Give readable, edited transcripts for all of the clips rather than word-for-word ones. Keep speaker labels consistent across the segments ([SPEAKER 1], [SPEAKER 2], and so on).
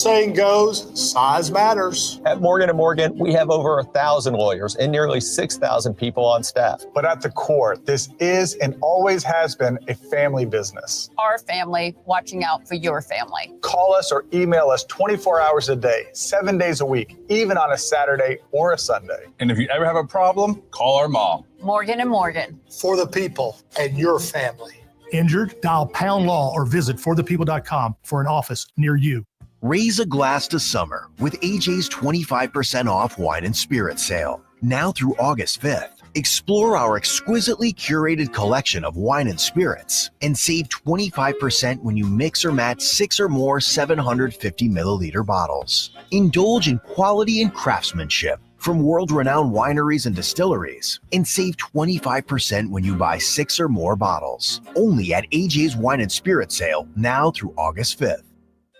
[SPEAKER 1] Saying goes, size matters.
[SPEAKER 2] At Morgan & Morgan, we have over 1,000 lawyers and nearly 6,000 people on staff.
[SPEAKER 1] But at the core, this is and always has been a family business.
[SPEAKER 3] Our family watching out for your family.
[SPEAKER 1] Call us or email us 24 hours a day, 7 days a week, even on a Saturday or a Sunday.
[SPEAKER 4] And if you ever have a problem, call our mom.
[SPEAKER 3] Morgan & Morgan.
[SPEAKER 5] For the people and your family.
[SPEAKER 6] Injured? Dial Pound Law or visit forthepeople.com for an office near you.
[SPEAKER 7] Raise a glass to summer with AJ's 25% off wine and spirit sale. Now through August 5th. Explore our exquisitely curated collection of wine and spirits and save 25% when you mix or match 6 or more 750 milliliter bottles. Indulge in quality and craftsmanship from world-renowned wineries and distilleries and save 25% when you buy 6 or more bottles. Only at AJ's Wine and Spirit Sale now through August 5th.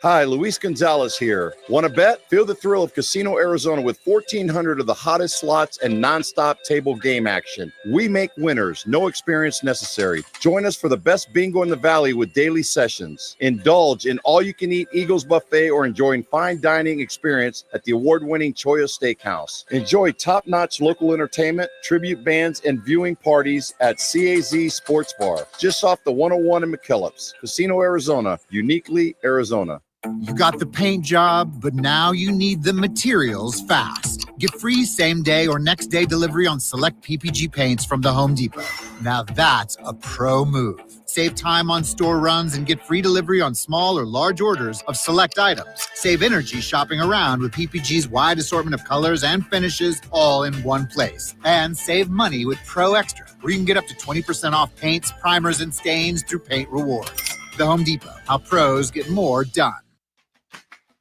[SPEAKER 8] Hi, Luis Gonzalez here. Want to bet? Feel the thrill of Casino Arizona with 1,400 of the hottest slots and nonstop table game action. We make winners, no experience necessary. Join us for the best bingo in the valley with daily sessions. Indulge in all-you-can-eat Eagles Buffet or enjoy fine dining experience at the award-winning Choya Steakhouse. Enjoy top-notch local entertainment, tribute bands, and viewing parties at CAZ Sports Bar, just off the 101 in McKellips. Casino Arizona, uniquely Arizona.
[SPEAKER 9] You got the paint job, but now you need the materials fast. Get free same-day or next-day delivery on select PPG paints from the Home Depot. Now that's a pro move. Save time on store runs and get free delivery on small or large orders of select items. Save energy shopping around with PPG's wide assortment of colors and finishes all in one place. And save money with Pro Extra, where you can get up to 20% off paints, primers, and stains through Paint Rewards. The Home Depot, how pros get more done.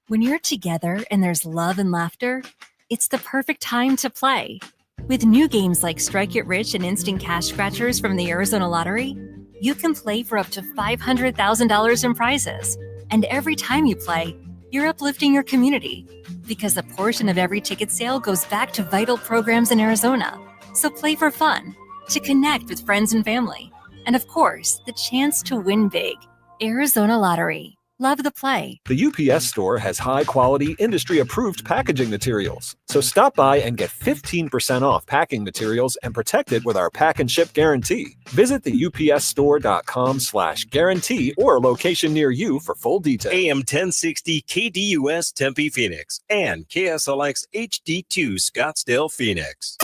[SPEAKER 10] When you're together and there's love and laughter, it's the perfect time to play. With new games like Strike It Rich and Instant Cash Scratchers from the Arizona Lottery, you can play for up to $500,000 in prizes. And every time you play, you're uplifting your community because a portion of every ticket sale goes back to vital programs in Arizona. So play for fun, to connect with friends and family, and of course, the chance to win big. Arizona Lottery. Love the play.
[SPEAKER 11] The UPS store has high-quality, industry-approved packaging materials. So stop by and get 15% off packing materials and protect it with our pack and ship guarantee. Visit the upsstore.com/guarantee or a location near you for full details.
[SPEAKER 12] AM 1060 KDUS Tempe Phoenix and KSLX HD2 Scottsdale Phoenix.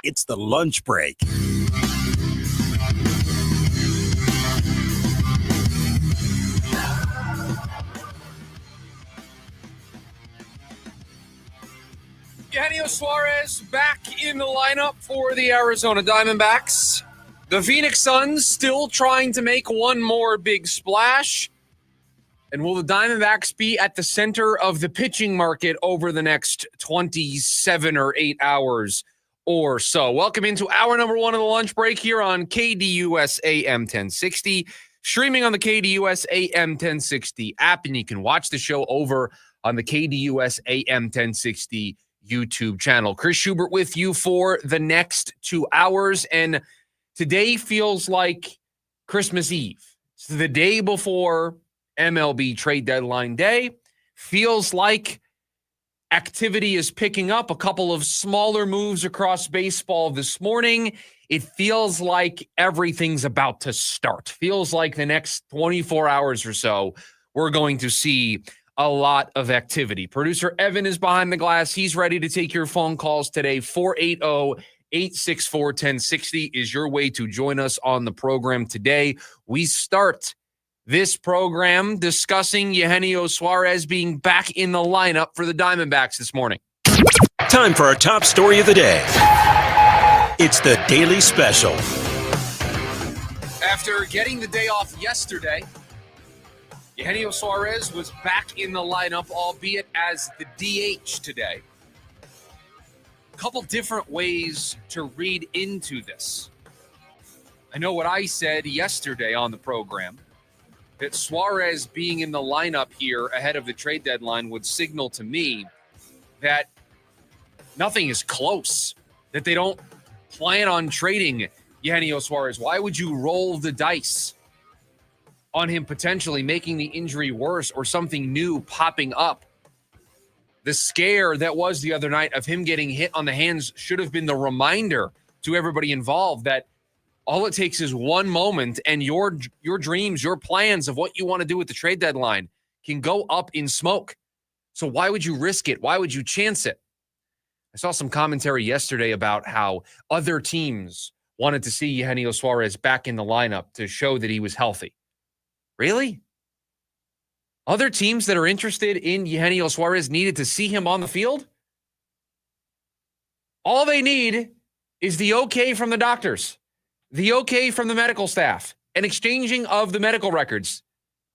[SPEAKER 12] It's the lunch break.
[SPEAKER 13] Eugenio Suarez back in the lineup for the Arizona Diamondbacks. The Phoenix Suns still trying to make one more big splash. And will the Diamondbacks be at the center of the pitching market over the next 27 or 8 hours? Or so. Welcome into hour number 1 of the lunch break here on KDUS AM 1060, streaming on the KDUS AM 1060 app, and you can watch the show over on the KDUS AM 1060 YouTube channel. Chris Schubert with you for the next 2 hours, and today feels like Christmas Eve. It's the day before MLB trade deadline day. Feels like activity is picking up. A couple of smaller moves across baseball this morning. It feels like everything's about to start. Feels like the next 24 hours or so, we're going to see a lot of activity. Producer Evan is behind the glass. He's ready to take your phone calls today. 480-864-1060 is your way to join us on the program today. We start this program discussing Eugenio Suarez being back in the lineup for the Diamondbacks this morning.
[SPEAKER 12] Time for our top story of the day. It's the Daily Special.
[SPEAKER 13] After getting the day off yesterday, Eugenio Suarez was back in the lineup, albeit as the DH today. A couple different ways to read into this. I know what I said yesterday on the program, that Suarez being in the lineup here ahead of the trade deadline would signal to me that nothing is close, that they don't plan on trading Eugenio Suarez? Why would you roll the dice on him potentially making the injury worse or something new popping up? The scare that was the other night of him getting hit on the hands should have been the reminder to everybody involved that all it takes is one moment and your dreams, your plans of what you want to do with the trade deadline can go up in smoke. So why would you risk it? Why would you chance it? I saw some commentary yesterday about how other teams wanted to see Eugenio Suarez back in the lineup to show that he was healthy. Really? Other teams that are interested in Eugenio Suarez needed to see him on the field? All they need is the okay from the doctors, the okay from the medical staff, an exchanging of the medical records.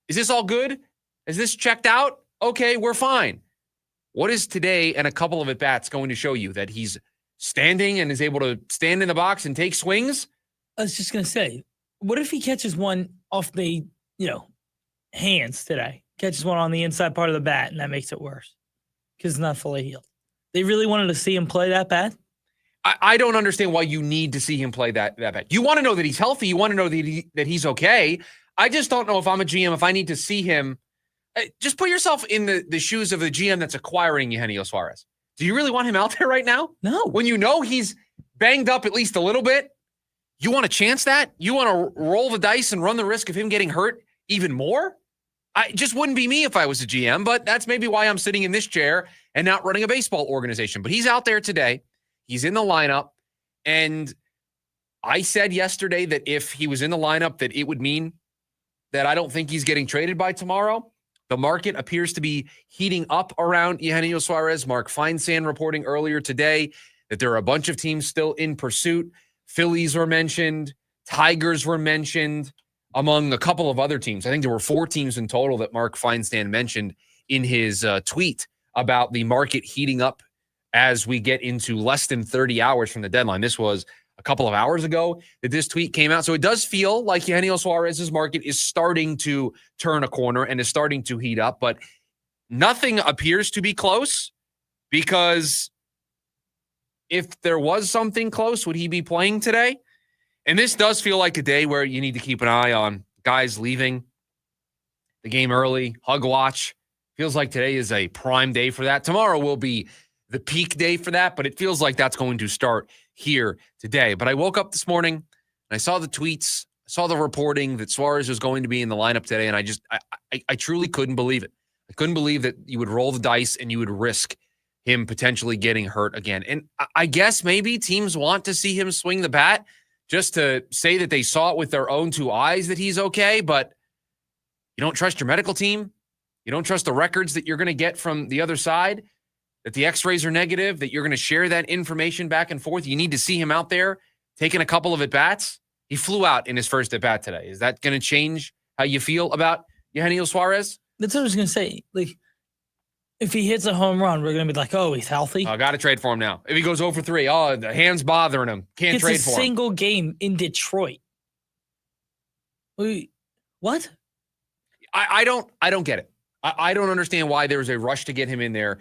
[SPEAKER 13] Is this all good? Is this checked out? Okay, we're fine. What is today and a couple of at-bats going to show you? That he's standing and is able to stand in the box and take swings?
[SPEAKER 14] I was just going to say, what if he catches one off the, hands today? Catches one on the inside part of the bat, and that makes it worse because it's not fully healed. They really wanted to see him play that bad?
[SPEAKER 13] I don't understand why you need to see him play that bad. You want to know that he's healthy. You want to know that he's okay. I just don't know if I'm a GM, if I need to see him. Just put yourself in the shoes of the GM that's acquiring Eugenio Suarez. Do you really want him out there right now?
[SPEAKER 14] No.
[SPEAKER 13] When you know he's banged up at least a little bit, you want to chance that? You want to roll the dice and run the risk of him getting hurt even more? I just wouldn't be me if I was a GM, but that's maybe why I'm sitting in this chair and not running a baseball organization. But he's out there today. He's in the lineup. And I said yesterday that if he was in the lineup, that it would mean that I don't think he's getting traded by tomorrow. The market appears to be heating up around Eugenio Suarez. Mark Feinsand reporting earlier today that there are a bunch of teams still in pursuit. Phillies were mentioned. Tigers were mentioned, among a couple of other teams. I think there were 4 teams in total that Mark Feinsand mentioned in his tweet about the market heating up as we get into less than 30 hours from the deadline. This was a couple of hours ago that this tweet came out. So it does feel like Eugenio Suarez's market is starting to turn a corner and is starting to heat up, but nothing appears to be close, because if there was something close, would he be playing today? And this does feel like a day where you need to keep an eye on guys leaving the game early, hug watch. Feels like today is a prime day for that. Tomorrow will be the peak day for that, but it feels like that's going to start here today. But I woke up this morning and I saw the tweets, saw the reporting that Suarez was going to be in the lineup today, and I truly couldn't believe it. I couldn't believe that you would roll the dice and you would risk him potentially getting hurt again. And I guess maybe teams want to see him swing the bat just to say that they saw it with their own 2 eyes that he's okay, but you don't trust your medical team. You don't trust the records that you're going to get from the other side, that the x-rays are negative, that you're going to share that information back and forth. You need to see him out there taking a couple of at-bats. He flew out in his first at-bat today. Is that going to change how you feel about Eugenio Suarez?
[SPEAKER 14] That's what I was going to say. Like, if he hits a home run, we're going to be like, oh, he's healthy.
[SPEAKER 13] I got to trade for him now. If he goes 0 for 3, oh, the hand's bothering him. Can't trade for him.
[SPEAKER 14] It's a single game in Detroit. What?
[SPEAKER 13] I don't get it. I don't understand why there's a rush to get him in there.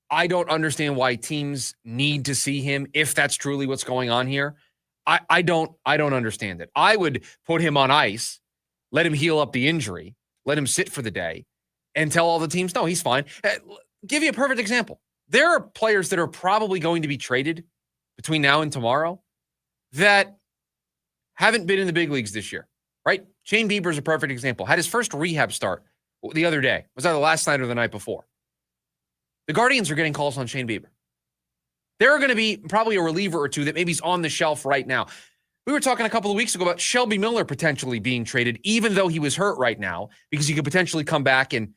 [SPEAKER 13] I don't understand why teams need to see him if that's truly what's going on here. I don't understand it. I would put him on ice, let him heal up the injury, let him sit for the day, and tell all the teams, no, he's fine. Give you a perfect example. There are players that are probably going to be traded between now and tomorrow that haven't been in the big leagues this year, right? Shane Bieber is a perfect example. Had his first rehab start the other day. Was that the last night or the night before? The Guardians are getting calls on Shane Bieber. There are going to be probably a reliever or two that maybe is on the shelf right now. We were talking a couple of weeks ago about Shelby Miller potentially being traded, even though he was hurt right now, because he could potentially come back and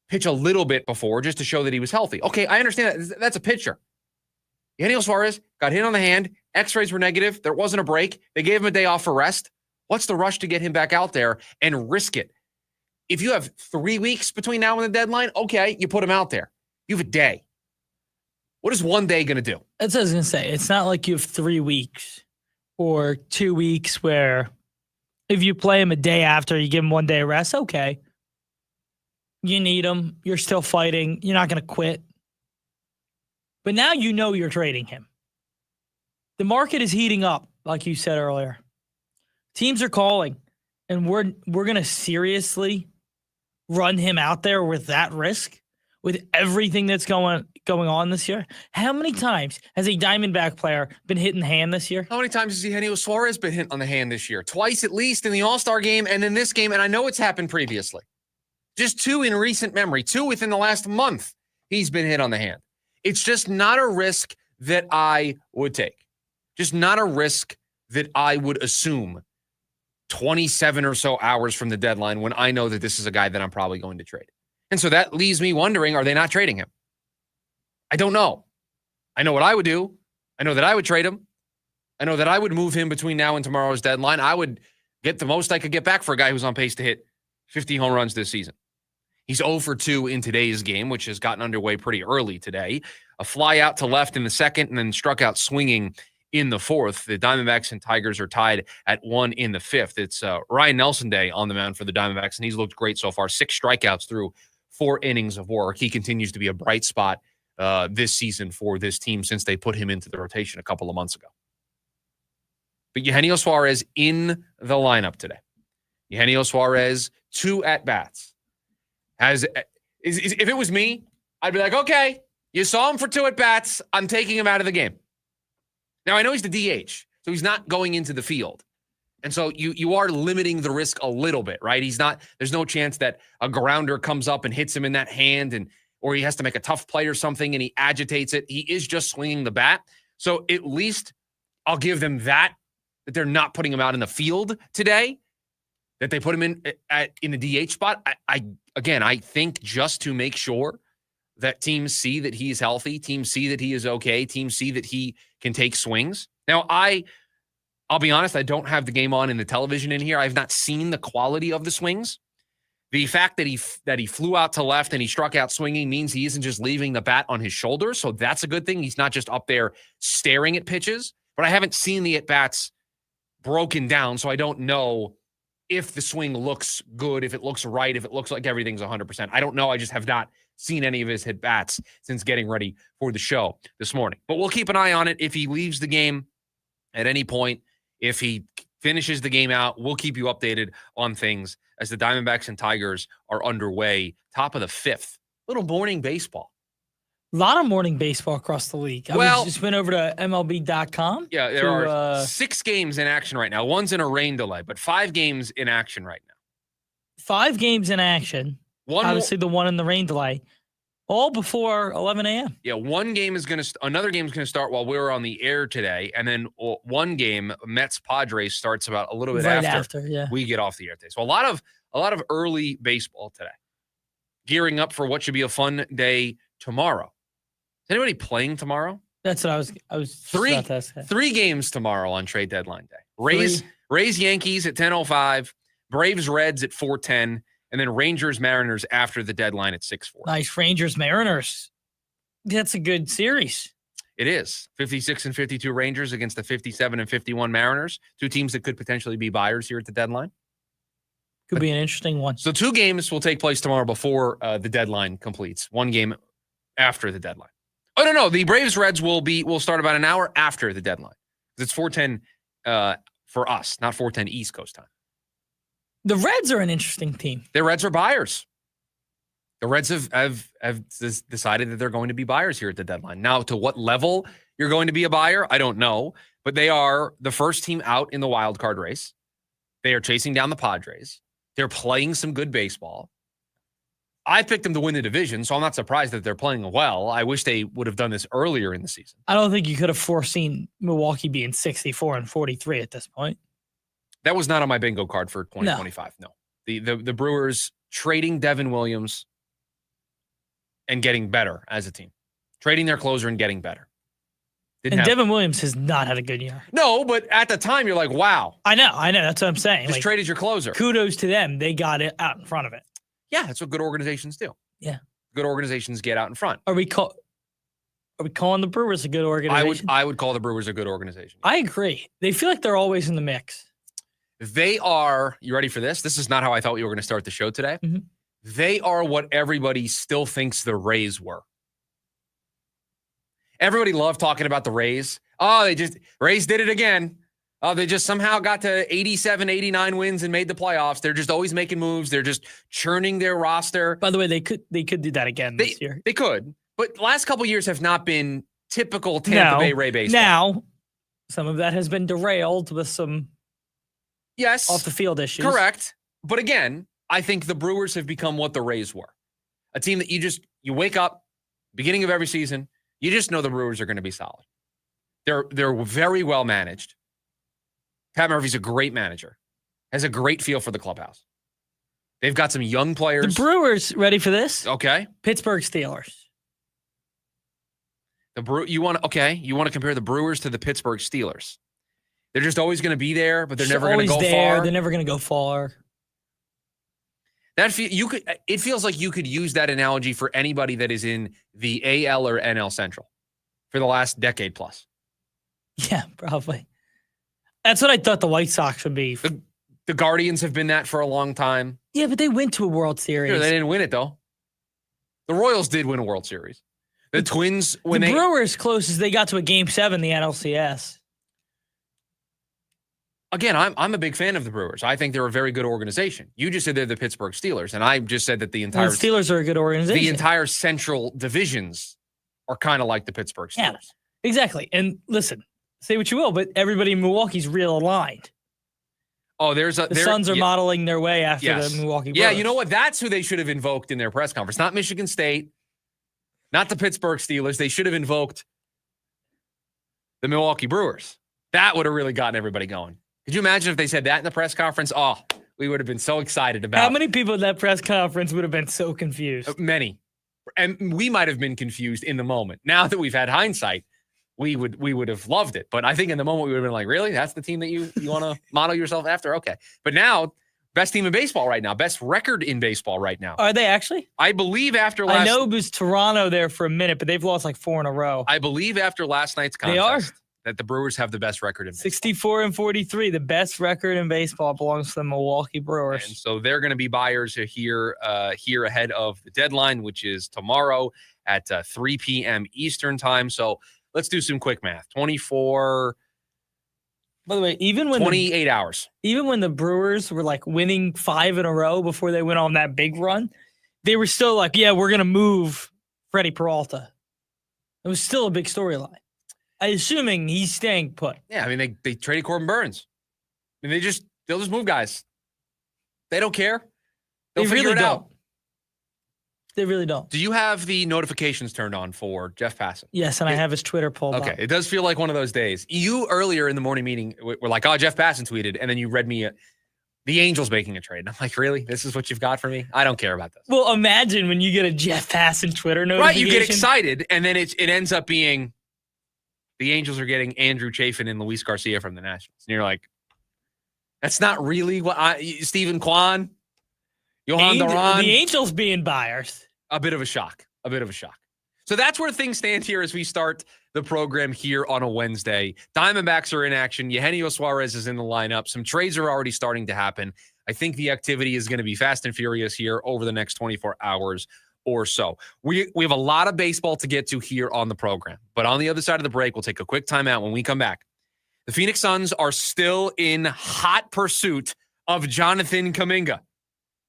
[SPEAKER 13] pitch a little bit before just to show that he was healthy. Okay, I understand that. That's a pitcher. Eugenio Suarez got hit on the hand. X-rays were negative. There wasn't a break. They gave him a day off for rest. What's the rush to get him back out there and risk it? If you have 3 weeks between now and the deadline, okay, you put him out there. You have a day. What is 1 day going to do?
[SPEAKER 14] That's what I was going to say. It's not like you have 3 weeks or 2 weeks where if you play him a day after, you give him 1 day of rest, okay. You need him. You're still fighting. You're not going to quit. But now you know you're trading him. The market is heating up, like you said earlier. Teams are calling, and we're going to seriously run him out there with that risk, with everything that's going on this year. How many times has a Diamondback player been hit in the hand this year?
[SPEAKER 13] How many times has Eugenio Suarez been hit on the hand this year? Twice at least in the All-Star game and in this game, and I know it's happened previously. Just 2 in recent memory, 2 within the last month he's been hit on the hand. It's just not a risk that I would take. Just not a risk that I would assume 27 or so hours from the deadline when I know that this is a guy that I'm probably going to trade. And so that leaves me wondering, are they not trading him? I don't know. I know what I would do. I know that I would trade him. I know that I would move him between now and tomorrow's deadline. I would get the most I could get back for a guy who's on pace to hit 50 home runs this season. He's 0 for 2 in today's game, which has gotten underway pretty early today. A fly out to left in the second and then struck out swinging in the fourth. The Diamondbacks and Tigers are tied at 1 in the fifth. It's Ryan Nelson Day on the mound for the Diamondbacks, and he's looked great so far. 6 strikeouts through 4 innings of work. He continues to be a bright spot this season for this team since they put him into the rotation a couple of months ago. But Eugenio Suarez in the lineup today. Eugenio Suarez, 2 at-bats. If it was me, I'd be like, okay, you saw him for 2 at-bats. I'm taking him out of the game. Now, I know he's the DH, so he's not going into the field. And so you are limiting the risk a little bit, right? There's no chance that a grounder comes up and hits him in that hand or he has to make a tough play or something and he agitates it. He is just swinging the bat. So at least I'll give them that they're not putting him out in the field today, that they put him in the DH spot. I think just to make sure that teams see that he's healthy, teams see that he is okay, teams see that he can take swings. Now, I'll be honest, I don't have the game on in the television in here. I've not seen the quality of the swings. The fact that he flew out to left and he struck out swinging means he isn't just leaving the bat on his shoulder, so that's a good thing. He's not just up there staring at pitches, but I haven't seen the at-bats broken down, so I don't know if the swing looks good, if it looks right, if it looks like everything's 100%. I don't know. I just have not seen any of his at-bats since getting ready for the show this morning. But we'll keep an eye on it. If he leaves the game at any point, if he finishes the game out, we'll keep you updated on things as the Diamondbacks and Tigers are underway. Top of the 5th. Little morning baseball.
[SPEAKER 14] A lot of morning baseball across the league. I just went over to MLB.com.
[SPEAKER 13] Yeah, there are 6 games in action right now. One's in a rain delay, but 5 games in action right now.
[SPEAKER 14] 5 games in action. Obviously, the one in the rain delay. All before 11 a.m.
[SPEAKER 13] Yeah, another game is going to start while we're on the air today, and then one game, Mets-Padres, starts about a little bit after we get off the air today. So a lot of early baseball today. Gearing up for what should be a fun day tomorrow. Is anybody playing tomorrow?
[SPEAKER 14] That's what I was
[SPEAKER 13] 3 games tomorrow on trade deadline day. Rays Yankees at 10:05, Braves Reds at 4:10, and then Rangers Mariners after the deadline at 6:40.
[SPEAKER 14] Nice. Rangers Mariners. That's a good series.
[SPEAKER 13] It is. 56 and 52 Rangers against the 57 and 51 Mariners. 2 teams that could potentially be buyers here at the deadline.
[SPEAKER 14] Could be an interesting one.
[SPEAKER 13] So 2 games will take place tomorrow before the deadline completes. 1 game after the deadline. Oh, no. The Braves Reds will start about an hour after the deadline. It's 4:10 for us, not 4:10 East Coast time.
[SPEAKER 14] The Reds are an interesting team.
[SPEAKER 13] The Reds are buyers. The Reds have decided that they're going to be buyers here at the deadline. Now, to what level you're going to be a buyer, I don't know. But they are the first team out in the wild card race. They are chasing down the Padres. They're playing some good baseball. I picked them to win the division, so I'm not surprised that they're playing well. I wish they would have done this earlier in the season.
[SPEAKER 14] I don't think you could have foreseen Milwaukee being 64 and 43 at this point.
[SPEAKER 13] That was not on my bingo card for 2025. No. The Brewers trading Devin Williams and getting better as a team. Trading their closer and getting better.
[SPEAKER 14] Devin Williams has not had a good year.
[SPEAKER 13] No, but at the time, you're like, wow.
[SPEAKER 14] I know. That's what I'm saying.
[SPEAKER 13] Just traded your closer.
[SPEAKER 14] Kudos to them. They got it out in front of it.
[SPEAKER 13] Yeah, that's what good organizations do.
[SPEAKER 14] Yeah.
[SPEAKER 13] Good organizations get out in front.
[SPEAKER 14] Are we calling the Brewers a good organization?
[SPEAKER 13] I would call the Brewers a good organization.
[SPEAKER 14] I agree. They feel like they're always in the mix.
[SPEAKER 13] They are, you ready for this? This is not how I thought we were going to start the show today.
[SPEAKER 14] Mm-hmm.
[SPEAKER 13] They are what everybody still thinks the Rays were. Everybody loved talking about the Rays. Oh, Rays did it again. Oh, they just somehow got to 87, 89 wins and made the playoffs. They're just always making moves. They're just churning their roster.
[SPEAKER 14] By the way, they could do that again this year.
[SPEAKER 13] They could. But the last couple years have not been typical Tampa Bay Ray baseball.
[SPEAKER 14] Now, some of that has been derailed with some off the field issues.
[SPEAKER 13] Correct. But again, I think the Brewers have become what the Rays were. A team that you wake up, beginning of every season, you just know the Brewers are going to be solid. They're very well managed. Pat Murphy's a great manager. Has a great feel for the clubhouse. They've got some young players.
[SPEAKER 14] The Brewers, ready for this?
[SPEAKER 13] Okay.
[SPEAKER 14] Pittsburgh Steelers.
[SPEAKER 13] You want to compare the Brewers to the Pittsburgh Steelers. They're just always going to be there, but they're never going to go far.
[SPEAKER 14] They're never going to go far.
[SPEAKER 13] It feels like you could use that analogy for anybody that is in the AL or NL Central for the last decade plus.
[SPEAKER 14] Yeah, probably. That's what I thought the White Sox would be.
[SPEAKER 13] The Guardians have been that for a long time.
[SPEAKER 14] Yeah, but they went to a World Series.
[SPEAKER 13] Sure, they didn't win it, though. The Royals did win a World Series. The Twins,
[SPEAKER 14] the Brewers closest they got to a Game 7, the NLCS.
[SPEAKER 13] Again, I'm a big fan of the Brewers. I think they're a very good organization. You just said they're the Pittsburgh Steelers, and I just said that the
[SPEAKER 14] Steelers are a good organization.
[SPEAKER 13] The entire Central divisions are kind of like the Pittsburgh Steelers.
[SPEAKER 14] Yeah, exactly. And listen, say what you will, but everybody in Milwaukee's real aligned.
[SPEAKER 13] Oh, the
[SPEAKER 14] Suns are modeling their way after the Milwaukee Brewers.
[SPEAKER 13] Yeah, you know what? That's who they should have invoked in their press conference. Not Michigan State, not the Pittsburgh Steelers. They should have invoked the Milwaukee Brewers. That would have really gotten everybody going. Could you imagine if they said that in the press conference? Oh, we would have been so excited about it.
[SPEAKER 14] How many people at that press conference would have been so confused?
[SPEAKER 13] Many. And we might have been confused in the moment. Now that we've had hindsight, we would have loved it. But I think in the moment we would have been like, really? That's the team that you want to model yourself after? Okay. But now, best team in baseball right now. Best record in baseball right now.
[SPEAKER 14] Are they actually?
[SPEAKER 13] I believe after last...
[SPEAKER 14] I know it was Toronto there for a minute, but they've lost like 4 in a row.
[SPEAKER 13] I believe after last night's contest that the Brewers have the best record in baseball.
[SPEAKER 14] 64-43. The best record in baseball belongs to the Milwaukee Brewers.
[SPEAKER 13] And so they're going to be buyers here ahead of the deadline, which is tomorrow at 3 p.m. Eastern time. So let's do some quick math. 24.
[SPEAKER 14] By the way, even when
[SPEAKER 13] 28 hours.
[SPEAKER 14] Even when the Brewers were like winning 5 in a row before they went on that big run, they were still like, yeah, we're going to move Freddie Peralta. It was still a big storyline. Assuming he's staying put.
[SPEAKER 13] Yeah, I mean, they traded Corbin Burns. I mean, they'll just move guys. They don't care. They'll figure it out.
[SPEAKER 14] They really don't.
[SPEAKER 13] Do you have the notifications turned on for Jeff Passan?
[SPEAKER 14] Yes, and I have his Twitter pulled up.
[SPEAKER 13] Okay, it does feel like one of those days. You earlier in the morning meeting were like, oh, Jeff Passan tweeted, and then you read me the Angels making a trade. And I'm like, really? This is what you've got for me? I don't care about this.
[SPEAKER 14] Well, imagine when you get a Jeff Passan Twitter notification.
[SPEAKER 13] Right, you get excited, and then it ends up being the Angels are getting Andrew Chafin and Luis Garcia from the Nationals. And you're like, that's not really what Stephen Kwan, Johan Duran.
[SPEAKER 14] The Angels being buyers.
[SPEAKER 13] A bit of a shock. So that's where things stand here as we start the program here on a Wednesday. Diamondbacks are in action. Eugenio Suarez is in the lineup. Some trades are already starting to happen. I think the activity is going to be fast and furious here over the next 24 hours or so. We have a lot of baseball to get to here on the program. But on the other side of the break, we'll take a quick timeout. When we come back, the Phoenix Suns are still in hot pursuit of Jonathan Kuminga.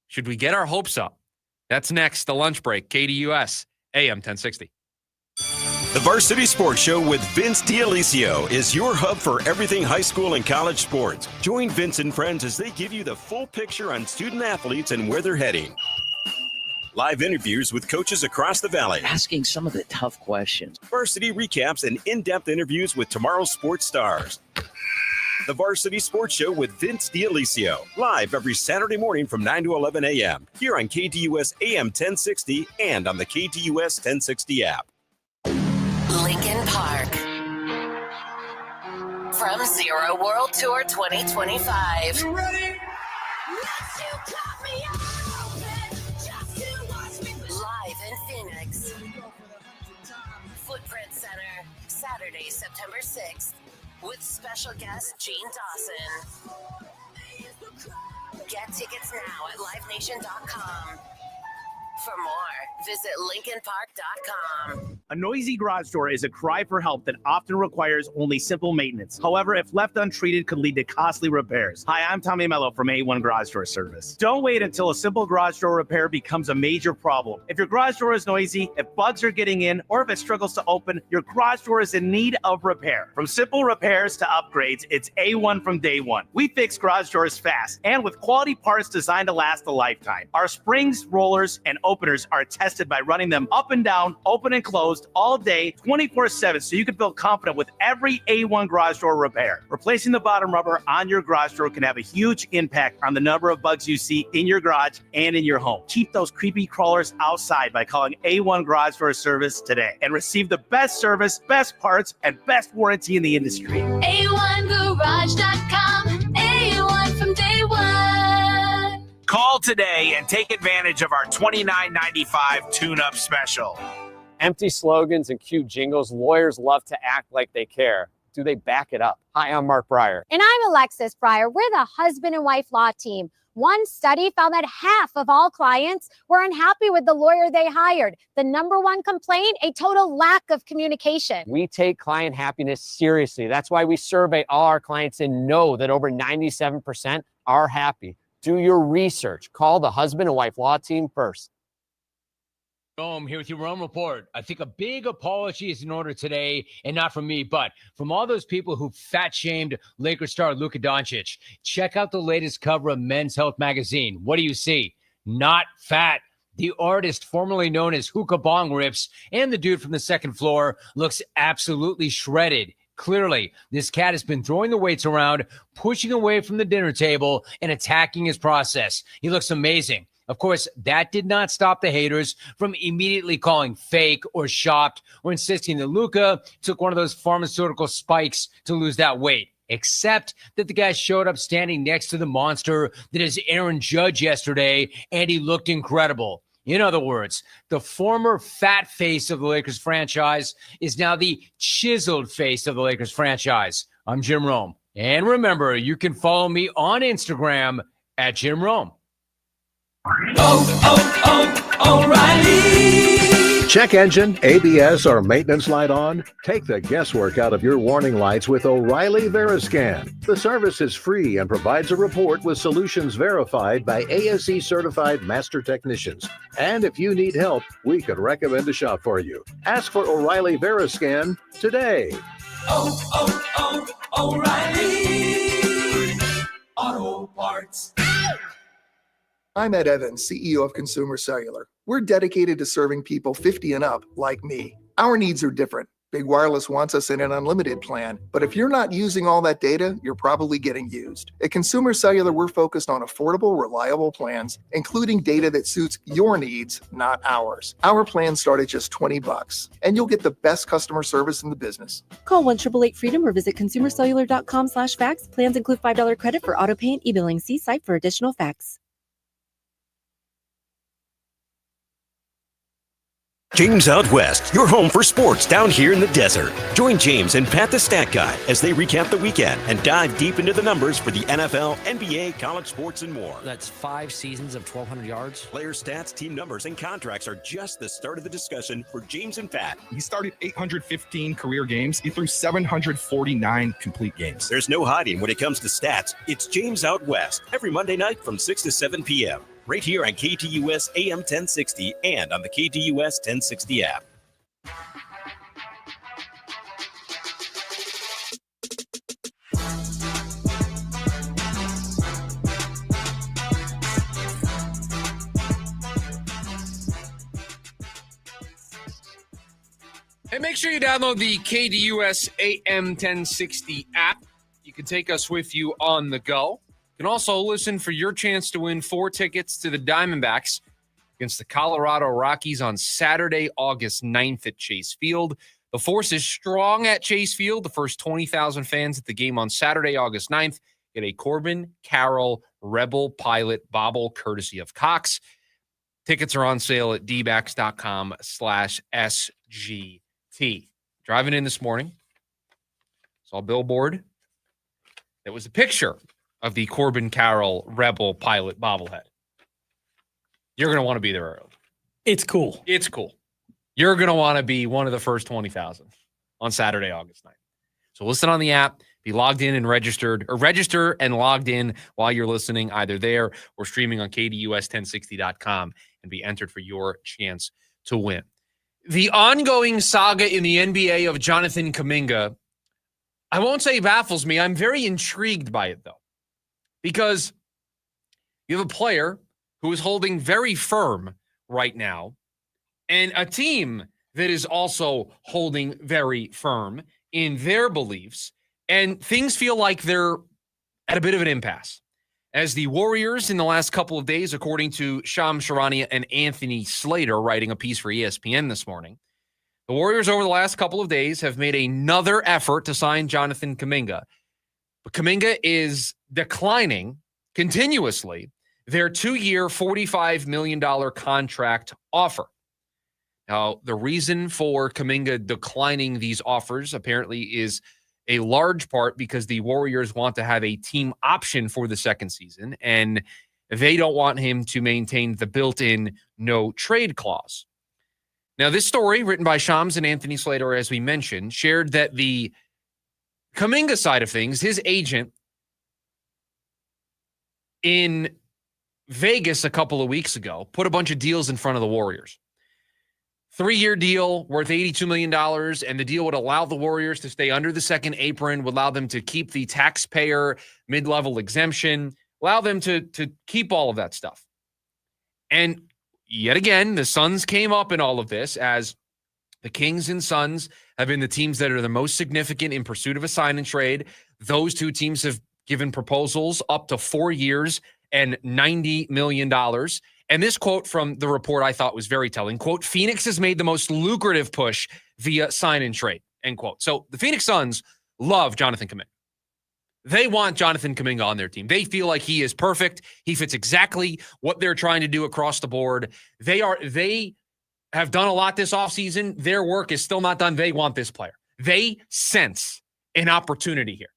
[SPEAKER 13] Should we get our hopes up? That's next, the lunch break, KDUS, AM 1060.
[SPEAKER 12] The Varsity Sports Show with Vince D'Alessio is your hub for everything high school and college sports. Join Vince and friends as they give you the full picture on student athletes and where they're heading. Live interviews with coaches across the valley.
[SPEAKER 15] Asking some of the tough questions.
[SPEAKER 12] Varsity recaps and in-depth interviews with tomorrow's sports stars. The Varsity Sports Show with Vince D'Alessio. Live every Saturday morning from 9 to 11 a.m. Here on KDUS AM 1060 and on the KDUS 1060 app.
[SPEAKER 16] Lincoln Park. From Zero World Tour 2025. You ready? Live in Phoenix. Footprint Center, Saturday, September 6th. With special guest Gene Dawson. Get tickets now at livenation.com. For more, visit lincolnpark.com.
[SPEAKER 17] A noisy garage door is a cry for help that often requires only simple maintenance. However, if left untreated, could lead to costly repairs. Hi, I'm Tommy Mello from A1 Garage Door Service. Don't wait until a simple garage door repair becomes a major problem. If your garage door is noisy, if bugs are getting in, or if it struggles to open, your garage door is in need of repair. From simple repairs to upgrades, it's A1 from day one. We fix garage doors fast and with quality parts designed to last a lifetime. Our springs, rollers, and openers are tested by running them up and down, open and closed, all day, 24/7, so you can feel confident with every A1 garage door repair. Replacing the bottom rubber on your garage door can have a huge impact on the number of bugs you see in your garage and in your home. Keep those creepy crawlers outside by calling A1 Garage Door Service today and receive the best service, best parts, and best warranty in the industry.
[SPEAKER 16] A1Garage.com. A1 from day one.
[SPEAKER 17] Call today and take advantage of our $29.95 tune-up special.
[SPEAKER 18] Empty slogans and cute jingles, lawyers love to act like they care. Do they back it up? Hi, I'm Mark Breyer.
[SPEAKER 19] And I'm Alexis Breyer. We're the husband and wife law team. One study found that half of all clients were unhappy with the lawyer they hired. The number one complaint, a total lack of communication.
[SPEAKER 18] We take client happiness seriously. That's why we survey all our clients and know that over 97% are happy. Do your research. Call the husband and wife law team first.
[SPEAKER 20] I'm here with your Rome Report. I think a big apology is in order today, and not from me, but from all those people who fat-shamed Lakers star Luka Doncic. Check out the latest cover of Men's Health magazine. What do you see? Not fat. The artist formerly known as Hookah Bong Rips and the dude from the second floor looks absolutely shredded. Clearly, this cat has been throwing the weights around, pushing away from the dinner table, and attacking his process. He looks amazing. Of course, that did not stop the haters from immediately calling fake or shopped or insisting that Luka took one of those pharmaceutical spikes to lose that weight. Except that the guy showed up standing next to the monster that is Aaron Judge yesterday, and he looked incredible. In other words, the former fat face of the Lakers franchise is now the chiseled face of the Lakers franchise. I'm Jim Rome. And remember, you can follow me on Instagram at Jim Rome.
[SPEAKER 21] O'Reilly. Check engine, ABS, or maintenance light on? Take the guesswork out of your warning lights with O'Reilly Veriscan. The service is free and provides a report with solutions verified by ASE certified master technicians. And if you need help, we could recommend a shop for you. Ask for O'Reilly Veriscan today.
[SPEAKER 22] O'Reilly Auto Parts.
[SPEAKER 23] I'm Ed Evans, CEO of Consumer Cellular. We're dedicated to serving people 50 and up like me. Our needs are different. Big Wireless wants us in an unlimited plan, but if you're not using all that data, you're probably getting used. At Consumer Cellular, we're focused on affordable, reliable plans, including data that suits your needs, not ours. Our plans start at just $20, and you'll get the best customer service in the business.
[SPEAKER 24] Call 1-888-FREEDOM or visit consumercellular.com/facts. Plans include $5 credit for auto pay and e-billing. See site for additional facts.
[SPEAKER 12] James Out West, your home for sports down here in the desert. Join James and Pat the Stat Guy as they recap the weekend and dive deep into the numbers for the NFL, NBA, college sports, and more.
[SPEAKER 25] That's 5 seasons of 1,200 yards.
[SPEAKER 12] Player stats, team numbers, and contracts are just the start of the discussion for James and Pat.
[SPEAKER 26] He started 815 career games. He threw 749 complete games.
[SPEAKER 12] There's no hiding when it comes to stats. It's James Out West, every Monday night from 6 to 7 p.m. right here on KTUS AM 1060 and on the KTUS 1060 app.
[SPEAKER 13] And make sure you download the KDUS AM 1060 app. You can take us with you on the go. You can also listen for your chance to win 4 tickets to the Diamondbacks against the Colorado Rockies on Saturday, August 9th at Chase Field. The force is strong at Chase Field. The first 20,000 fans at the game on Saturday, August 9th get a Corbin Carroll Rebel Pilot bobble courtesy of Cox. Tickets are on sale at dbacks.com/SGT. Driving in this morning, saw a billboard that was a picture of the Corbin Carroll Rebel Pilot bobblehead. You're going to want to be there early.
[SPEAKER 14] It's cool.
[SPEAKER 13] It's cool. you're going to want to be one of the first 20,000 on Saturday, August 9th. So listen on the app, be logged in and registered, or register and logged in while you're listening either there or streaming on KDUS1060.com and be entered for your chance to win. The ongoing saga in the NBA of Jonathan Kuminga, I won't say baffles me. I'm very intrigued by it, though, because you have a player who is holding very firm right now and a team that is also holding very firm in their beliefs, and things feel like they're at a bit of an impasse. As the Warriors in the last couple of days, according to Shams Charania and Anthony Slater writing a piece for ESPN this morning, the Warriors over the last couple of days have made another effort to sign Jonathan Kuminga. But Kuminga is declining continuously their 2-year, $45 million contract offer. Now, the reason for Kuminga declining these offers apparently is a large part because the Warriors want to have a team option for the second season, and they don't want him to maintain the built-in no trade clause. Now, this story, written by Shams and Anthony Slater, as we mentioned, shared that the Kuminga side of things, his agent in Vegas a couple of weeks ago, put a bunch of deals in front of the Warriors. 3-year deal worth $82 million, and the deal would allow the Warriors to stay under the second apron, would allow them to keep the taxpayer mid-level exemption, allow them to keep all of that stuff. And yet again, the Suns came up in all of this, as the Kings and Suns have been the teams that are the most significant in pursuit of a sign and trade. Those two teams have given proposals up to 4 years and $90 million. And this quote from the report I thought was very telling. Quote, Phoenix has made the most lucrative push via sign and trade, end quote. So the Phoenix Suns love Jonathan Kuminga. They want Jonathan Kuminga on their team. They feel like he is perfect. He fits exactly what they're trying to do across the board. They have done a lot this offseason. Their work is still not done. They want this player. They sense an opportunity here.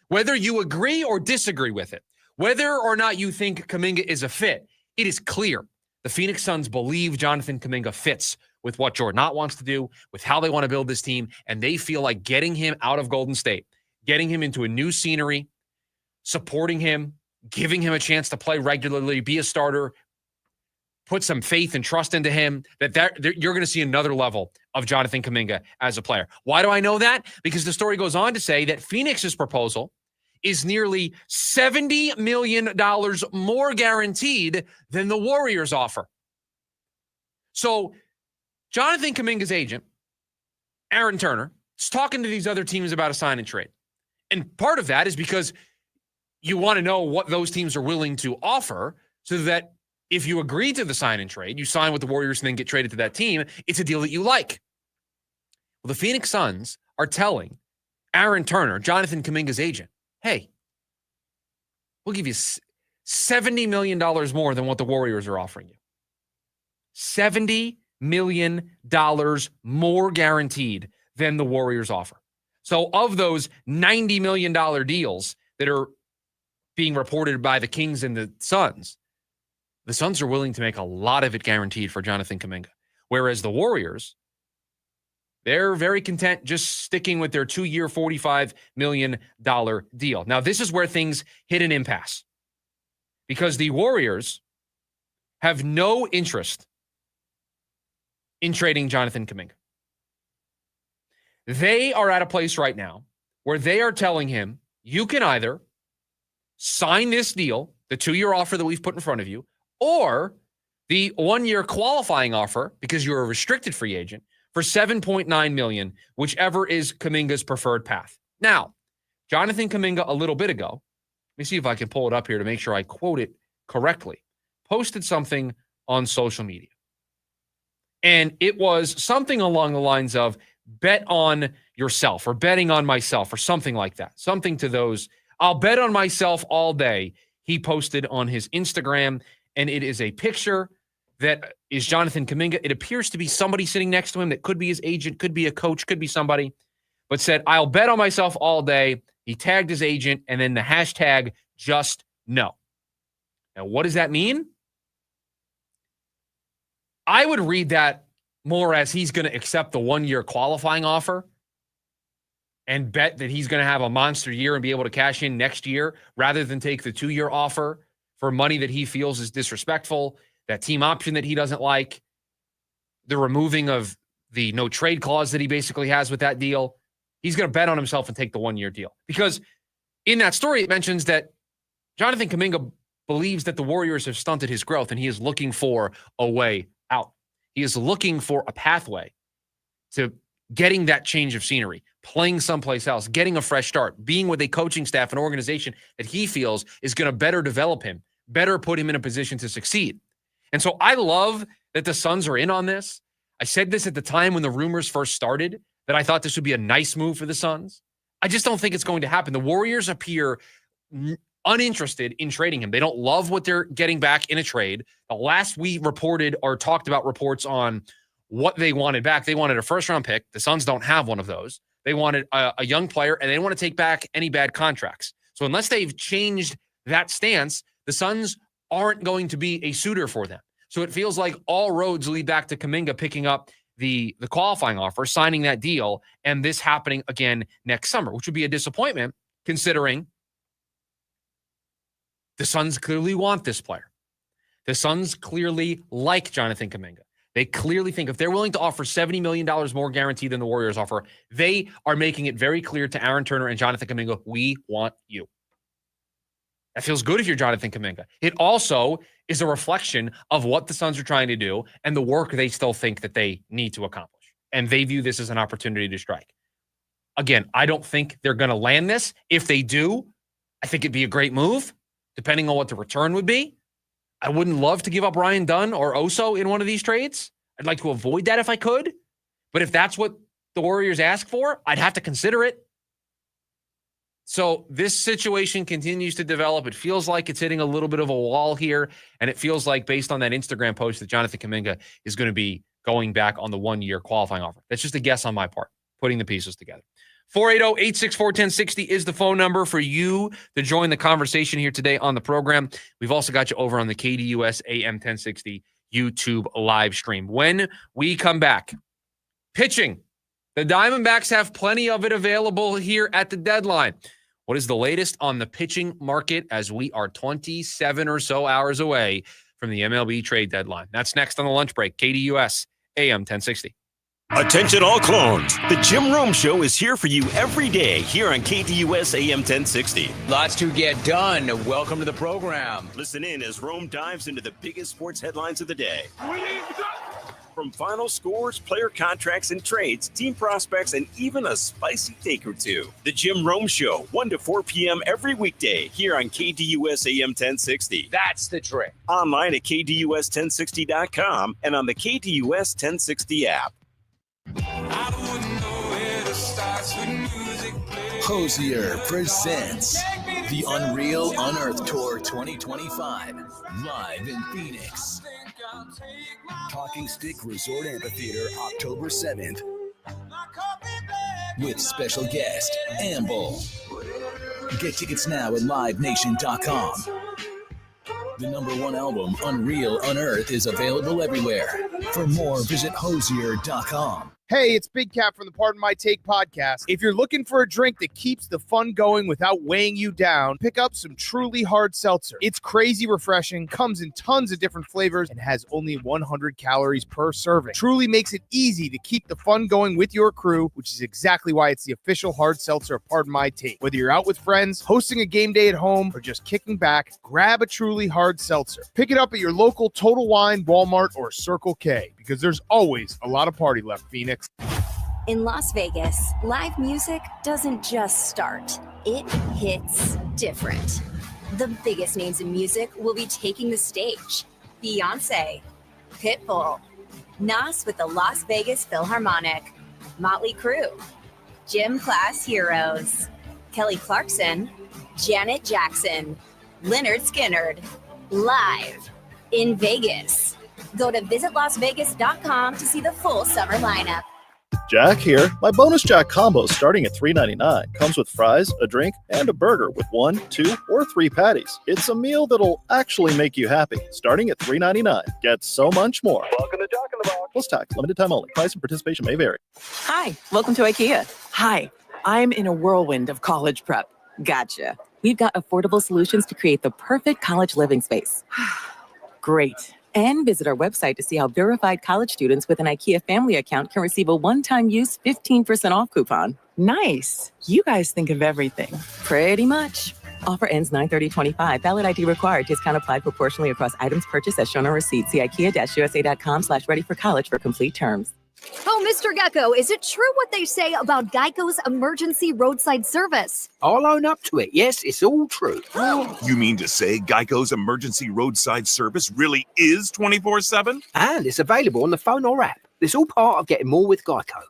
[SPEAKER 13] Whether you agree or disagree with it, whether or not you think Kuminga is a fit, it is clear the Phoenix Suns believe Jonathan Kuminga fits with what Jordan Ott wants to do, with how they want to build this team, and they feel like getting him out of Golden State, getting him into a new scenery, supporting him, giving him a chance to play regularly, be a starter, put some faith and trust into him, that you're going to see another level of Jonathan Kuminga as a player. Why do I know that? Because the story goes on to say that Phoenix's proposal is nearly $70 million more guaranteed than the Warriors offer. So Jonathan Kuminga's agent, Aaron Turner, is talking to these other teams about a sign and trade. And part of that is because you want to know what those teams are willing to offer, so that if you agree to the sign and trade, you sign with the Warriors and then get traded to that team, it's a deal that you like. Well, the Phoenix Suns are telling Aaron Turner, Jonathan Kuminga's agent, hey, we'll give you $70 million more than what the Warriors are offering you. $70 million more guaranteed than the Warriors offer. So of those $90 million deals that are being reported by the Kings and the Suns are willing to make a lot of it guaranteed for Jonathan Kuminga. Whereas the Warriors, they're very content just sticking with their 2-year, $45 million deal. Now, this is where things hit an impasse, because the Warriors have no interest in trading Jonathan Kuminga. They are at a place right now where they are telling him, you can either sign this deal, the 2-year offer that we've put in front of you, or the 1-year qualifying offer, because you're a restricted free agent, for $7.9 million, whichever is Kuminga's preferred path. Now, Jonathan Kuminga, a little bit ago, let me see if I can pull it up here to make sure I quote it correctly, posted something on social media. And it was something along the lines of, bet on yourself, or betting on myself, or something like that. Something to those, I'll bet on myself all day, he posted on his Instagram. And it is a picture that is Jonathan Kuminga. It appears to be somebody sitting next to him that could be his agent, could be a coach, could be somebody, but said, I'll bet on myself all day. He tagged his agent, and then the hashtag just no. Now, what does that mean? I would read that more as he's going to accept the 1-year qualifying offer and bet that he's going to have a monster year and be able to cash in next year rather than take the 2-year offer for money that he feels is disrespectful, that team option that he doesn't like, the removing of the no trade clause that he basically has with that deal. He's going to bet on himself and take the 1-year deal. Because in that story, it mentions that Jonathan Kuminga believes that the Warriors have stunted his growth and he is looking for a way out. He is looking for a pathway to getting that change of scenery, playing someplace else, getting a fresh start, being with a coaching staff, an organization that he feels is going to better develop him, better put him in a position to succeed. And so I love that the Suns are in on this. I said this at the time when the rumors first started, that I thought this would be a nice move for the Suns. I just don't think it's going to happen. The Warriors appear uninterested in trading him. They don't love what they're getting back in a trade. The last we reported or talked about reports on what they wanted back, they wanted a first-round pick. The Suns don't have one of those. They wanted a young player, and they don't want to take back any bad contracts. So unless they've changed that stance, the Suns aren't going to be a suitor for them. So it feels like all roads lead back to Kuminga picking up the qualifying offer, signing that deal, and this happening again next summer, which would be a disappointment considering the Suns clearly want this player. The Suns clearly like Jonathan Kuminga. They clearly think if they're willing to offer $70 million more guarantee than the Warriors offer, they are making it very clear to Aaron Turner and Jonathan Kuminga, we want you. That feels good if you're Jonathan Kuminga. It also is a reflection of what the Suns are trying to do and the work they still think that they need to accomplish. And they view this as an opportunity to strike. Again, I don't think they're going to land this. If they do, I think it'd be a great move, depending on what the return would be. I wouldn't love to give up Ryan Dunn or Oso in one of these trades. I'd like to avoid that if I could. But if that's what the Warriors ask for, I'd have to consider it. So this situation continues to develop. It feels like it's hitting a little bit of a wall here. And it feels like, based on that Instagram post, that Jonathan Kuminga is going to be going back on the 1-year qualifying offer. That's just a guess on my part, putting the pieces together. 480-864-1060 is the phone number for you to join the conversation here today on the program. We've also got you over on the KDUS AM 1060 YouTube live stream. When we come back, pitching. The Diamondbacks have plenty of it available here at the deadline. What is the latest on the pitching market as we are 27 or so hours away from the MLB trade deadline? That's next on the lunch break. KDUS AM 1060.
[SPEAKER 12] Attention all clones. The Jim Rome Show is here for you every day here on KDUS AM 1060.
[SPEAKER 20] Lots to get done. Welcome to the program.
[SPEAKER 12] Listen in as Rome dives into the biggest sports headlines of the day. From final scores, player contracts and trades, team prospects, and even a spicy take or two. The Jim Rome Show, 1 to 4 p.m. every weekday here on KDUS AM 1060.
[SPEAKER 20] That's the trick.
[SPEAKER 12] Online at KDUS1060.com and on the KDUS 1060 app.
[SPEAKER 1] Hosier presents the Unreal Unearthed Tour 2025, live in Phoenix. Talking Stick Resort Amphitheater, October 7th, with special guest Amble. Get tickets now at livenation.com. The #1 album, Unreal Unearthed, is available everywhere. For more, visit hosier.com.
[SPEAKER 2] Hey, it's Big Cat from the Pardon My Take podcast. If you're looking for a drink that keeps the fun going without weighing you down, pick up some Truly Hard Seltzer. It's crazy refreshing, comes in tons of different flavors, and has only 100 calories per serving. Truly makes it easy to keep the fun going with your crew, which is exactly why it's the official hard seltzer of Pardon My Take. Whether you're out with friends, hosting a game day at home, or just kicking back, grab a Truly Hard Seltzer. Pick it up at your local Total Wine, Walmart, or Circle K, because there's always a lot of party left, Phoenix.
[SPEAKER 3] In Las Vegas, live music doesn't just start. It hits different. The biggest names in music will be taking the stage. Beyoncé, Pitbull, Nas with the Las Vegas Philharmonic, Motley Crue, Gym Class Heroes, Kelly Clarkson, Janet Jackson, Lynyrd Skynyrd, live in Vegas. Go to visitlasvegas.com to see the full summer lineup.
[SPEAKER 4] Jack here. My bonus Jack combo starting at $3.99 comes with fries, a drink, and a burger with 1, 2, or 3 patties. It's a meal that'll actually make you happy. Starting at $3.99. Get so much more. Welcome to Jack in the Box. Plus tax, limited time only. Price and participation may vary.
[SPEAKER 5] Hi, welcome to IKEA. Hi, I'm in a whirlwind of college prep. Gotcha. We've got affordable solutions to create the perfect college living space. Great. And visit our website to see how verified college students with an IKEA family account can receive a one-time use 15% off coupon. Nice. You guys think of everything. Pretty much. Offer ends 9/30/25. Valid ID required. Discount applied proportionally across items purchased as shown on receipt. See IKEA-USA.com/ready for college for complete terms.
[SPEAKER 6] Oh, Mr. Gecko, is it true what they say about Geico's emergency roadside service?
[SPEAKER 7] I'll own up to it. Yes, it's all true.
[SPEAKER 8] You mean to say Geico's emergency roadside service really is 24/7?
[SPEAKER 7] And it's available on the phone or app. It's all part of getting more with Geico.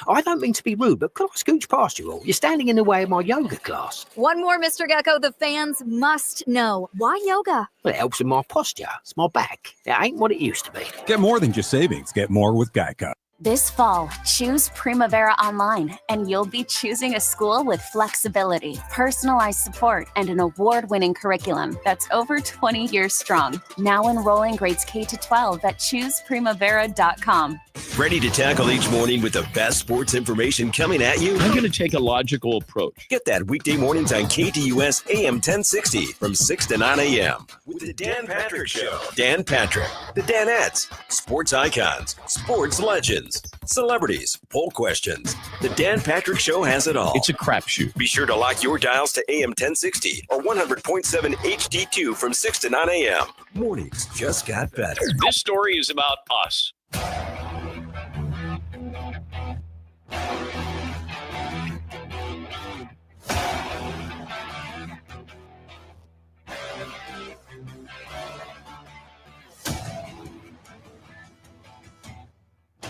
[SPEAKER 7] I don't mean to be rude, but could I scooch past you all? You're standing in the way of my yoga class.
[SPEAKER 6] One more, Mr. Gecko, the fans must know. Why yoga?
[SPEAKER 7] Well, it helps with my posture. It's my back. It ain't what it used to be.
[SPEAKER 9] Get more than just savings. Get more with Geico.
[SPEAKER 27] This fall, choose Primavera Online, and you'll be choosing a school with flexibility, personalized support, and an award-winning curriculum that's over 20 years strong. Now enrolling grades K to 12 at chooseprimavera.com.
[SPEAKER 12] Ready to tackle each morning with the best sports information coming at you?
[SPEAKER 28] I'm going to take a logical approach.
[SPEAKER 12] Get that weekday mornings on KTUS AM 1060 from 6 to 9 a.m. with the Dan Patrick Show. Dan Patrick, the Danettes, sports icons, sports legends, celebrities, poll questions. The Dan Patrick Show has it all.
[SPEAKER 28] It's a crapshoot.
[SPEAKER 12] Be sure to lock your dials to AM 1060 or 100.7 HD2 from 6 to 9 a.m. Mornings just got better.
[SPEAKER 28] This story is about us.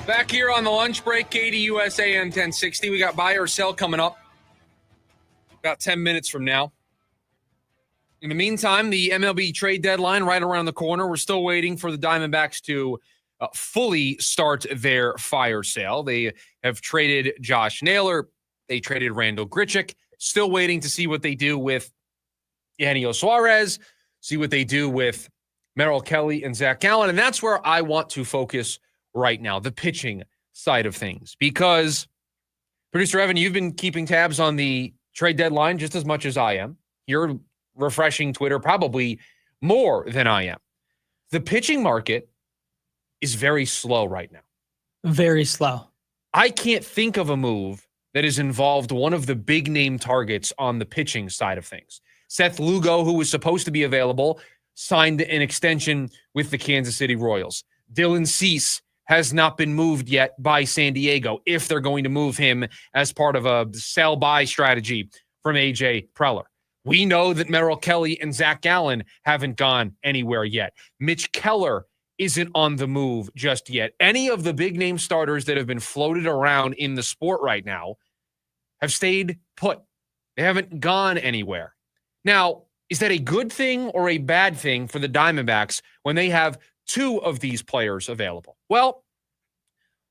[SPEAKER 13] Back here on the lunch break, KDUS AM 1060. We got buy or sell coming up about 10 minutes from now. In the meantime, the MLB trade deadline right around the corner. We're still waiting for the Diamondbacks to fully start their fire sale. They have traded Josh Naylor. They traded Randall Grichuk. Still waiting to see what they do with Eugenio Suarez, see what they do with Merrill Kelly and Zach Gallen. And that's where I want to focus right now, the pitching side of things. Because, Producer Evan, you've been keeping tabs on the trade deadline just as much as I am. You're refreshing Twitter probably more than I am. The pitching market is very slow right now.
[SPEAKER 14] Very slow.
[SPEAKER 13] I can't think of a move that has involved one of the big name targets on the pitching side of things. Seth Lugo, who was supposed to be available, signed an extension with the Kansas City Royals. Dylan Cease has not been moved yet by San Diego, if they're going to move him as part of a sell-buy strategy from A.J. Preller. We know that Merrill Kelly and Zach Gallen haven't gone anywhere yet. Mitch Keller isn't on the move just yet. Any of the big-name starters that have been floated around in the sport right now have stayed put. They haven't gone anywhere. Now, is that a good thing or a bad thing for the Diamondbacks when they have two of these players available? Well,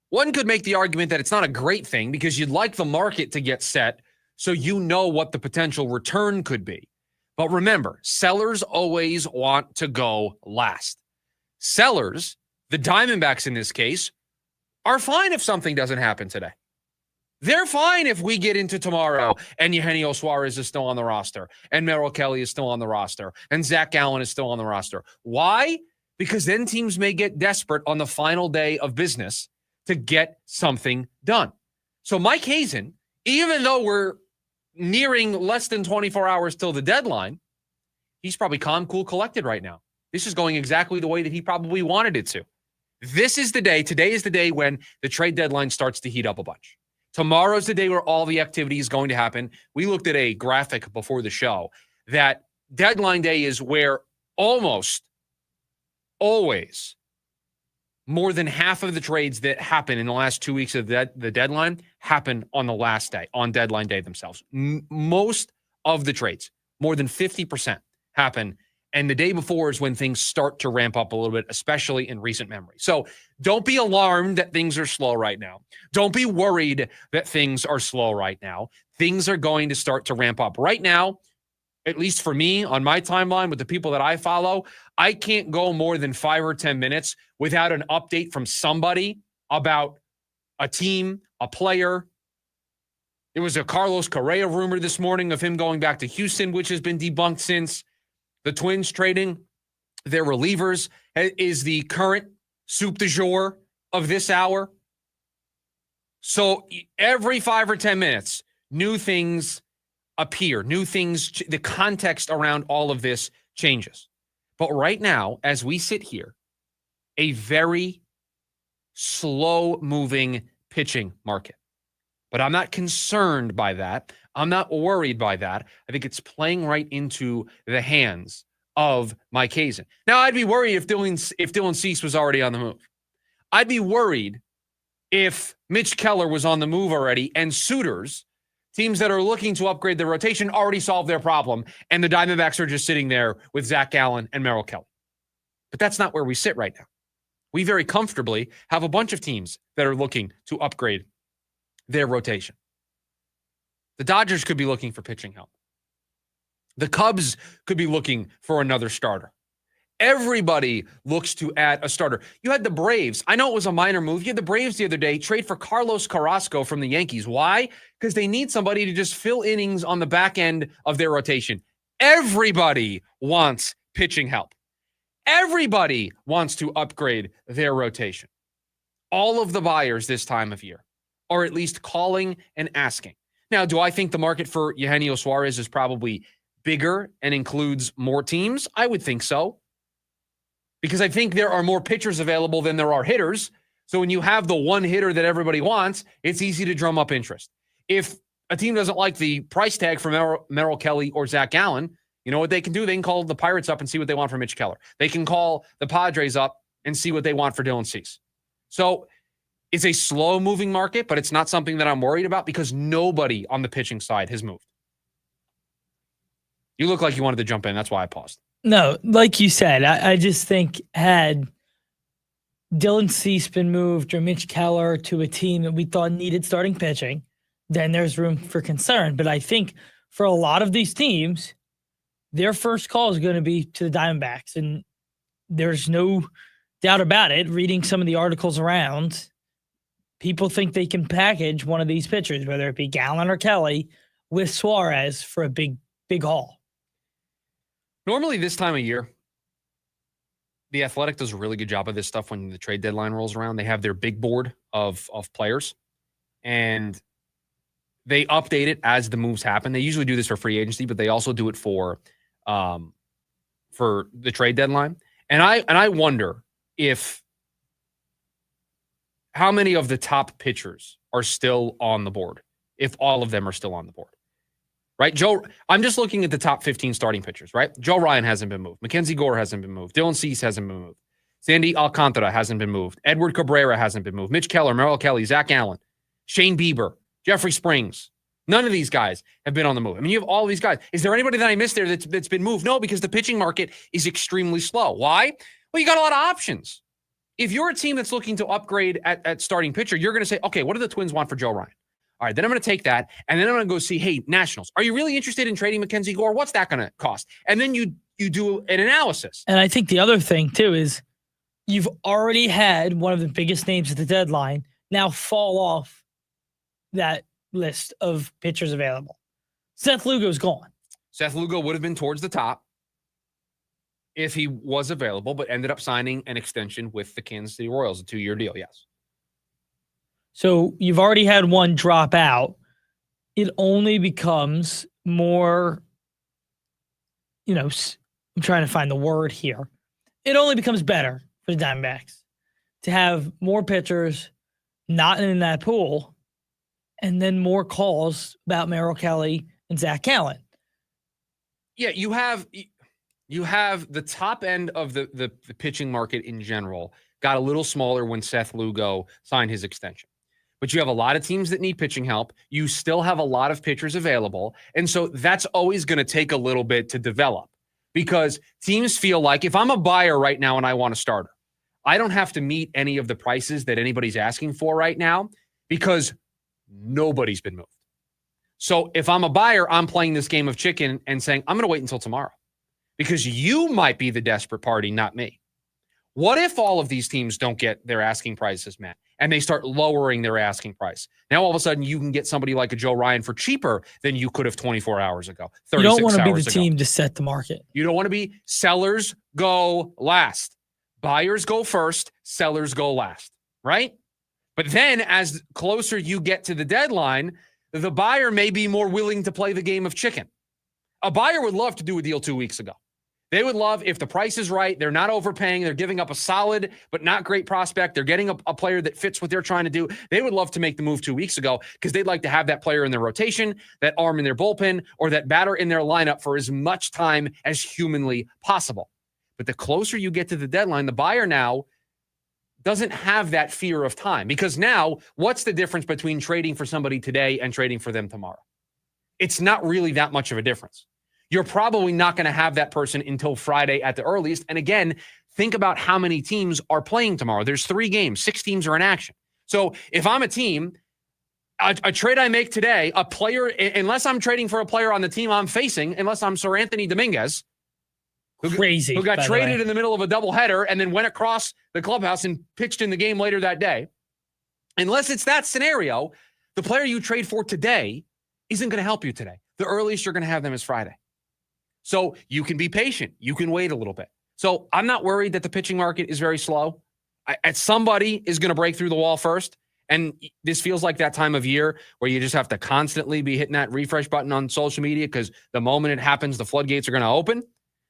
[SPEAKER 13] one could make the argument that it's not a great thing because you'd like the market to get set so you know what the potential return could be. But remember, sellers always want to go last. Sellers, the Diamondbacks in this case, are fine if something doesn't happen today. They're fine if we get into tomorrow and Eugenio Suarez is still on the roster and Merrill Kelly is still on the roster and Zach Gallen is still on the roster. Why? Because then teams may get desperate on the final day of business to get something done. So Mike Hazen, even though we're nearing less than 24 hours till the deadline, he's probably calm, cool, collected right now. This is going exactly the way that he probably wanted it to. This is the day. Today is the day when the trade deadline starts to heat up a bunch. Tomorrow's the day where all the activity is going to happen. We looked at a graphic before the show that deadline day is where almost always more than half of the trades that happen in the last 2 weeks of the deadline happen on the last day, on deadline day themselves. Most of the trades, more than 50%, happen And the day before is when things start to ramp up a little bit, especially in recent memory. So don't be alarmed that things are slow right now. Don't be worried that things are slow right now. Things are going to start to ramp up. Right now, at least for me, on my timeline with the people that I follow, I can't go more than 5 or 10 minutes without an update from somebody about a team, a player. There was a Carlos Correa rumor this morning of him going back to Houston, which has been debunked since. The Twins trading their relievers is the current soup du jour of this hour. So every 5 or 10 minutes, new things appear, new things, the context around all of this changes. But right now, as we sit here, a very slow-moving pitching market. But I'm not concerned by that. I'm not worried by that. I think it's playing right into the hands of Mike Hazen. Now, I'd be worried if Dylan Cease was already on the move. I'd be worried if Mitch Keller was on the move already and suitors, teams that are looking to upgrade their rotation, already solved their problem, and the Diamondbacks are just sitting there with Zach Gallen and Merrill Kelly. But that's not where we sit right now. We very comfortably have a bunch of teams that are looking to upgrade their rotation. The Dodgers could be looking for pitching help. The Cubs could be looking for another starter. Everybody looks to add a starter. You had the Braves. I know it was a minor move. You had the Braves the other day trade for Carlos Carrasco from the Yankees. Why? Because they need somebody to just fill innings on the back end of their rotation. Everybody wants pitching help. Everybody wants to upgrade their rotation. All of the buyers this time of year are at least calling and asking. Now, do I think the market for Eugenio Suarez is probably bigger and includes more teams? I would think so. Because I think there are more pitchers available than there are hitters. So when you have the one hitter that everybody wants, it's easy to drum up interest. If a team doesn't like the price tag for Merrill Kelly or Zach Gallen, you know what they can do? They can call the Pirates up and see what they want for Mitch Keller. They can call the Padres up and see what they want for Dylan Cease. So it's a slow-moving market, but it's not something that I'm worried about because nobody on the pitching side has moved. You look like you wanted to jump in. That's why I paused.
[SPEAKER 14] No, like you said, I just think had Dylan Cease been moved or Mitch Keller to a team that we thought needed starting pitching, then there's room for concern. But I think for a lot of these teams, their first call is going to be to the Diamondbacks. And there's no doubt about it. Reading some of the articles around, people think they can package one of these pitchers, whether it be Gallen or Kelly, with Suarez for a big haul.
[SPEAKER 13] Normally this time of year, the Athletic does a really good job of this stuff when the trade deadline rolls around. They have their big board of players, and they update it as the moves happen. They usually do this for free agency, but they also do it for the trade deadline. And I wonder if how many of the top pitchers are still on the board, if all of them are still on the board. Right, I'm just looking at the top 15 starting pitchers, right? Joe Ryan hasn't been moved. Mackenzie Gore hasn't been moved. Dylan Cease hasn't been moved. Sandy Alcantara hasn't been moved. Edward Cabrera hasn't been moved. Mitch Keller, Merrill Kelly, Zach Allen, Shane Bieber, Jeffrey Springs. None of these guys have been on the move. I mean, you have all these guys. Is there anybody that I missed there that's been moved? No, because the pitching market is extremely slow. Why? Well, you got a lot of options. If you're a team that's looking to upgrade at starting pitcher, you're going to say, okay, what do the Twins want for Joe Ryan? All right, then I'm going to take that, and then I'm going to go see, hey, Nationals, are you really interested in trading Mackenzie Gore? What's that going to cost? And then you do an analysis.
[SPEAKER 14] And I think the other thing, too, is you've already had one of the biggest names at the deadline now fall off that list of pitchers available. Seth Lugo's gone.
[SPEAKER 13] Seth Lugo would have been towards the top if he was available, but ended up signing an extension with the Kansas City Royals, a 2-year deal, yes.
[SPEAKER 14] So you've already had one drop out. It only becomes more, I'm trying to find the word here. It only becomes better for the Diamondbacks to have more pitchers not in that pool and then more calls about Merrill Kelly and Zach Allen.
[SPEAKER 13] Yeah, you have the top end of the pitching market in general got a little smaller when Seth Lugo signed his extension. But you have a lot of teams that need pitching help. You still have a lot of pitchers available. And so that's always going to take a little bit to develop. because teams feel like if I'm a buyer right now and I want a starter, I don't have to meet any of the prices that anybody's asking for right now because nobody's been moved. So if I'm a buyer, I'm playing this game of chicken and saying, I'm going to wait until tomorrow because you might be the desperate party, not me. What if all of these teams don't get their asking prices met and they start lowering their asking price? Now, all of a sudden, you can get somebody like a Joe Ryan for cheaper than you could have 24 hours ago, 36 hours ago.
[SPEAKER 14] You don't want to be the team to set the market.
[SPEAKER 13] You don't want to be sellers go last. Buyers go first, sellers go last, right? But then as closer you get to the deadline, the buyer may be more willing to play the game of chicken. A buyer would love to do a deal 2 weeks ago. They would love if the price is right, they're not overpaying, they're giving up a solid but not great prospect, they're getting a player that fits what they're trying to do. They would love to make the move 2 weeks ago because they'd like to have that player in their rotation, that arm in their bullpen, or that batter in their lineup for as much time as humanly possible. But the closer you get to the deadline, the buyer now doesn't have that fear of time because now what's the difference between trading for somebody today and trading for them tomorrow? It's not really that much of a difference. You're probably not going to have that person until Friday at the earliest. And again, think about how many teams are playing tomorrow. There's 3 games, 6 teams are in action. So if I'm a team, a trade I make today, a player, unless I'm trading for a player on the team I'm facing, unless I'm Sir Anthony Dominguez,
[SPEAKER 14] Crazy,
[SPEAKER 13] who got traded in the middle of a doubleheader and then went across the clubhouse and pitched in the game later that day. Unless it's that scenario, the player you trade for today isn't going to help you today. The earliest you're going to have them is Friday. So you can be patient. You can wait a little bit. So I'm not worried that the pitching market is very slow. Somebody is going to break through the wall first. And this feels like that time of year where you just have to constantly be hitting that refresh button on social media because the moment it happens, the floodgates are going to open.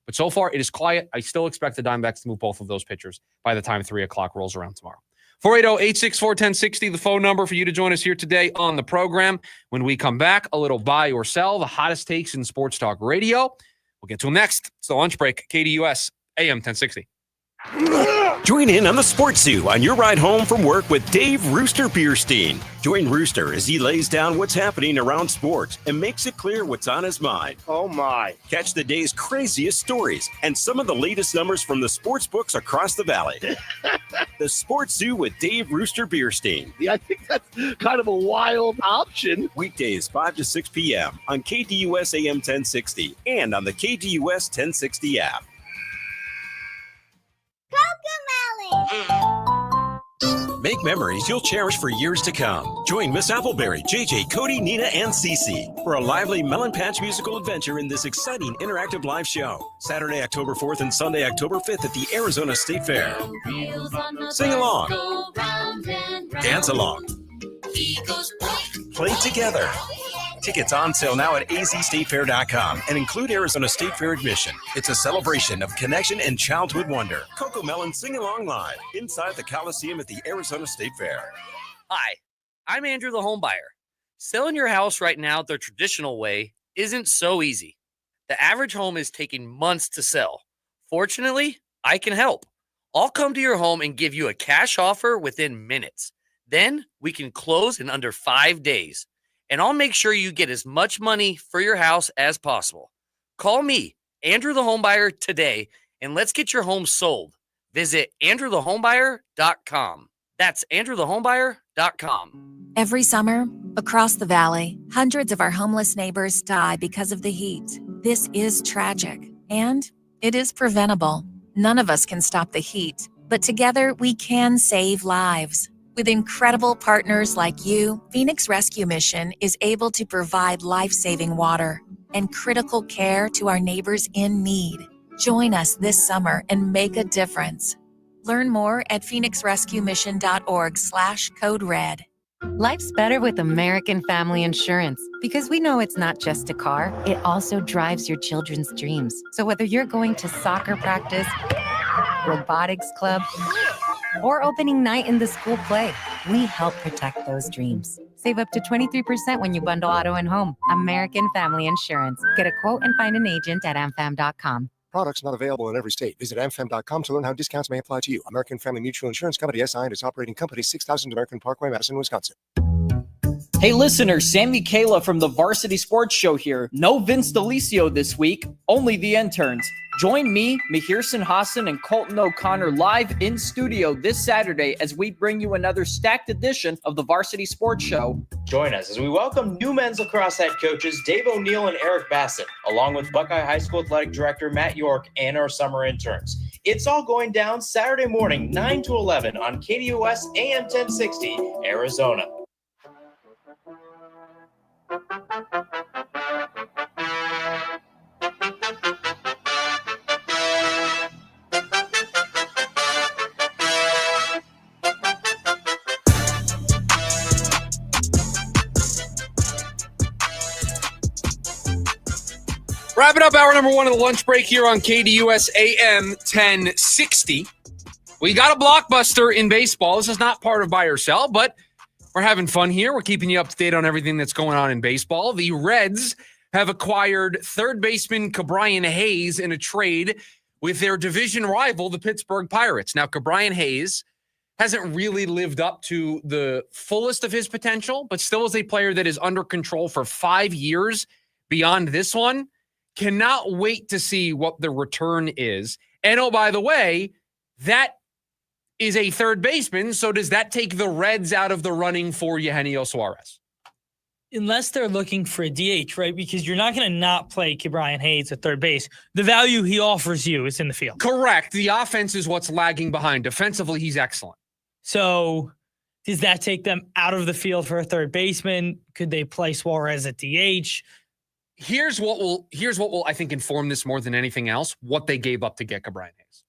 [SPEAKER 13] But so far, it is quiet. I still expect the Diamondbacks to move both of those pitchers by the time 3 o'clock rolls around tomorrow. 480-864-1060, the phone number for you to join us here today on the program. When we come back, a little buy or sell, the hottest takes in sports talk radio. We'll get to them next. It's the lunch break, KDUS, AM 1060.
[SPEAKER 12] Join in on the Sports Zoo on your ride home from work with Dave Rooster Bierstein. Join Rooster as he lays down what's happening around sports and makes it clear what's on his mind.
[SPEAKER 10] Oh, my.
[SPEAKER 12] Catch the day's craziest stories and some of the latest numbers from the sports books across the valley. The Sports Zoo with Dave Rooster Bierstein.
[SPEAKER 10] Yeah, I think that's kind of a wild option.
[SPEAKER 12] Weekdays 5 to 6 p.m. on KDUS AM 1060 and on the KDUS 1060 app. Make memories you'll cherish for years to come. Join Miss Appleberry, JJ, Cody, Nina, and Cece for a lively Melon Patch musical adventure in this exciting interactive live show. Saturday, October 4th and Sunday, October 5th at the Arizona State Fair. Sing along. Dance along. Play together. Tickets on sale now at azstatefair.com and include Arizona State Fair admission. It's a celebration of connection and childhood wonder. Coco Melon Sing Along Live inside the Coliseum at the Arizona State Fair.
[SPEAKER 25] Hi, I'm Andrew the Homebuyer. Selling your house right now the traditional way isn't so easy. The average home is taking months to sell. Fortunately, I can help. I'll come to your home and give you a cash offer within minutes. Then we can close in under 5 days. And I'll make sure you get as much money for your house as possible. Call me, Andrew the Homebuyer, today, and let's get your home sold. Visit andrewthehomebuyer.com. That's andrewthehomebuyer.com.
[SPEAKER 11] Every summer, across the valley, hundreds of our homeless neighbors die because of the heat. This is tragic, and it is preventable. None of us can stop the heat, but together we can save lives. With incredible partners like you, Phoenix Rescue Mission is able to provide life-saving water and critical care to our neighbors in need. Join us this summer and make a difference. Learn more at phoenixrescuemission.org/code red.
[SPEAKER 15] Life's better with American Family Insurance because we know it's not just a car, it also drives your children's dreams. So whether you're going to soccer practice, robotics club, or opening night in the school play, we help protect those dreams. Save up to 23% when you bundle auto and home. American Family Insurance. Get a quote and find an agent at amfam.com.
[SPEAKER 16] Products not available in every state. Visit amfam.com to learn how discounts may apply to you. American Family Mutual Insurance Company, SI, and its operating company, 6000 American Parkway, Madison, Wisconsin.
[SPEAKER 17] Hey listeners, Sammy Kayla from the Varsity Sports Show here. No Vince DeLisio this week, only the interns. Join me, Mahirson Hassan, and Colton O'Connor live in studio this Saturday as we bring you another stacked edition of the Varsity Sports Show.
[SPEAKER 18] Join us as we welcome new men's lacrosse head coaches Dave O'Neill and Eric Bassett, along with Buckeye High School Athletic Director Matt York and our summer interns. It's all going down Saturday morning, 9 to 11 on KDUS AM 1060, Arizona.
[SPEAKER 13] Wrapping up hour number one of the lunch break here on KDUS AM 1060. We got a blockbuster in baseball. This is not part of Buy or Sell, but we're having fun here. We're keeping you up to date on everything that's going on in baseball. The Reds have acquired third baseman Ke'Bryan Hayes in a trade with their division rival, the Pittsburgh Pirates. Now, Ke'Bryan Hayes hasn't really lived up to the fullest of his potential, but still is a player that is under control for 5 years beyond this one. Cannot wait to see what the return is. And oh, by the way, that is a third baseman. So does that take the Reds out of the running for Eugenio Suarez?
[SPEAKER 14] Unless they're looking for a DH, right? Because you're not going to not play Ke'Bryan Hayes at third base. The value he offers you is in the field.
[SPEAKER 13] Correct. The offense is what's lagging behind. Defensively, he's excellent.
[SPEAKER 14] So does that take them out of the field for a third baseman? Could they play Suarez at DH?
[SPEAKER 13] Here's what will I think inform this more than anything else, what they gave up to get Ke'Bryan Hayes.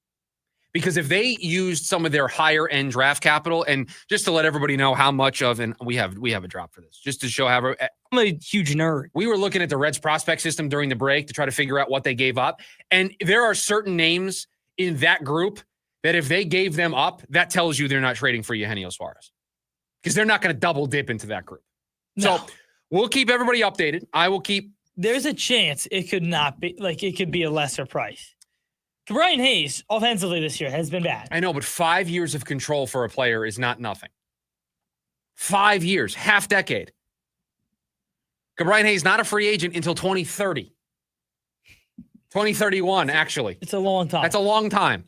[SPEAKER 13] Because if they used some of their higher end draft capital, and just to let everybody know how much of, and we have a drop for this, just to show how
[SPEAKER 14] I'm a huge nerd.
[SPEAKER 13] We were looking at the Reds prospect system during the break to try to figure out what they gave up. And there are certain names in that group that if they gave them up, that tells you they're not trading for Eugenio Suarez. Because they're not going to double dip into that group.
[SPEAKER 14] No.
[SPEAKER 13] So we'll keep everybody updated. I will keep.
[SPEAKER 14] There's a chance it could not be, like it could be a lesser price. Ke'Bryan Hayes, offensively this year, has been bad.
[SPEAKER 13] I know, but 5 years of control for a player is not nothing. 5 years, half decade. Ke'Bryan Hayes not a free agent until 2030. 2031, actually.
[SPEAKER 14] It's a long time.
[SPEAKER 13] That's a long time.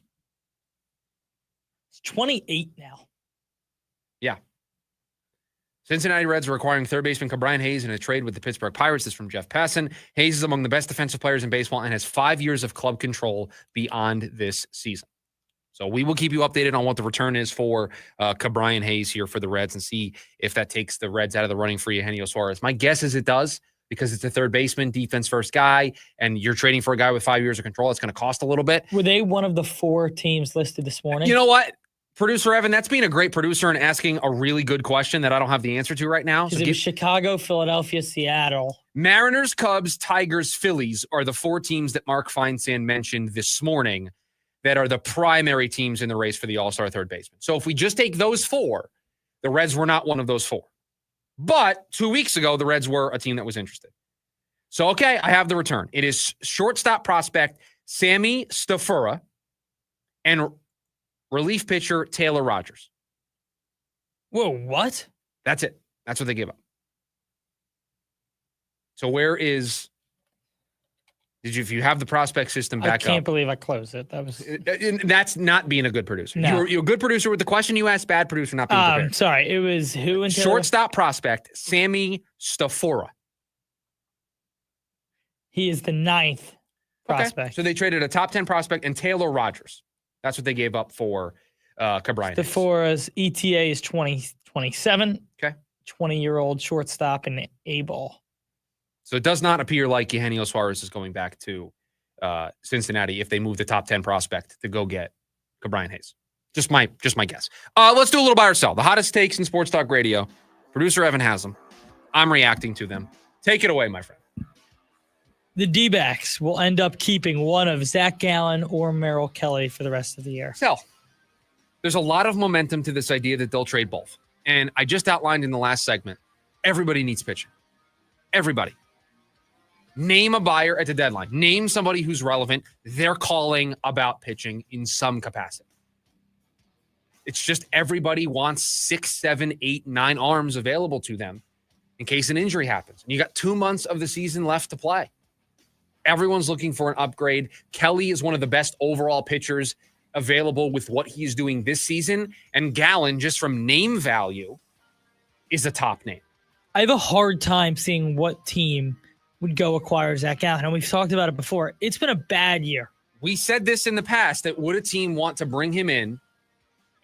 [SPEAKER 14] It's 28 now.
[SPEAKER 13] Yeah. Cincinnati Reds are acquiring third baseman Ke'Bryan Hayes in a trade with the Pittsburgh Pirates. This is from Jeff Passan. Hayes is among the best defensive players in baseball and has 5 years of club control beyond this season. So we will keep you updated on what the return is for Ke'Bryan Hayes here for the Reds and see if that takes the Reds out of the running for Eugenio Suarez. My guess is it does, because it's a third baseman, defense first guy, and you're trading for a guy with 5 years of control. It's going to cost a little bit.
[SPEAKER 14] Were they one of the 4 teams listed this morning?
[SPEAKER 13] You know what? Producer Evan, that's being a great producer and asking a really good question that I don't have the answer to right now.
[SPEAKER 14] So it was Chicago, Philadelphia, Seattle.
[SPEAKER 13] Mariners, Cubs, Tigers, Phillies are the 4 teams that Mark Feinsand mentioned this morning that are the primary teams in the race for the All-Star third baseman. So if we just take those 4, the Reds were not one of those 4. But 2 weeks ago, the Reds were a team that was interested. So, okay, I have the return. It is shortstop prospect Sammy Stafura and relief pitcher Taylor Rogers.
[SPEAKER 14] Whoa, what?
[SPEAKER 13] That's it. That's what they gave up. So where is... if you have the prospect system back up...
[SPEAKER 14] I can't believe I closed it.
[SPEAKER 13] That's not being a good producer.
[SPEAKER 14] No.
[SPEAKER 13] You're a good producer with the question you asked, bad producer not being prepared.
[SPEAKER 14] Sorry, it was who and Taylor?
[SPEAKER 13] Shortstop prospect Sammy Stafura.
[SPEAKER 14] He is the 9th prospect.
[SPEAKER 13] Okay. So they traded a top 10 prospect and Taylor Rogers. That's what they gave up for Ke'Bryan Hayes.
[SPEAKER 14] Stafura's ETA is 2027.
[SPEAKER 13] Okay.
[SPEAKER 14] 20-year-old shortstop in A-ball.
[SPEAKER 13] So it does not appear like Eugenio Suarez is going back to Cincinnati if they move the top 10 prospect to go get Ke'Bryan Hayes. Just my guess. Let's do a little buy or sell. The hottest takes in sports talk radio. Producer Evan has them. I'm reacting to them. Take it away, my friend.
[SPEAKER 14] The D-backs will end up keeping one of Zach Gallen or Merrill Kelly for the rest of the year.
[SPEAKER 13] Sell. There's a lot of momentum to this idea that they'll trade both. And I just outlined in the last segment, everybody needs pitching. Everybody. Name a buyer at the deadline. Name somebody who's relevant. They're calling about pitching in some capacity. It's just everybody wants 6, 7, 8, 9 arms available to them. in case an injury happens. And you got 2 months of the season left to play. Everyone's looking for an upgrade. Kelly is one of the best overall pitchers available with what he's doing this season. And Gallen, just from name value, is a top name.
[SPEAKER 14] I have a hard time seeing what team would go acquire Zach Gallen. And we've talked about it before. It's been a bad year.
[SPEAKER 13] We said this in the past, that would a team want to bring him in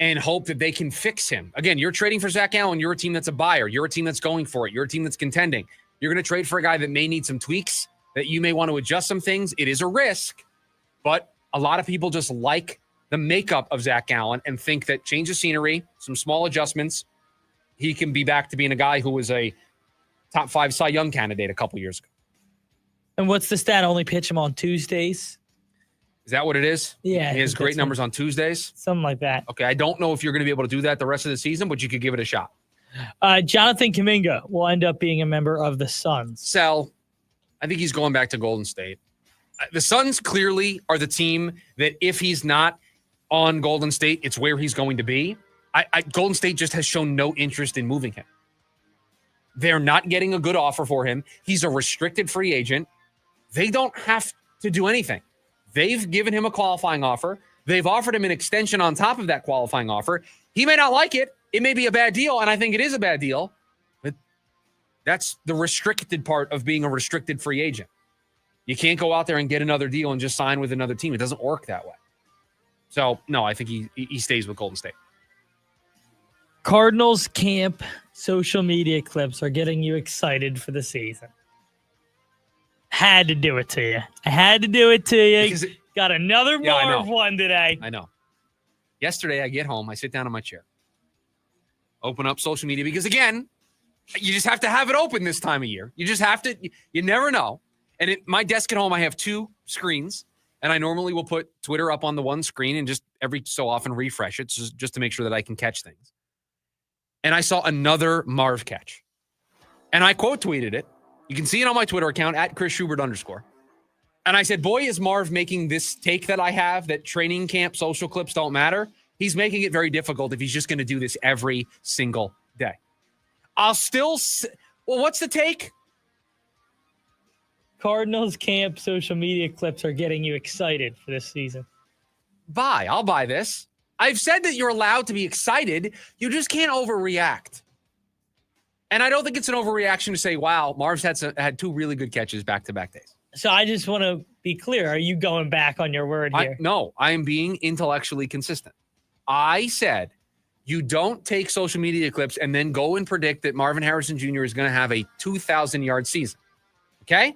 [SPEAKER 13] and hope that they can fix him? Again, you're trading for Zach Gallen. You're a team that's a buyer. You're a team that's going for it. You're a team that's contending. You're going to trade for a guy that may need some tweaks, that you may want to adjust some things. It is a risk, but a lot of people just like the makeup of Zach Gallen and think that change of scenery, some small adjustments, he can be back to being a guy who was a top 5 Cy Young candidate a couple years ago.
[SPEAKER 14] And what's the stat? Only pitch him on Tuesdays?
[SPEAKER 13] Is that what it is?
[SPEAKER 14] Yeah.
[SPEAKER 13] He has great numbers on Tuesdays?
[SPEAKER 14] Something like that.
[SPEAKER 13] Okay, I don't know if you're going to be able to do that the rest of the season, but you could give it a shot.
[SPEAKER 14] Jonathan Kuminga will end up being a member of the Suns.
[SPEAKER 13] Sell. I think he's going back to Golden State. The Suns clearly are the team that if he's not on Golden State, it's where he's going to be. Golden State just has shown no interest in moving him. They're not getting a good offer for him. He's a restricted free agent. They don't have to do anything. They've given him a qualifying offer. They've offered him an extension on top of that qualifying offer. He may not like it. It may be a bad deal, and I think it is a bad deal. But that's the restricted part of being a restricted free agent. You can't go out there and get another deal and just sign with another team. It doesn't work that way. So, no, I think he stays with Golden State.
[SPEAKER 14] Cardinals camp social media clips are getting you excited for the season. Had to do it to you. I had to do it to you. Got another Marv one today.
[SPEAKER 13] I know. Yesterday, I get home. I sit down in my chair. Open up social media because, again, you just have to have it open this time of year. You just have to. You never know. And at my desk at home, I have 2 screens. And I normally will put Twitter up on the one screen and just every so often refresh it just to make sure that I can catch things. And I saw another Marv catch. And I quote tweeted it. You can see it on my Twitter account at Chris Schubert _. And I said, boy, is Marv making this take that I have that training camp social clips don't matter. He's making it very difficult if he's just going to do this every single day. I'll still, well, what's the take?
[SPEAKER 14] Cardinals camp social media clips are getting you excited for this season.
[SPEAKER 13] I'll buy this. I've said that you're allowed to be excited. You just can't overreact. And I don't think it's an overreaction to say, wow, Marv's had 2 really good catches back-to-back days.
[SPEAKER 14] So I just want to be clear. Are you going back on your word here?
[SPEAKER 13] No, I am being intellectually consistent. I said you don't take social media clips and then go and predict that Marvin Harrison Jr. is going to have a 2,000-yard season. Okay?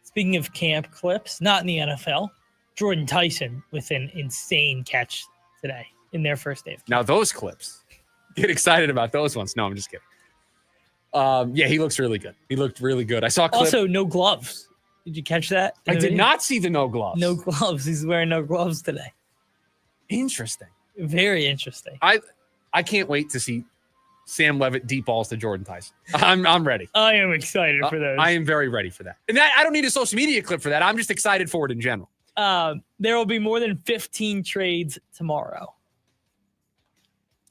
[SPEAKER 14] Speaking of camp clips, not in the NFL, Jordan Tyson with an insane catch today in their first day of camp.
[SPEAKER 13] Now those clips, get excited about those ones. No, I'm just kidding. Yeah, he looks really good. He looked really good. I saw a clip.
[SPEAKER 14] Also, no gloves. Did you catch that?
[SPEAKER 13] I did not see the no gloves.
[SPEAKER 14] No gloves. He's wearing no gloves today.
[SPEAKER 13] Interesting.
[SPEAKER 14] Very interesting.
[SPEAKER 13] I can't wait to see Sam Levitt deep balls to Jordan Tyson. I'm ready.
[SPEAKER 14] I am excited for those.
[SPEAKER 13] I am very ready for that. And I don't need a social media clip for that. I'm just excited for it in general.
[SPEAKER 14] There will be more than 15 trades tomorrow.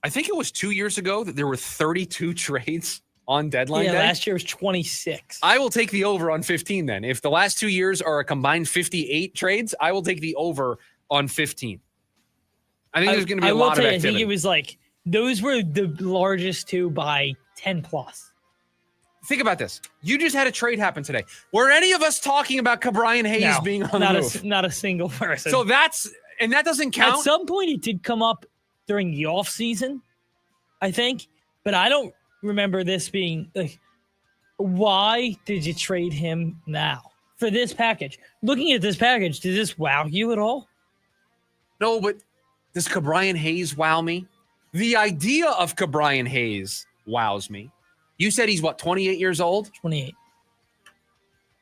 [SPEAKER 13] I think it was 2 years ago that there were 32 trades on deadline day.
[SPEAKER 14] Last year was 26.
[SPEAKER 13] I will take the over on 15 then. If the last 2 years are a combined 58 trades, I will take the over on 15. I think there's going to be a lot of activity.
[SPEAKER 14] I think it was like, those were the largest 2 by 10 plus.
[SPEAKER 13] Think about this. You just had a trade happen today. Were any of us talking about Cabrian Hayes being on the move?
[SPEAKER 14] Not a single person.
[SPEAKER 13] So that doesn't count?
[SPEAKER 14] At some point, it did come up during the offseason, I think. But I don't remember this being like, why did you trade him now for this package? Looking at this package, does this wow you at all?
[SPEAKER 13] No, but does Cabrian Hayes wow me? The idea of Cabrian Hayes wows me. You said he's, 28 years old?
[SPEAKER 14] 28.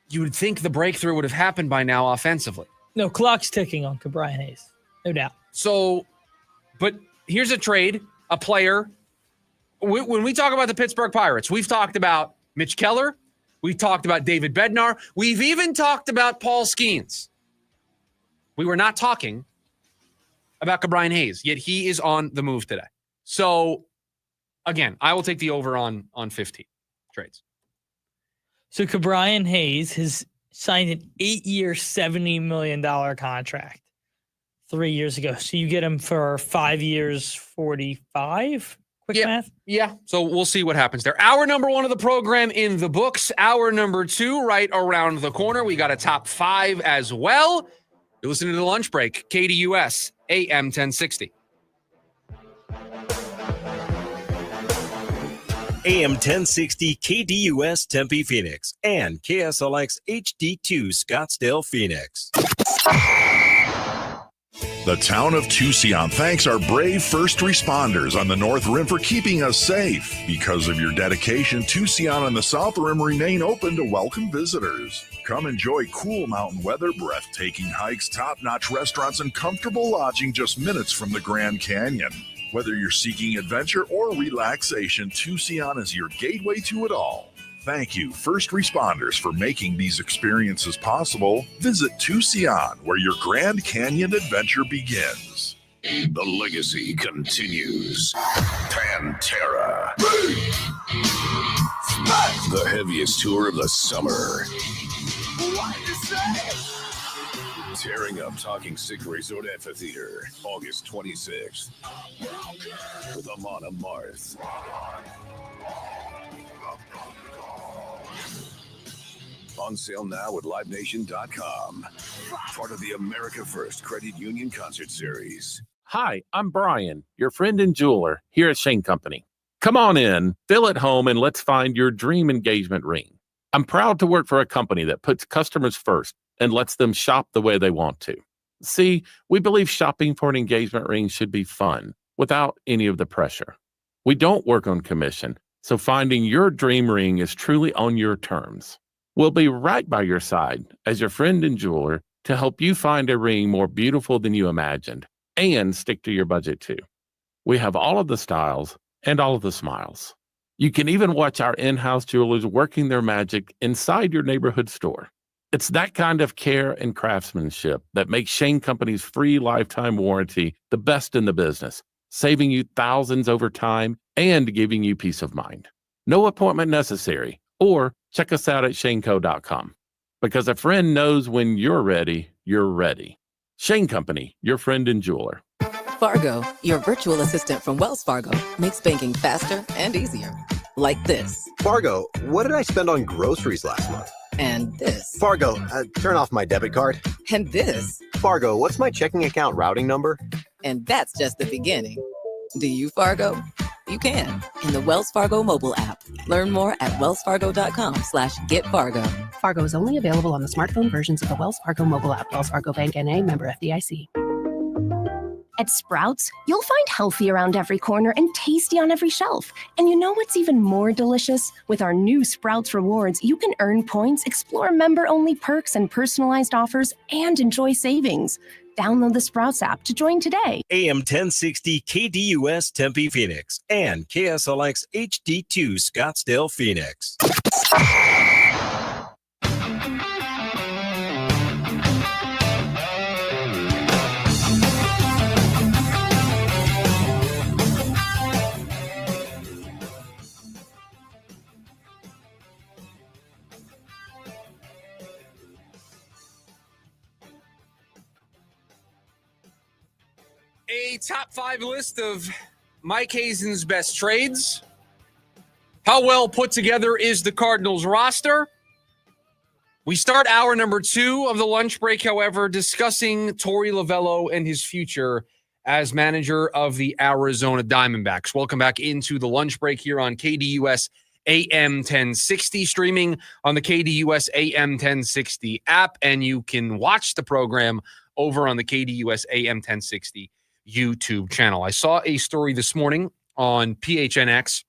[SPEAKER 13] You would think the breakthrough would have happened by now offensively.
[SPEAKER 14] No, clock's ticking on Cabrian Hayes. No doubt.
[SPEAKER 13] So, but here's a trade, a player. When we talk about the Pittsburgh Pirates, we've talked about Mitch Keller. We've talked about David Bednar. We've even talked about Paul Skeens. We were not talking about Cabrian Hayes, yet he is on the move today. So, again, I will take the over on 15 trades.
[SPEAKER 14] So Brian Hayes has signed an 8-year, $70 million contract 3 years ago. So you get him for 5 years, 45? Quick math?
[SPEAKER 13] Yeah. So we'll see what happens there. Hour number 1 of the program in the books. Hour number 2 right around the corner. We got a top 5 as well. You're listening to The Lunch Break, KDUS, AM 1060.
[SPEAKER 12] AM 1060 KDUS Tempe Phoenix and KSLX HD2 Scottsdale Phoenix.
[SPEAKER 1] The town of Tucson thanks our brave first responders on the North Rim for keeping us safe. Because of your dedication, Tucson and the South Rim remain open to welcome visitors. Come enjoy cool mountain weather, breathtaking hikes, top-notch restaurants, and comfortable lodging just minutes from the Grand Canyon. Whether you're seeking adventure or relaxation, Tucson is your gateway to it all. Thank you, first responders, for making these experiences possible. Visit Tucson, where your Grand Canyon adventure begins.
[SPEAKER 19] The legacy continues. Pantera. The heaviest tour of the summer. Tearing up Talking Sick Resort Amphitheater, August 26th. With Amon Amarth. On sale now at LiveNation.com. Part of the America First Credit Union Concert Series.
[SPEAKER 20] Hi, I'm Brian, your friend and jeweler here at Shane Company. Come on in, feel at home, and let's find your dream engagement ring. I'm proud to work for a company that puts customers first and lets them shop the way they want to. See, we believe shopping for an engagement ring should be fun without any of the pressure. We don't work on commission, so finding your dream ring is truly on your terms. We'll be right by your side as your friend and jeweler to help you find a ring more beautiful than you imagined and stick to your budget too. We have all of the styles and all of the smiles. You can even watch our in-house jewelers working their magic inside your neighborhood store. It's that kind of care and craftsmanship that makes Shane Company's free lifetime warranty the best in the business, saving you thousands over time and giving you peace of mind. No appointment necessary, or check us out at shaneco.com. Because a friend knows when you're ready, you're ready. Shane Company, your friend and jeweler.
[SPEAKER 5] Fargo, your virtual assistant from Wells Fargo, makes banking faster and easier. Like this.
[SPEAKER 21] Fargo, what did I spend on groceries last month?
[SPEAKER 5] And this.
[SPEAKER 21] Fargo, turn off my debit card.
[SPEAKER 5] And this.
[SPEAKER 21] Fargo, what's my checking account routing number?
[SPEAKER 5] And that's just the beginning. Do you, Fargo? You can in the Wells Fargo mobile app. Learn more at wellsfargo.com/getfargo.
[SPEAKER 22] Fargo is only available on the smartphone versions of the Wells Fargo mobile app. Wells Fargo Bank N.A., member FDIC.
[SPEAKER 6] At Sprouts, you'll find healthy around every corner and tasty on every shelf. And you know what's even more delicious? With our new Sprouts Rewards, you can earn points, explore member-only perks and personalized offers, and enjoy savings. Download the Sprouts app to join today.
[SPEAKER 12] AM 1060 KDUS Tempe Phoenix and KSLX HD2 Scottsdale Phoenix.
[SPEAKER 13] A top 5 list of Mike Hazen's best trades. How well put together is the Cardinals roster? We start hour number 2 of the lunch break, however, discussing Torey Lovullo and his future as manager of the Arizona Diamondbacks. Welcome back into the lunch break here on KDUS AM 1060, streaming on the KDUS AM 1060 app, and you can watch the program over on the KDUS AM 1060 YouTube channel. I saw a story this morning on PHNX,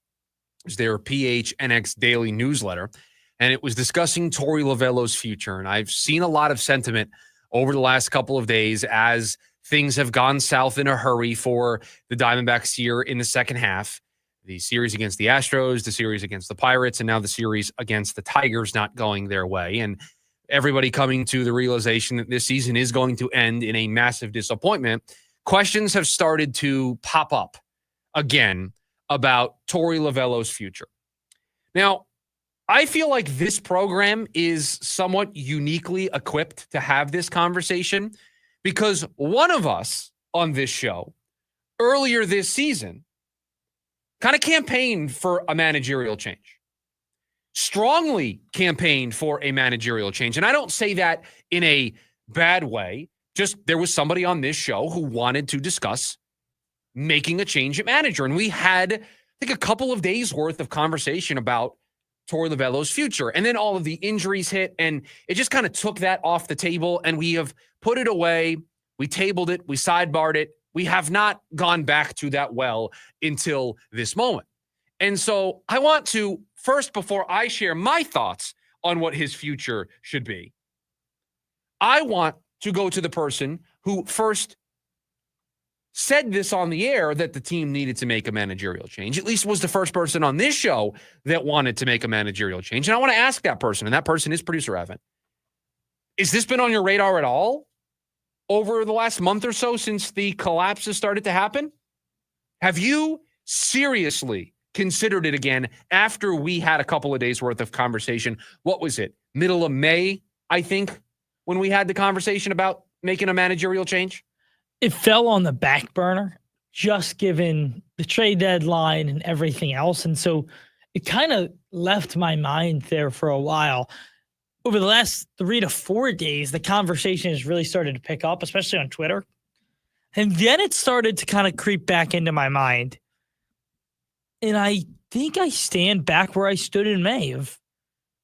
[SPEAKER 13] it's their PHNX daily newsletter, and it was discussing Torey Lovullo's future. And I've seen a lot of sentiment over the last couple of days as things have gone south in a hurry for the Diamondbacks here in the second half. The series against the Astros, the series against the Pirates, and now the series against the Tigers not going their way. And everybody coming to the realization that this season is going to end in a massive disappointment. Questions have started to pop up again about Torey Lovullo's future. Now, I feel like this program is somewhat uniquely equipped to have this conversation because one of us on this show earlier this season kind of campaigned for a managerial change, strongly campaigned for a managerial change. And I don't say that in a bad way. Just there was somebody on this show who wanted to discuss making a change at manager. And we had, I think, a couple of days worth of conversation about Torey Lovullo's future. And then all of the injuries hit, and it just kind of took that off the table, and we have put it away. We tabled it. We sidebarred it. We have not gone back to that well until this moment. And so I want to, first, before I share my thoughts on what his future should be, I want to go to the person who first said this on the air, that the team needed to make a managerial change. At least was the first person on this show that wanted to make a managerial change. And I want to ask that person, and that person is producer Evan. Has this been on your radar at all over the last month or so since the collapse has started to happen? Have you seriously considered it again after we had a couple of days worth of conversation? What was it? Middle of May, I think, when we had the conversation about making a managerial change?
[SPEAKER 14] It fell on the back burner, just given the trade deadline and everything else. And so it kind of left my mind there for a while. Over the last 3 to 4 days, the conversation has really started to pick up, especially on Twitter. And then it started to kind of creep back into my mind. And I think I stand back where I stood in May of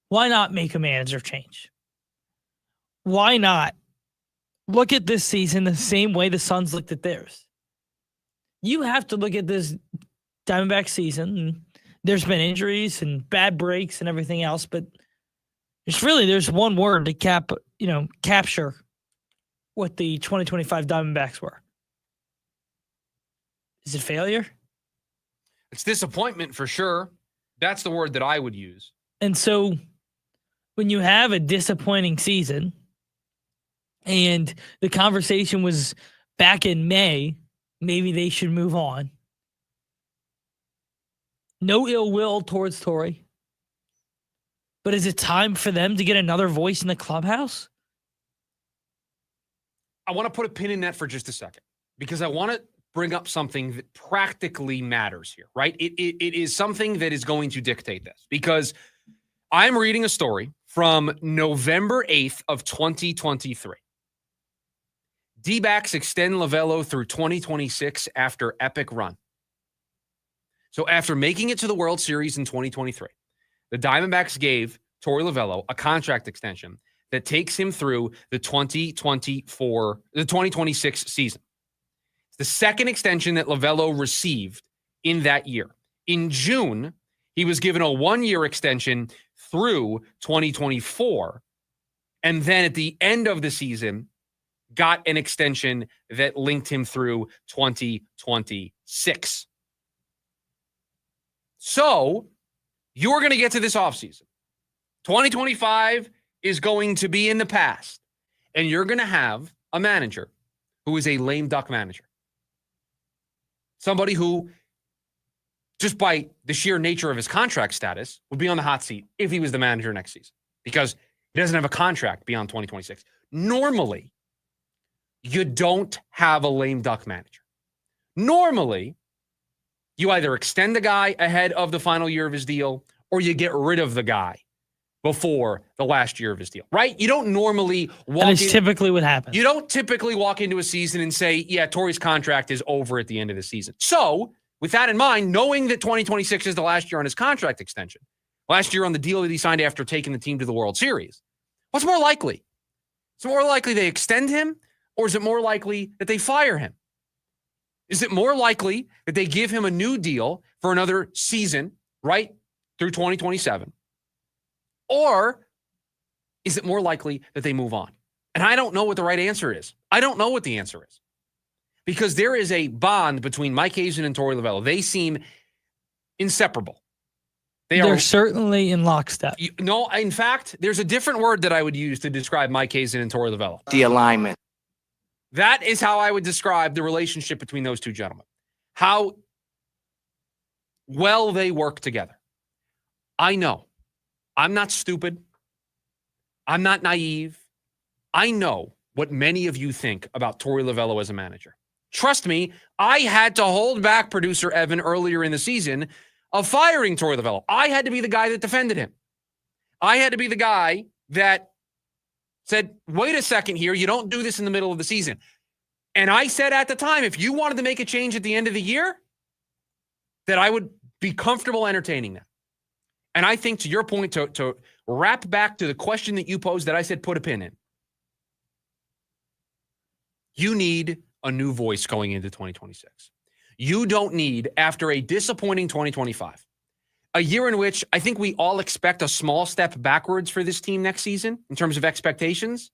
[SPEAKER 14] why not make a manager change? Why not look at this season the same way the Suns looked at theirs? You have to look at this Diamondback season. And there's been injuries and bad breaks and everything else, but there's one word to capture what the 2025 Diamondbacks were. Is it failure?
[SPEAKER 13] It's disappointment for sure. That's the word that I would use.
[SPEAKER 14] And so when you have a disappointing season, and the conversation was back in May, maybe they should move on. No ill will towards Torey. But is it time for them to get another voice in the clubhouse?
[SPEAKER 13] I want to put a pin in that for just a second, because I want to bring up something that practically matters here, right? It is something that is going to dictate this, because I'm reading a story from November 8th of 2023. D-backs extend Lovullo through 2026 after epic run. So after making it to the World Series in 2023, the Diamondbacks gave Torey Lovullo a contract extension that takes him through the 2026 season. It's the second extension that Lovullo received in that year. In June, he was given a 1-year extension through 2024. And then at the end of the season, got an extension that linked him through 2026. So you're going to get to this offseason. 2025 is going to be in the past, and you're going to have a manager who is a lame duck manager. Somebody who, just by the sheer nature of his contract status, would be on the hot seat if he was the manager next season, because he doesn't have a contract beyond 2026. Normally, you don't have a lame duck manager. Normally, you either extend the guy ahead of the final year of his deal, or you get rid of the guy before the last year of his deal, right? You don't normally walk
[SPEAKER 14] That is typically what happens.
[SPEAKER 13] You don't typically walk into a season and say, yeah, Torey's contract is over at the end of the season. So with that in mind, knowing that 2026 is the last year on his contract extension, last year on the deal that he signed after taking the team to the World Series, what's more likely? Is it more likely they extend him, or is it more likely that they fire him? Is it more likely that they give him a new deal for another season, right, through 2027? Or is it more likely that they move on? And I don't know what the right answer is. I don't know what the answer is. Because there is a bond between Mike Hazen and Torey Lovullo. They seem inseparable.
[SPEAKER 14] They're certainly in lockstep.
[SPEAKER 13] No, in fact, there's a different word that I would use to describe Mike Hazen and Torey Lovullo.
[SPEAKER 2] The alignment.
[SPEAKER 13] That is how I would describe the relationship between those two gentlemen. How well they work together. I know I'm not stupid. I'm not naive. I know what many of you think about Torey Lovello as a manager. Trust me, I had to hold back producer Evan earlier in the season of firing Torey Lovello. I had to be the guy that defended him. I had to be the guy that said, wait a second here, you don't do this in the middle of the season. And I said at the time, if you wanted to make a change at the end of the year, that I would be comfortable entertaining that. And I think to your point, to wrap back to the question that you posed that I said put a pin in, you need a new voice going into 2026. You don't need, after a disappointing 2025, a year in which I think we all expect a small step backwards for this team next season in terms of expectations.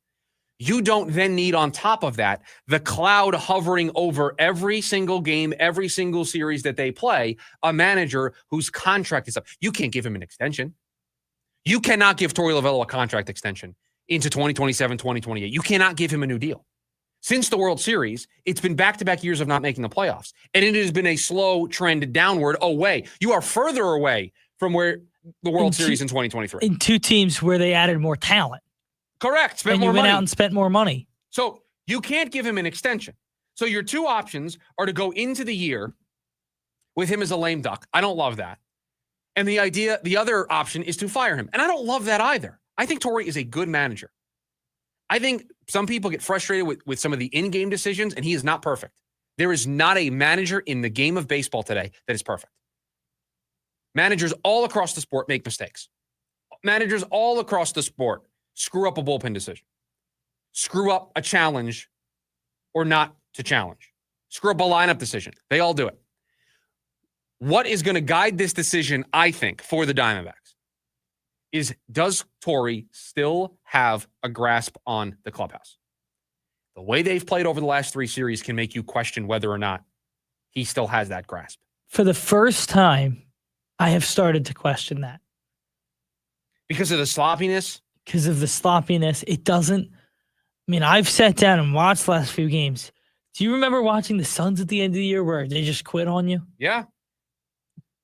[SPEAKER 13] You don't then need on top of that the cloud hovering over every single game, every single series that they play, a manager whose contract is up. You can't give him an extension. You cannot give Torey Lovello a contract extension into 2027, 2028. You cannot give him a new deal. Since the World Series, it's been back-to-back years of not making the playoffs, and it has been a slow trend downward away. You are further away from where the World Series in 2023.
[SPEAKER 14] In two teams where they added more talent.
[SPEAKER 13] Correct. Spent
[SPEAKER 14] and
[SPEAKER 13] more
[SPEAKER 14] you went
[SPEAKER 13] money.
[SPEAKER 14] out and spent more money.
[SPEAKER 13] So you can't give him an extension. So your two options are to go into the year with him as a lame duck. I don't love that. And the other option is to fire him. And I don't love that either. I think Torey is a good manager. I think some people get frustrated with some of the in-game decisions, and he is not perfect. There is not a manager in the game of baseball today that is perfect. Managers all across the sport make mistakes. Managers all across the sport screw up a bullpen decision, screw up a challenge or not to challenge, screw up a lineup decision. They all do it. What is going to guide this decision, I think, for the Diamondbacks is, does Torey still have a grasp on the clubhouse? The way they've played over the last three series can make you question whether or not he still has that grasp.
[SPEAKER 14] For the first time, I have started to question that.
[SPEAKER 13] Because of the sloppiness?
[SPEAKER 14] Because of the sloppiness. It doesn't, I mean, I've sat down and watched the last few games. Do you remember watching the Suns at the end of the year where they just quit on you?
[SPEAKER 13] Yeah.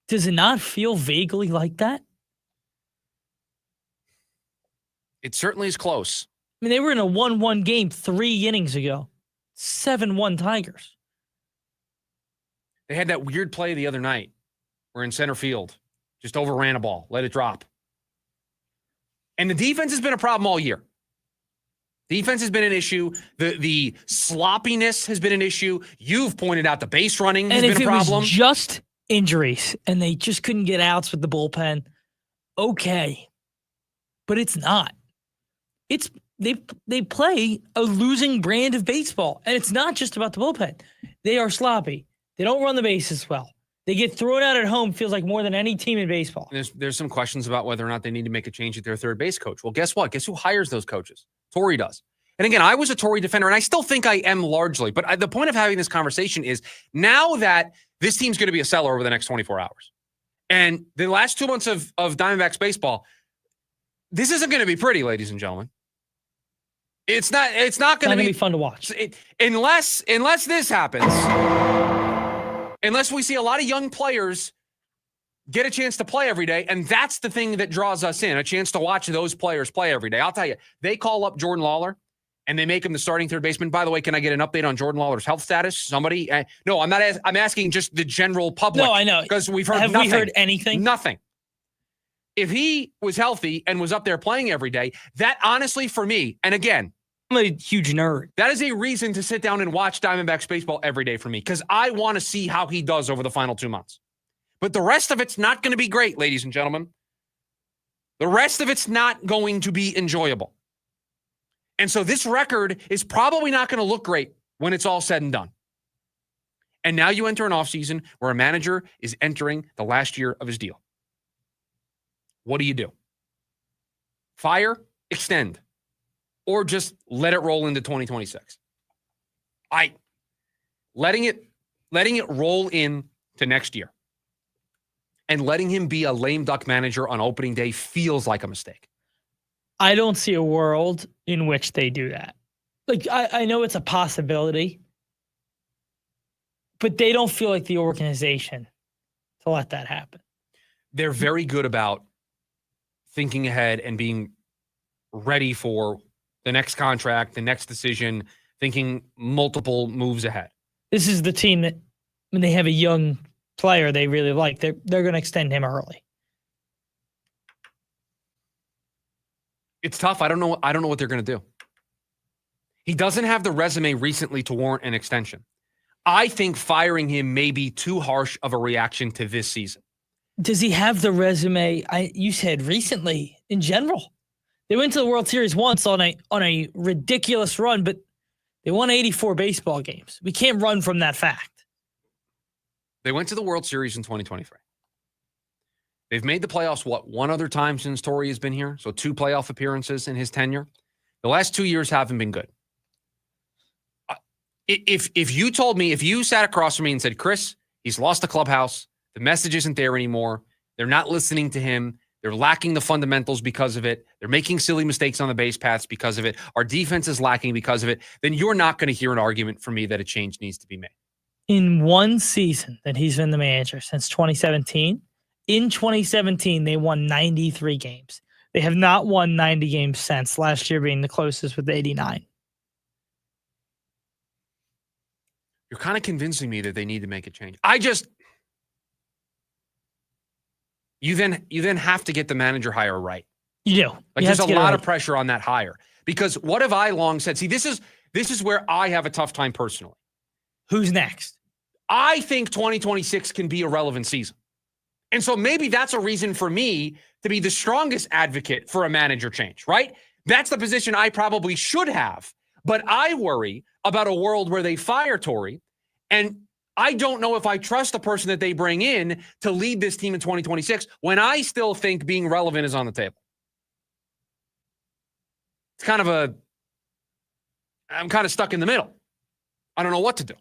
[SPEAKER 14] Does it not feel vaguely like that?
[SPEAKER 13] It certainly is close.
[SPEAKER 14] I mean, they were in a 1-1 game 3 innings ago. 7-1 Tigers.
[SPEAKER 13] They had that weird play the other night. We're in center field. Just overran a ball. Let it drop. And the defense has been a problem all year. Defense has been an issue. The sloppiness has been an issue. You've pointed out the base running has been a problem.
[SPEAKER 14] And if it was just injuries and they just couldn't get outs with the bullpen, okay. But it's not. It's they play a losing brand of baseball. And it's not just about the bullpen. They are sloppy. They don't run the bases well. They get thrown out at home, feels like more than any team in baseball.
[SPEAKER 13] There's some questions about whether or not they need to make a change at their third base coach. Well, guess what? Guess who hires those coaches? Torey does. And again, I was a Torey defender, and I still think I am largely. But the point of having this conversation is now that this team's going to be a seller over the next 24 hours. And the last 2 months of Diamondbacks baseball, this isn't going to be pretty, ladies and gentlemen. It's not going to
[SPEAKER 14] be fun to watch.
[SPEAKER 13] Unless this happens. Unless we see a lot of young players get a chance to play every day, and that's the thing that draws us in, a chance to watch those players play every day. I'll tell you, they call up Jordan Lawler, and they make him the starting third baseman. By the way, can I get an update on Jordan Lawler's health status? Somebody? No, I'm not. I'm asking just the general public.
[SPEAKER 14] No, I know.
[SPEAKER 13] Because we've heard
[SPEAKER 14] nothing. Have we heard anything?
[SPEAKER 13] Nothing. If he was healthy and was up there playing every day, that honestly for me, and again,
[SPEAKER 14] I'm a huge nerd.
[SPEAKER 13] That is a reason to sit down and watch Diamondbacks baseball every day for me, because I want to see how he does over the final 2 months. But the rest of it's not going to be great, ladies and gentlemen. The rest of it's not going to be enjoyable. And so this record is probably not going to look great when it's all said and done. And now you enter an offseason where a manager is entering the last year of his deal. What do you do? Fire, extend, or just let it roll into 2026? Letting it roll in to next year and letting him be a lame duck manager on opening day feels like a mistake.
[SPEAKER 14] I don't see a world in which they do that. Like, I know it's a possibility, but they don't feel like the organization to let that happen.
[SPEAKER 13] They're very good about thinking ahead and being ready for the next contract, the next decision, thinking multiple moves ahead.
[SPEAKER 14] This is the team that when they have a young player they really like, they're going to extend him early.
[SPEAKER 13] It's tough. I don't know what they're going to do. He doesn't have the resume recently to warrant an extension. I think firing him may be too harsh of a reaction to this season.
[SPEAKER 14] Does he have the resume? You said recently in general. They went to the World Series once on a ridiculous run, but they won 84 baseball games. We can't run from that fact.
[SPEAKER 13] They went to the World Series in 2023. They've made the playoffs, one other time since Torey has been here? So 2 playoff appearances in his tenure. The last 2 years haven't been good. If you sat across from me and said, Chris, he's lost the clubhouse, the message isn't there anymore, they're not listening to him, they're lacking the fundamentals because of it, they're making silly mistakes on the base paths because of it, our defense is lacking because of it, then you're not going to hear an argument from me that a change needs to be made.
[SPEAKER 14] In one season that he's been the manager since 2017, in 2017, they won 93 games. They have not won 90 games since, last year being the closest with 89.
[SPEAKER 13] You're kind of convincing me that they need to make a change. You then have to get the manager hire right.
[SPEAKER 14] You do.
[SPEAKER 13] There's a lot of pressure on that hire. Because what have I long said? See, this is where I have a tough time personally.
[SPEAKER 14] Who's next?
[SPEAKER 13] I think 2026 can be a relevant season. And so maybe that's a reason for me to be the strongest advocate for a manager change, right? That's the position I probably should have. But I worry about a world where they fire Torey, and I don't know if I trust the person that they bring in to lead this team in 2026 when I still think being relevant is on the table. It's I'm kind of stuck in the middle. I don't know what to do.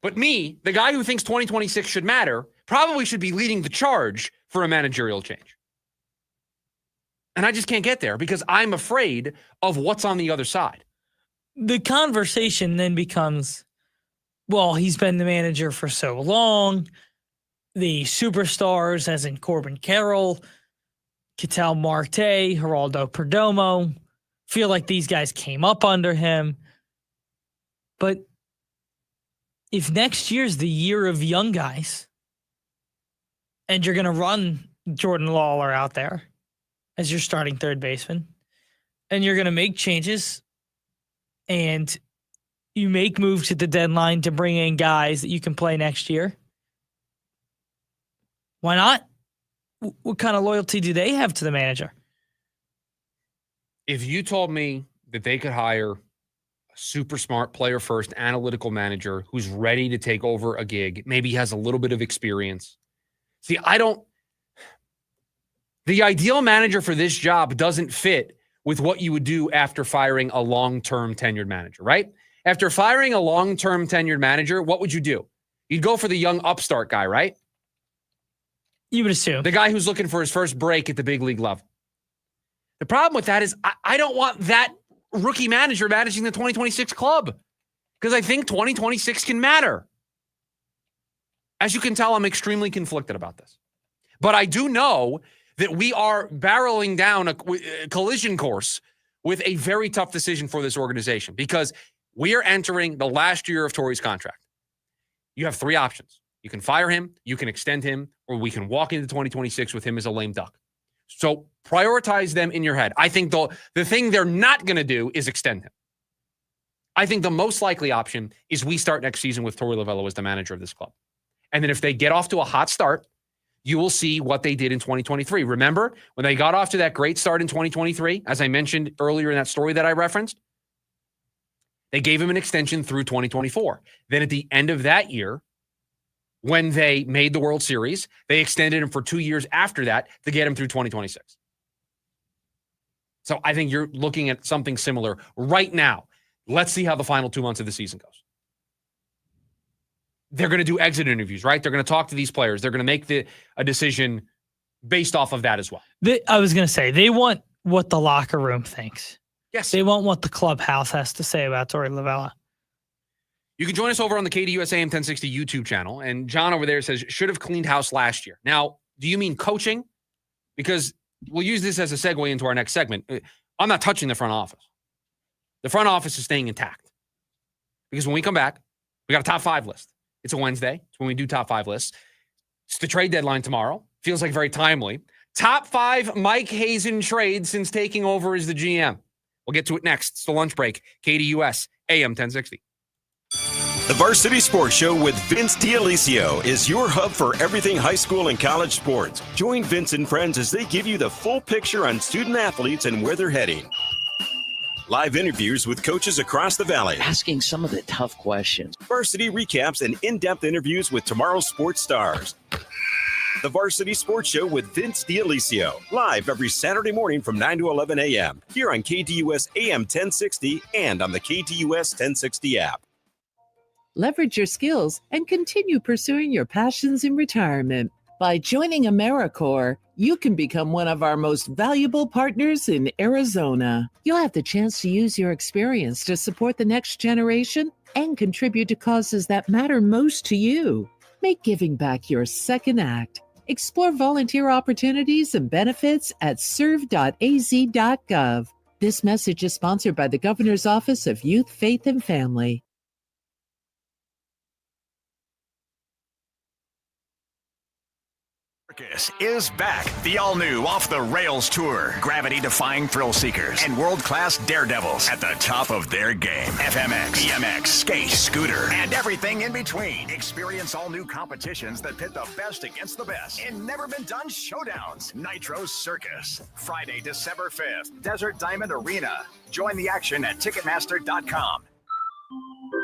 [SPEAKER 13] But me, the guy who thinks 2026 should matter, probably should be leading the charge for a managerial change. And I just can't get there because I'm afraid of what's on the other side.
[SPEAKER 14] The conversation then becomes, well, he's been the manager for so long. The superstars, as in Corbin Carroll, Ketel Marte, Geraldo Perdomo, feel like these guys came up under him. But if next year's the year of young guys and you're going to run Jordan Lawler out there as your starting third baseman and you're going to make changes and you make moves at the deadline to bring in guys that you can play next year, why not? What kind of loyalty do they have to the manager?
[SPEAKER 13] If you told me that they could hire super smart player first analytical manager who's ready to take over a gig, maybe has a little bit of experience. See, the ideal manager for this job doesn't fit with what you would do after firing a long-term tenured manager, right? After firing a long-term tenured manager, what would you do? You'd go for the young upstart guy, right?
[SPEAKER 14] You would assume.
[SPEAKER 13] The guy who's looking for his first break at the big league level. The problem with that is I don't want that rookie manager managing the 2026 club because I think 2026 can matter. As you can tell, I'm extremely conflicted about this. But I do know that we are barreling down a collision course with a very tough decision for this organization because we are entering the last year of Torey's contract. You have 3 options. You can fire him, you can extend him, or we can walk into 2026 with him as a lame duck. So prioritize them in your head. I think the thing they're not going to do is extend him. I think the most likely option is we start next season with Torey Lovullo as the manager of this club. And then if they get off to a hot start, you will see what they did in 2023. Remember, when they got off to that great start in 2023, as I mentioned earlier in that story that I referenced, they gave him an extension through 2024. Then at the end of that year, when they made the World Series, they extended him for 2 years after that to get him through 2026. So I think you're looking at something similar right now. Let's see how the final 2 months of the season goes. They're going to do exit interviews, right? They're going to talk to these players. They're going to make a decision based off of that as well.
[SPEAKER 14] I was going to say, they want what the locker room thinks.
[SPEAKER 13] Yes.
[SPEAKER 14] They want what the clubhouse has to say about Torey Lovullo.
[SPEAKER 13] You can join us over on the KDUS AM 1060 YouTube channel. And John over there says, should have cleaned house last year. Now, do you mean coaching? Because we'll use this as a segue into our next segment. I'm not touching the front office. The front office is staying intact. Because when we come back, we got a top 5 list. It's a Wednesday. It's when we do top 5 lists. It's the trade deadline tomorrow. Feels like very timely. Top 5 Mike Hazen trades since taking over as the GM. We'll get to it next. It's the lunch break. KDUS, AM 1060.
[SPEAKER 12] The Varsity Sports Show with Vince D'Alessio is your hub for everything high school and college sports. Join Vince and friends as they give you the full picture on student athletes and where they're heading. Live interviews with coaches across the valley.
[SPEAKER 2] Asking some of the tough questions.
[SPEAKER 12] Varsity recaps and in-depth interviews with tomorrow's sports stars. The Varsity Sports Show with Vince D'Alessio. Live every Saturday morning from 9 to 11 a.m. Here on KDUS AM 1060 and on the KDUS 1060 app.
[SPEAKER 3] Leverage your skills and continue pursuing your passions in retirement. By joining AmeriCorps, you can become one of our most valuable partners in Arizona. You'll have the chance to use your experience to support the next generation and contribute to causes that matter most to you. Make giving back your second act. Explore volunteer opportunities and benefits at serve.az.gov. This message is sponsored by the Governor's Office of Youth, Faith, and Family.
[SPEAKER 4] Is back. The all-new Off the Rails Tour. Gravity-defying thrill seekers and world-class daredevils at the top of their game. FMX, BMX, skate, scooter, and everything in between. Experience all new competitions that pit the best against the best in never-been-done showdowns. Nitro Circus. Friday, December 5th. Desert Diamond Arena. Join the action at Ticketmaster.com.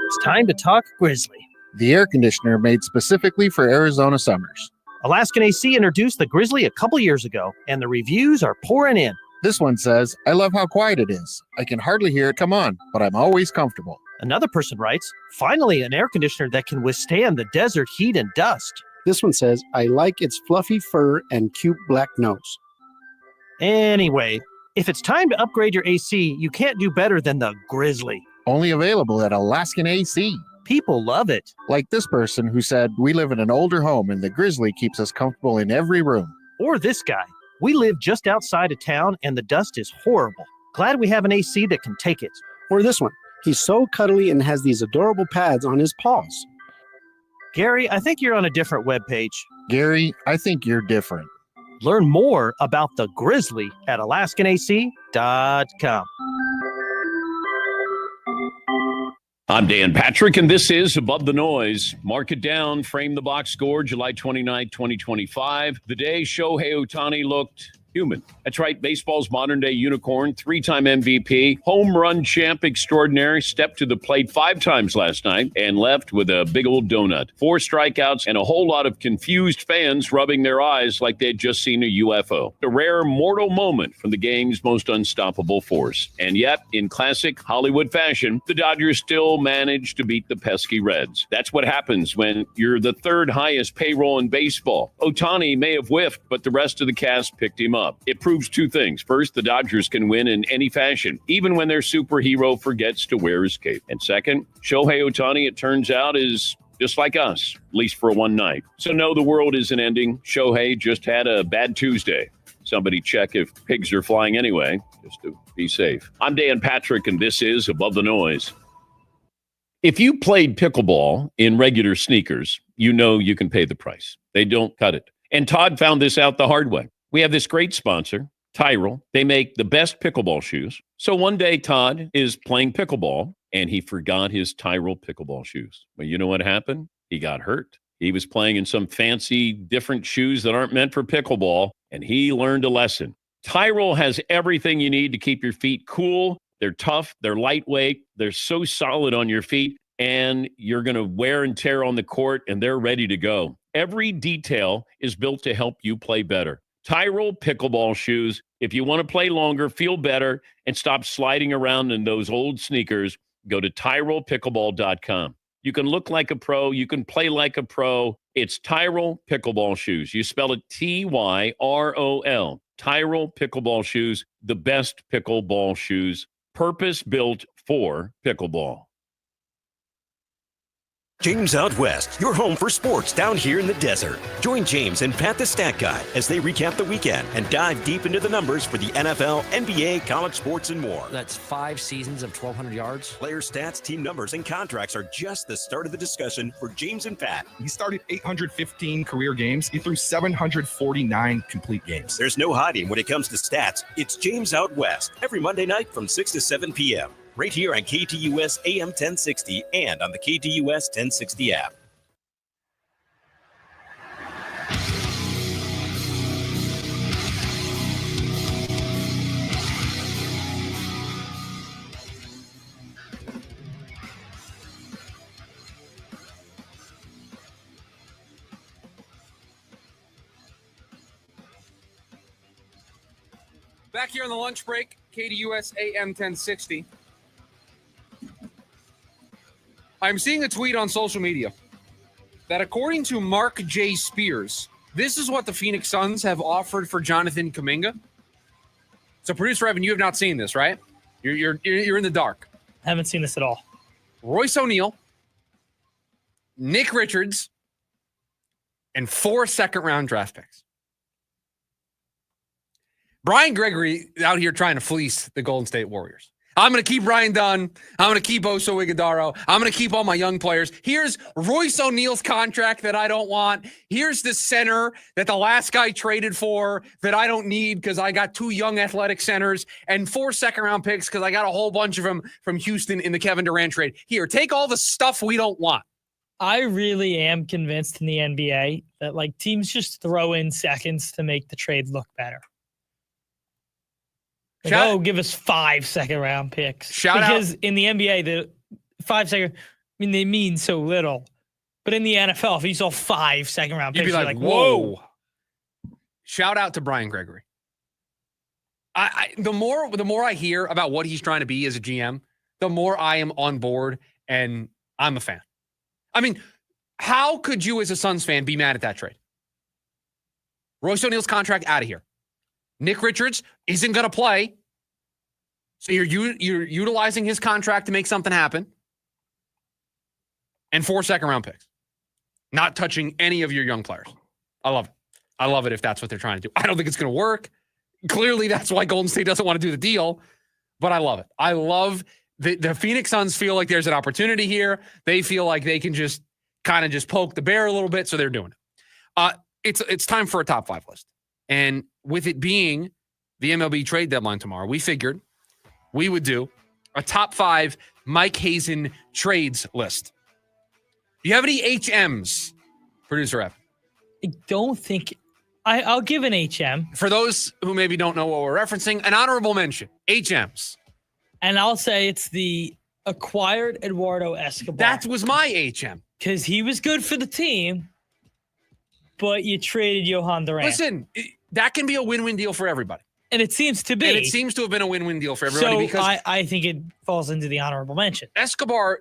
[SPEAKER 10] It's time to talk Grizzly.
[SPEAKER 7] The air conditioner made specifically for Arizona summers.
[SPEAKER 10] Alaskan AC introduced the Grizzly a couple years ago, and the reviews are pouring in.
[SPEAKER 7] This one says, I love how quiet it is. I can hardly hear it come on, but I'm always comfortable.
[SPEAKER 10] Another person writes, finally an air conditioner that can withstand the desert heat and dust.
[SPEAKER 8] This one says, I like its fluffy fur and cute black nose.
[SPEAKER 10] Anyway, if it's time to upgrade your AC, you can't do better than the Grizzly.
[SPEAKER 7] Only available at Alaskan AC.
[SPEAKER 10] People love it.
[SPEAKER 7] Like this person who said, we live in an older home and the Grizzly keeps us comfortable in every room.
[SPEAKER 10] Or this guy, we live just outside of town and the dust is horrible. Glad we have an AC that can take it.
[SPEAKER 8] Or this one, he's so cuddly and has these adorable pads on his paws.
[SPEAKER 10] Gary, I think you're on a different webpage.
[SPEAKER 7] Gary, I think you're different.
[SPEAKER 10] Learn more about the Grizzly at AlaskanAC.com.
[SPEAKER 28] I'm Dan Patrick, and this is Above the Noise. Mark it down, frame the box score, July 29, 2025. The day Shohei Ohtani looked human. That's right, baseball's modern-day unicorn, 3-time MVP, home run champ extraordinary, stepped to the plate 5 times last night and left with a big old donut. 4 strikeouts and a whole lot of confused fans rubbing their eyes like they'd just seen a UFO. A rare mortal moment from the game's most unstoppable force. And yet, in classic Hollywood fashion, the Dodgers still managed to beat the pesky Reds. That's what happens when you're the 3rd highest payroll in baseball. Ohtani may have whiffed, but the rest of the cast picked him up. It proves 2 things. First, the Dodgers can win in any fashion, even when their superhero forgets to wear his cape. And second, Shohei Ohtani, it turns out, is just like us, at least for one night. So no, the world isn't ending. Shohei just had a bad Tuesday. Somebody check if pigs are flying anyway, just to be safe. I'm Dan Patrick, and this is Above the Noise. If you played pickleball in regular sneakers, you know you can pay the price. They don't cut it. And Todd found this out the hard way. We have this great sponsor, Tyrell. They make the best pickleball shoes. So one day, Todd is playing pickleball, and he forgot his Tyrell pickleball shoes. Well, you know what happened? He got hurt. He was playing in some fancy, different shoes that aren't meant for pickleball, and he learned a lesson. Tyrell has everything you need to keep your feet cool. They're tough. They're lightweight. They're so solid on your feet, and you're going to wear and tear on the court, and they're ready to go. Every detail is built to help you play better. Tyrell pickleball shoes. If you want to play longer, feel better, and stop sliding around in those old sneakers, go to TyrellPickleball.com. You can look like a pro. You can play like a pro. It's Tyrell pickleball shoes. You spell it Tyrol. Tyrell pickleball shoes, the best pickleball shoes, purpose-built for pickleball.
[SPEAKER 12] James Out West, your home for sports down here in the desert. Join James and Pat the Stat Guy as they recap the weekend and dive deep into the numbers for the NFL, NBA, college sports, and more.
[SPEAKER 2] That's 5 seasons of 1,200 yards.
[SPEAKER 12] Player stats, team numbers, and contracts are just the start of the discussion for James and Pat.
[SPEAKER 9] He started 815 career games. He threw 749 complete games.
[SPEAKER 12] There's no hiding when it comes to stats. It's James Out West every Monday night from 6 to 7 p.m. right here on KTUS AM 1060 and on the KTUS 1060 app.
[SPEAKER 13] Back here on the lunch break, KTUS AM 1060. I'm seeing a tweet on social media that according to Mark J. Spears, this is what the Phoenix Suns have offered for Jonathan Kuminga. So, producer Evan, you have not seen this, right? You're in the dark.
[SPEAKER 14] I haven't seen this at all.
[SPEAKER 13] Royce O'Neal, Nick Richards, and 4 second-round draft picks. Brian Gregory out here trying to fleece the Golden State Warriors. I'm going to keep Ryan Dunn. I'm going to keep Oso Ighodaro. I'm going to keep all my young players. Here's Royce O'Neal's contract that I don't want. Here's the center that the last guy traded for that I don't need because I got 2 young athletic centers and 4 second-round picks because I got a whole bunch of them from Houston in the Kevin Durant trade. Here, take all the stuff we don't want.
[SPEAKER 14] I really am convinced in the NBA that like teams just throw in seconds to make the trade look better. Like, give us 5 second-round picks. Because in the NBA, the 5 second, they mean so little. But in the NFL, if you saw 5 second-round picks,
[SPEAKER 13] you'd be like, whoa. Shout out to Brian Gregory. The more I hear about what he's trying to be as a GM, the more I am on board, and I'm a fan. I mean, how could you as a Suns fan be mad at that trade? Royce O'Neal's contract out of here. Nick Richards isn't going to play. So you're utilizing his contract to make something happen. And 4 second-round picks. Not touching any of your young players. I love it. I love it if that's what they're trying to do. I don't think it's going to work. Clearly, that's why Golden State doesn't want to do the deal. But I love it. I love the Phoenix Suns feel like there's an opportunity here. They feel like they can just kind of just poke the bear a little bit, so they're doing it. It's time for a top 5 list. And with it being the MLB trade deadline tomorrow, we figured we would do a top 5 Mike Hazen trades list. Do you have any HMs, producer Evan?
[SPEAKER 14] I don't think I'll give an HM.
[SPEAKER 13] For those who maybe don't know what we're referencing, an honorable mention, HMs.
[SPEAKER 14] And I'll say it's the acquired Eduardo Escobar.
[SPEAKER 13] That was my HM.
[SPEAKER 14] Because he was good for the team, but you traded Johan Durant.
[SPEAKER 13] Listen, that can be a win-win deal for everybody.
[SPEAKER 14] And it seems to be.
[SPEAKER 13] And it seems to have been a win-win deal for everybody.
[SPEAKER 14] So
[SPEAKER 13] because
[SPEAKER 14] I think it falls into the honorable mention.
[SPEAKER 13] Escobar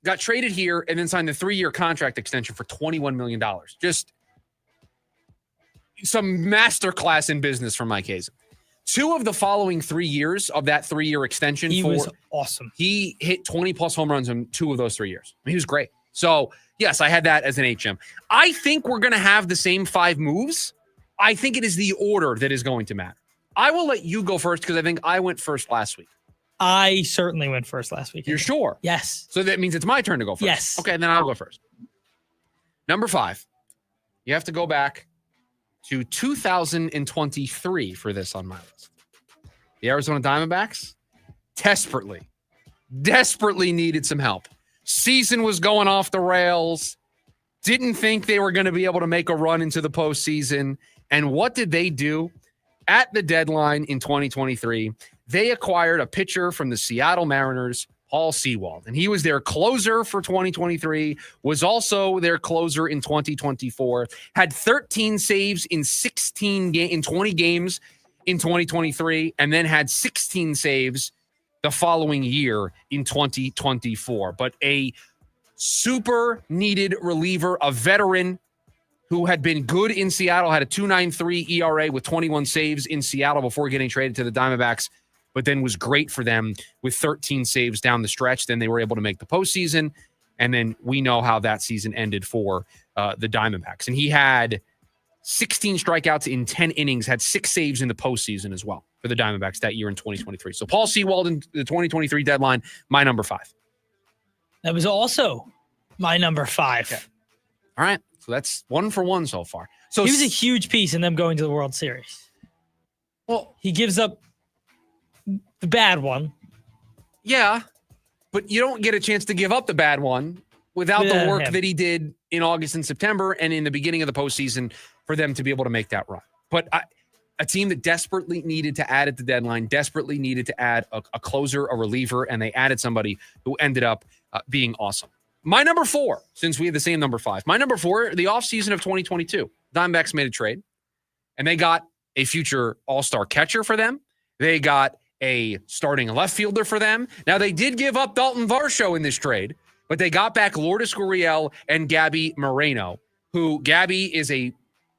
[SPEAKER 13] got traded here and then signed a 3-year contract extension for $21 million. Just some masterclass in business from Mike Hazen. 2 of the following 3 years of that 3-year extension.
[SPEAKER 14] He was awesome.
[SPEAKER 13] He hit 20-plus home runs in 2 of those 3 years. He was great. So, yes, I had that as an HM. I think we're going to have the same 5 moves. I think it is the order that is going to matter. I will let you go first because I think I went first last week.
[SPEAKER 14] I certainly went first last week.
[SPEAKER 13] You're sure?
[SPEAKER 14] Yes.
[SPEAKER 13] So that means it's my turn to go first.
[SPEAKER 14] Yes.
[SPEAKER 13] Okay, then I'll go first. Number 5. You have to go back to 2023 for this on my list. The Arizona Diamondbacks desperately needed some help. Season was going off the rails. Didn't think they were going to be able to make a run into the postseason. And what did they do? At the deadline in 2023, they acquired a pitcher from the Seattle Mariners, Paul Sewald. And he was their closer for 2023, was also their closer in 2024, had 13 saves in 20 games in 2023, and then had 16 saves the following year in 2024. But a super needed reliever, a veteran who had been good in Seattle, had a 2.93 ERA with 21 saves in Seattle before getting traded to the Diamondbacks, but then was great for them with 13 saves down the stretch. Then they were able to make the postseason. And then we know how that season ended for the Diamondbacks. And he had 16 strikeouts in 10 innings, had 6 saves in the postseason as well for the Diamondbacks that year in 2023. So Paul Sewald in the 2023 deadline, my number 5.
[SPEAKER 14] That was also my number 5.
[SPEAKER 13] Okay. All right. So that's 1 for 1 so far. So
[SPEAKER 14] he was a huge piece in them going to the World Series.
[SPEAKER 13] Well,
[SPEAKER 14] he gives up the bad one.
[SPEAKER 13] Yeah, but you don't get a chance to give up the bad one without the work that he did in August and September and in the beginning of the postseason for them to be able to make that run. But a team that desperately needed to add at the deadline, desperately needed to add a closer, a reliever, and they added somebody who ended up being awesome. My number 4, since we have the same number 5, my number 4, the offseason of 2022, Diamondbacks made a trade, and they got a future all-star catcher for them. They got a starting left fielder for them. Now, they did give up Dalton Varsho in this trade, but they got back Lourdes Gurriel and Gabby Moreno, who Gabby is a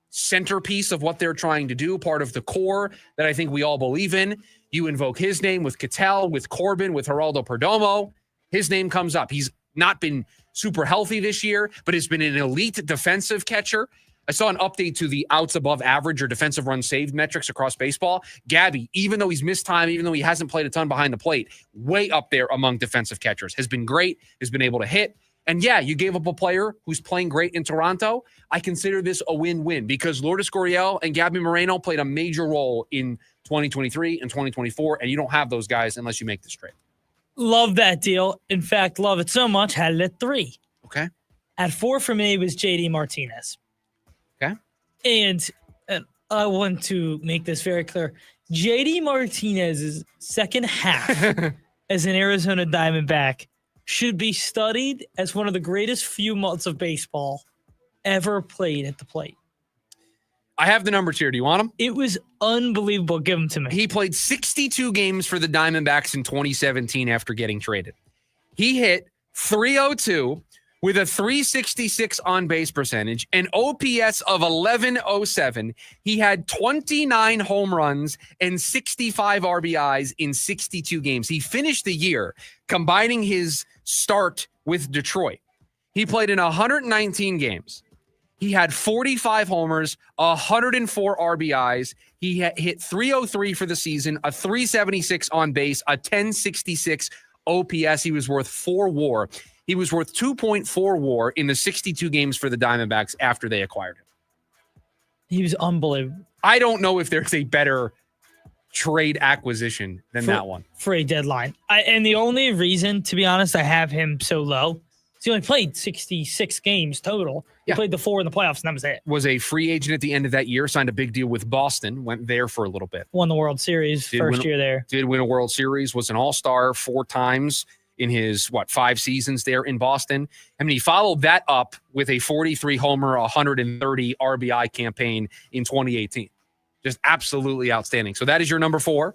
[SPEAKER 13] centerpiece of what they're trying to do, part of the core that I think we all believe in. You invoke his name with Ketel, with Corbin, with Geraldo Perdomo. His name comes up. He's not been super healthy this year, but has been an elite defensive catcher. I saw an update to the outs above average or defensive run saved metrics across baseball. Gabby, even though he's missed time, even though he hasn't played a ton behind the plate, way up there among defensive catchers, has been great, has been able to hit. And yeah, you gave up a player who's playing great in Toronto. I consider this a win-win because Lourdes Gurriel and Gabby Moreno played a major role in 2023 and 2024, and you don't have those guys unless you make this trade.
[SPEAKER 14] Love that deal. In fact, love it so much. Had it at 3.
[SPEAKER 13] Okay.
[SPEAKER 14] At 4 for me was JD Martinez.
[SPEAKER 13] Okay.
[SPEAKER 14] And I want to make this very clear. JD Martinez's second half as an Arizona Diamondback should be studied as one of the greatest few months of baseball ever played at the plate.
[SPEAKER 13] I have the numbers here. Do you want them?
[SPEAKER 14] It was unbelievable. Give them to me.
[SPEAKER 13] He played 62 games for the Diamondbacks in 2017 after getting traded. He hit .302 with a .366 on-base percentage, an OPS of 1107. He had 29 home runs and 65 RBIs in 62 games. He finished the year combining his start with Detroit. He played in 119 games. He had 45 homers, 104 RBIs. He hit .303 for the season, a .376 on base, a .1066 OPS. He was worth 4 WAR. He was worth 2.4 WAR in the 62 games for the Diamondbacks after they acquired him.
[SPEAKER 14] He was unbelievable.
[SPEAKER 13] I don't know if there's a better trade acquisition than that one.
[SPEAKER 14] For a deadline. And the only reason, to be honest, I have him so low, is he only played 66 games total. He played the 4 in the playoffs, and that was it.
[SPEAKER 13] Was a free agent at the end of that year, signed a big deal with Boston, went there for a little bit.
[SPEAKER 14] Won the World Series first year there.
[SPEAKER 13] Did win a World Series, was an all-star 4 times in his, 5 seasons there in Boston. I mean, he followed that up with a 43 homer, 130 RBI campaign in 2018. Just absolutely outstanding. So that is your number 4.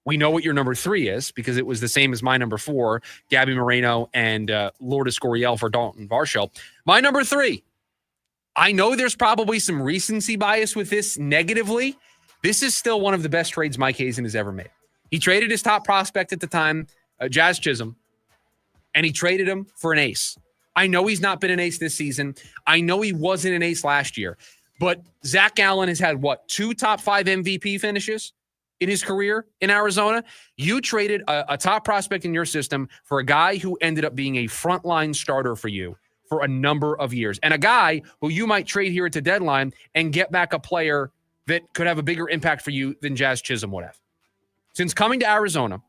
[SPEAKER 13] We know what your number 3 is because it was the same as my number 4, Gabby Moreno and Lourdes Gurriel for Dalton Varsho. My number 3, I know there's probably some recency bias with this negatively. This is still one of the best trades Mike Hazen has ever made. He traded his top prospect at the time, Jazz Chisholm, and he traded him for an ace. I know he's not been an ace this season. I know he wasn't an ace last year. But Zach Gallen has had, 2 top 5 MVP finishes in his career in Arizona? You traded a top prospect in your system for a guy who ended up being a frontline starter for you for a number of years. And a guy who you might trade here at the deadline and get back a player that could have a bigger impact for you than Jazz Chisholm would have. Since coming to Arizona,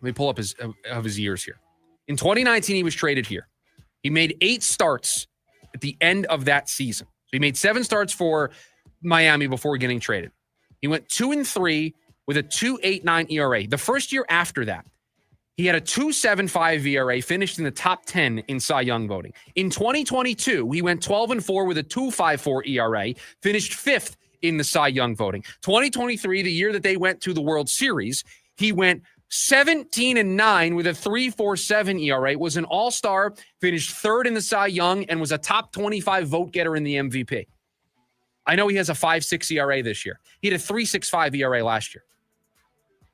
[SPEAKER 13] let me pull up his years here. In 2019, he was traded here. He made 8 starts at the end of that season. So he made 7 starts for Miami before getting traded. He went 2-3 with a 2.89 ERA. The first year after that, he had a 2.75 ERA, finished in the top 10 in Cy Young voting. In 2022, he went 12-4 with a 2.54 ERA, finished 5th in the Cy Young voting. 2023, the year that they went to the World Series, he went 17-9 with a 3.47 ERA, was an all-star, finished 3rd in the Cy Young, and was a top 25 vote getter in the MVP. I know he has a 5.6 ERA this year. He had a 3.65 ERA last year.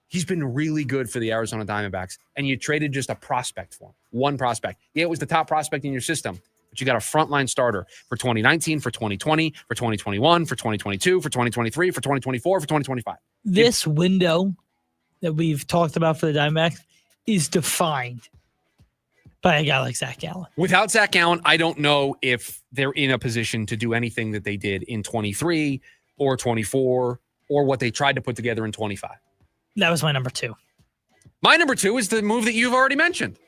[SPEAKER 13] He's been really good for the Arizona Diamondbacks, and you traded just a prospect for him. one prospect. Yeah, it was the top prospect in your system, but you got a frontline starter for 2019, for 2020, for 2021, for 2022, for 2023, for 2024, for 2025.
[SPEAKER 14] This window that we've talked about for the Diamondbacks is defined by a guy like Zach Gallen.
[SPEAKER 13] Without Zach Gallen, I don't know if they're in a position to do anything that they did in 23 or 24 or what they tried to put together in 25.
[SPEAKER 14] That was my number 2.
[SPEAKER 13] My number 2 is the move that you've already mentioned.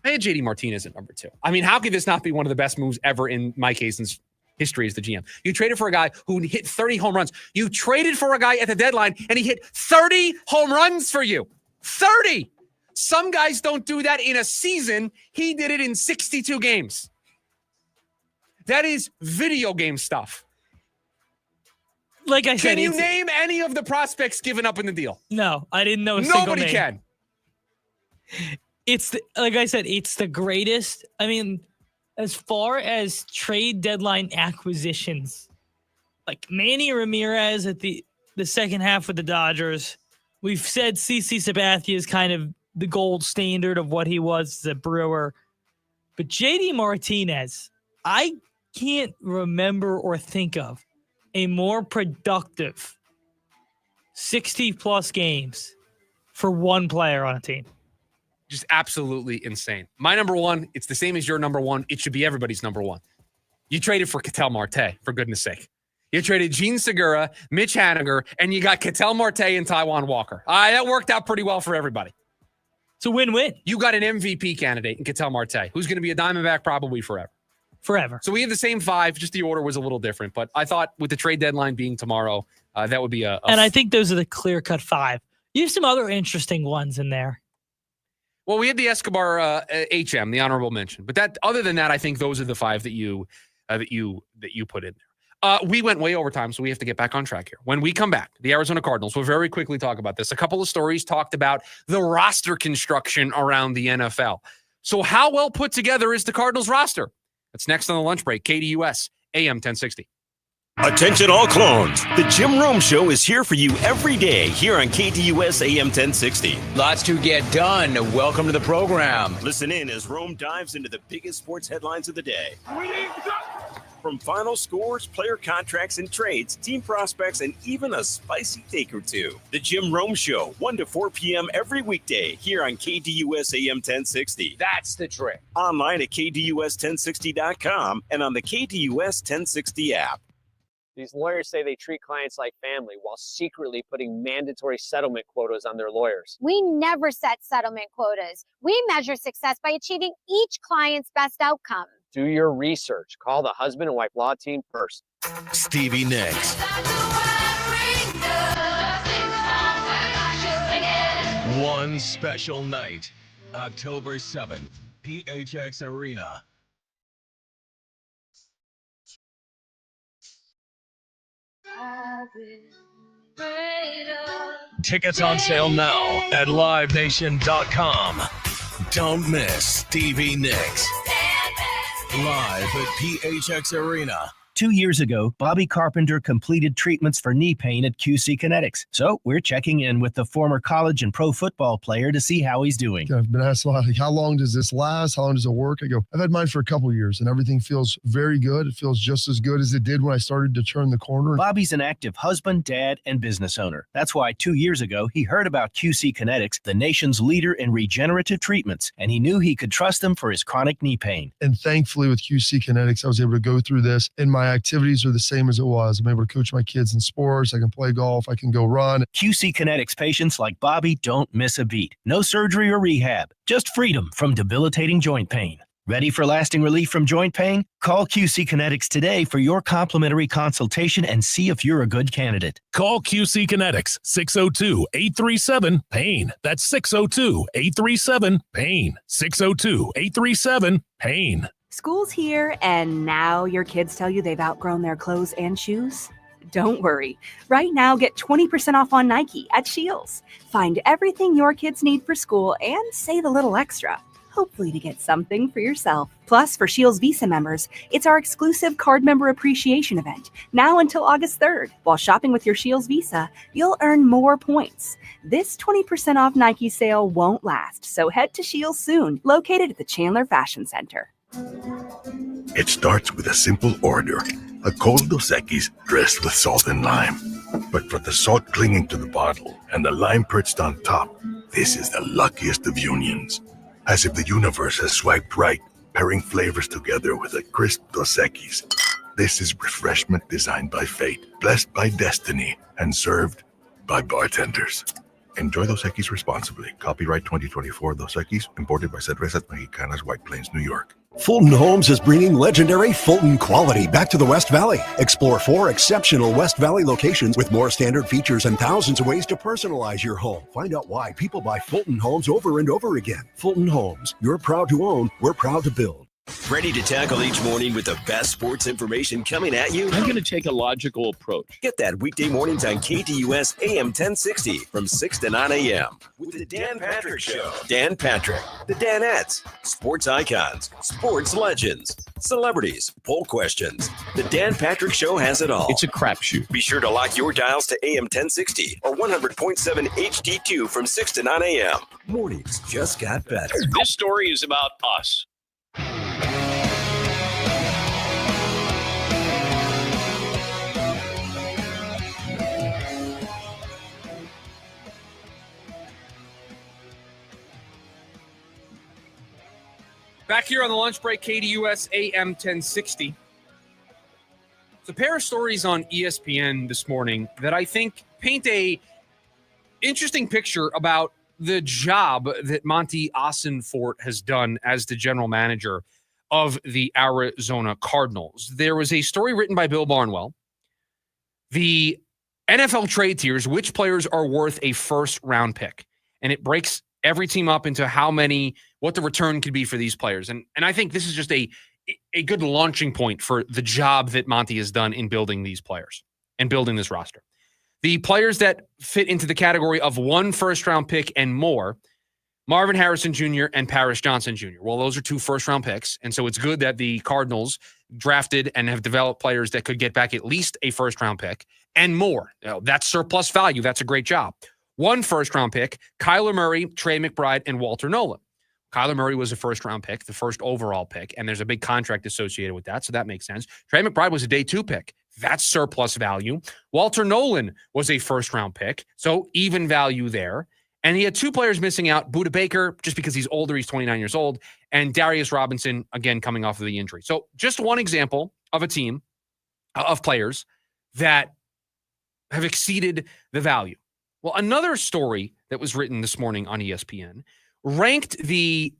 [SPEAKER 13] I had JD Martinez at number 2. I mean, how could this not be one of the best moves ever in Mike Hazen's history as the GM? You traded for a guy who hit 30 home runs. You traded for a guy at the deadline, and he hit 30 home runs for you. 30! Some guys don't do that in a season. He did it in 62 games. That is video game stuff.
[SPEAKER 14] Like I said,
[SPEAKER 13] can you name any of the prospects given up in the deal?
[SPEAKER 14] No, I didn't know a single
[SPEAKER 13] Nobody
[SPEAKER 14] name.
[SPEAKER 13] can.
[SPEAKER 14] It's like I said, it's the greatest. I mean, as far as trade deadline acquisitions, like Manny Ramirez at the second half with the Dodgers, we've said CC Sabathia is kind of the gold standard of what he was as a Brewer. But JD Martinez, I can't remember or think of a more productive 60-plus games for one player on a team.
[SPEAKER 13] Just absolutely insane. My number 1, it's the same as your number 1. It should be everybody's number 1. You traded for Ketel Marte, for goodness sake. You traded Gene Segura, Mitch Haniger, and you got Ketel Marte and Taijuan Walker. That worked out pretty well for everybody.
[SPEAKER 14] It's a win-win.
[SPEAKER 13] You got an MVP candidate in Ketel Marte, who's going to be a Diamondback probably forever.
[SPEAKER 14] Forever.
[SPEAKER 13] So we have the same 5, just the order was a little different. But I thought with the trade deadline being tomorrow, that would be
[SPEAKER 14] and I think those are the clear-cut 5. You have some other interesting ones in there.
[SPEAKER 13] Well, we had the Escobar HM, the honorable mention. But that, other than that, I think those are the 5 that you put in there. We went way over time, so we have to get back on track here. When we come back, the Arizona Cardinals, we'll very quickly talk about this. A couple of stories talked about the roster construction around the NFL. So how well put together is the Cardinals roster? That's next on the lunch break. KDUS, AM 1060.
[SPEAKER 12] Attention all clones. The Jim Rome Show is here for you every day here on KDUS AM 1060.
[SPEAKER 11] Lots to get done. Welcome to the program.
[SPEAKER 12] Listen in as Rome dives into the biggest sports headlines of the day. From final scores, player contracts and trades, team prospects, and even a spicy take or two. The Jim Rome Show, 1 to 4 p.m. every weekday here on KDUS AM 1060.
[SPEAKER 11] That's the trick.
[SPEAKER 12] Online at KDUS1060.com and on the KDUS 1060 app.
[SPEAKER 15] These lawyers say they treat clients like family while secretly putting mandatory settlement quotas on their lawyers.
[SPEAKER 16] We never set settlement quotas. We measure success by achieving each client's best outcome.
[SPEAKER 15] Do your research. Call the husband and wife law team first.
[SPEAKER 19] Stevie Nicks. One special night, October 7th, PHX Arena. Tickets on sale now at livenation.com. Don't miss Stevie Nicks live at PHX Arena.
[SPEAKER 23] 2 years ago, Bobby Carpenter completed treatments for knee pain at QC Kinetics. So we're checking in with the former college and pro football player to see how he's doing.
[SPEAKER 24] I've been asked a lot, like, how long does this last? How long does it work? I go, I've had mine for a couple of years and everything feels very good. It feels just as good as it did when I started to turn the corner.
[SPEAKER 23] Bobby's an active husband, dad, and business owner. That's why 2 years ago, he heard about QC Kinetics, the nation's leader in regenerative treatments, and he knew he could trust them for his chronic knee pain.
[SPEAKER 24] And thankfully with QC Kinetics, I was able to go through this, and my activities are the same as it was. I'm able to coach my kids in sports. I can play golf. I can go run.
[SPEAKER 23] QC Kinetics patients like Bobby don't miss a beat. No surgery or rehab, just freedom from debilitating joint pain. Ready for lasting relief from joint pain? Call QC Kinetics today for your complimentary consultation and see if you're a good candidate.
[SPEAKER 25] Call QC Kinetics, 602-837-PAIN. That's 602-837-PAIN. 602-837-PAIN.
[SPEAKER 26] School's here, and now your kids tell you they've outgrown their clothes and shoes? Don't worry. Right now, get 20% off on Nike at Scheels. Find everything your kids need for school and save a little extra.
[SPEAKER 22] hopefully to get something for yourself. Plus, for Shields Visa members, it's our exclusive card member appreciation event, now until August 3rd. While shopping with your Shields Visa, you'll earn more points. This 20% off Nike sale won't last, so head to Shields soon, located at the Chandler Fashion Center.
[SPEAKER 1] It starts with a simple order, a cold Dos Equis dressed with salt and lime. But for the salt clinging to the bottle and the lime perched on top, this is the luckiest of unions. As if the universe has swiped right, pairing flavors together with a crisp Dos Equis. This is refreshment designed by fate, blessed by destiny, and served by bartenders. Enjoy Dos Equis responsibly. Copyright 2024 Dos Equis, imported by Cervezas Mexicanas, White Plains, New York.
[SPEAKER 5] Fulton Homes is bringing legendary Fulton quality back to the West Valley. Explore 4 exceptional West Valley locations with more standard features and thousands of ways to personalize your home. Find out why people buy Fulton Homes over and over again. Fulton Homes, you're proud to own, we're proud to build.
[SPEAKER 12] Ready to tackle each morning with the best sports information coming at you?
[SPEAKER 28] I'm going to take a logical approach.
[SPEAKER 12] Get that weekday mornings on KDUS AM 1060 from 6 to 9 a.m. with the Dan Patrick Show. Dan Patrick, the Danettes, sports icons, sports legends, celebrities, poll questions. The Dan Patrick Show has it all.
[SPEAKER 28] It's a crapshoot.
[SPEAKER 12] Be sure to lock your dials to AM 1060 or 100.7 HD2 from 6 to 9 a.m. Mornings just got better.
[SPEAKER 28] This story is about us.
[SPEAKER 13] Back here on the lunch break, KDUS AM 1060. It's a pair of stories on ESPN this morning that I think paint a interesting picture about the job that Monty Ossenfort has done as the general manager of the Arizona Cardinals. There was a story written by Bill Barnwell. The NFL trade tiers, which players are worth a first-round pick. And it breaks every team up into what the return could be for these players. And I think this is just a good launching point for the job that Monty has done in building these players and building this roster. The players that fit into the category of 1 first-round pick and more, Marvin Harrison Jr. and Paris Johnson Jr. Well, those are 2 first-round picks, and so it's good that the Cardinals drafted and have developed players that could get back at least a first-round pick and more. That's surplus value. That's a great job. 1 first-round pick, Kyler Murray, Trey McBride, and Walter Nolan. Kyler Murray was a first-round pick, the first overall pick, and there's a big contract associated with that, so that makes sense. Trey McBride was a day 2 pick. That's surplus value. Walter Nolan was a first-round pick, so even value there. And he had 2 players missing out, Budda Baker, just because he's older, he's 29 years old, and Darius Robinson, again, coming off of the injury. So just one example of a team of players that have exceeded the value. Well, another story that was written this morning on ESPN ranked the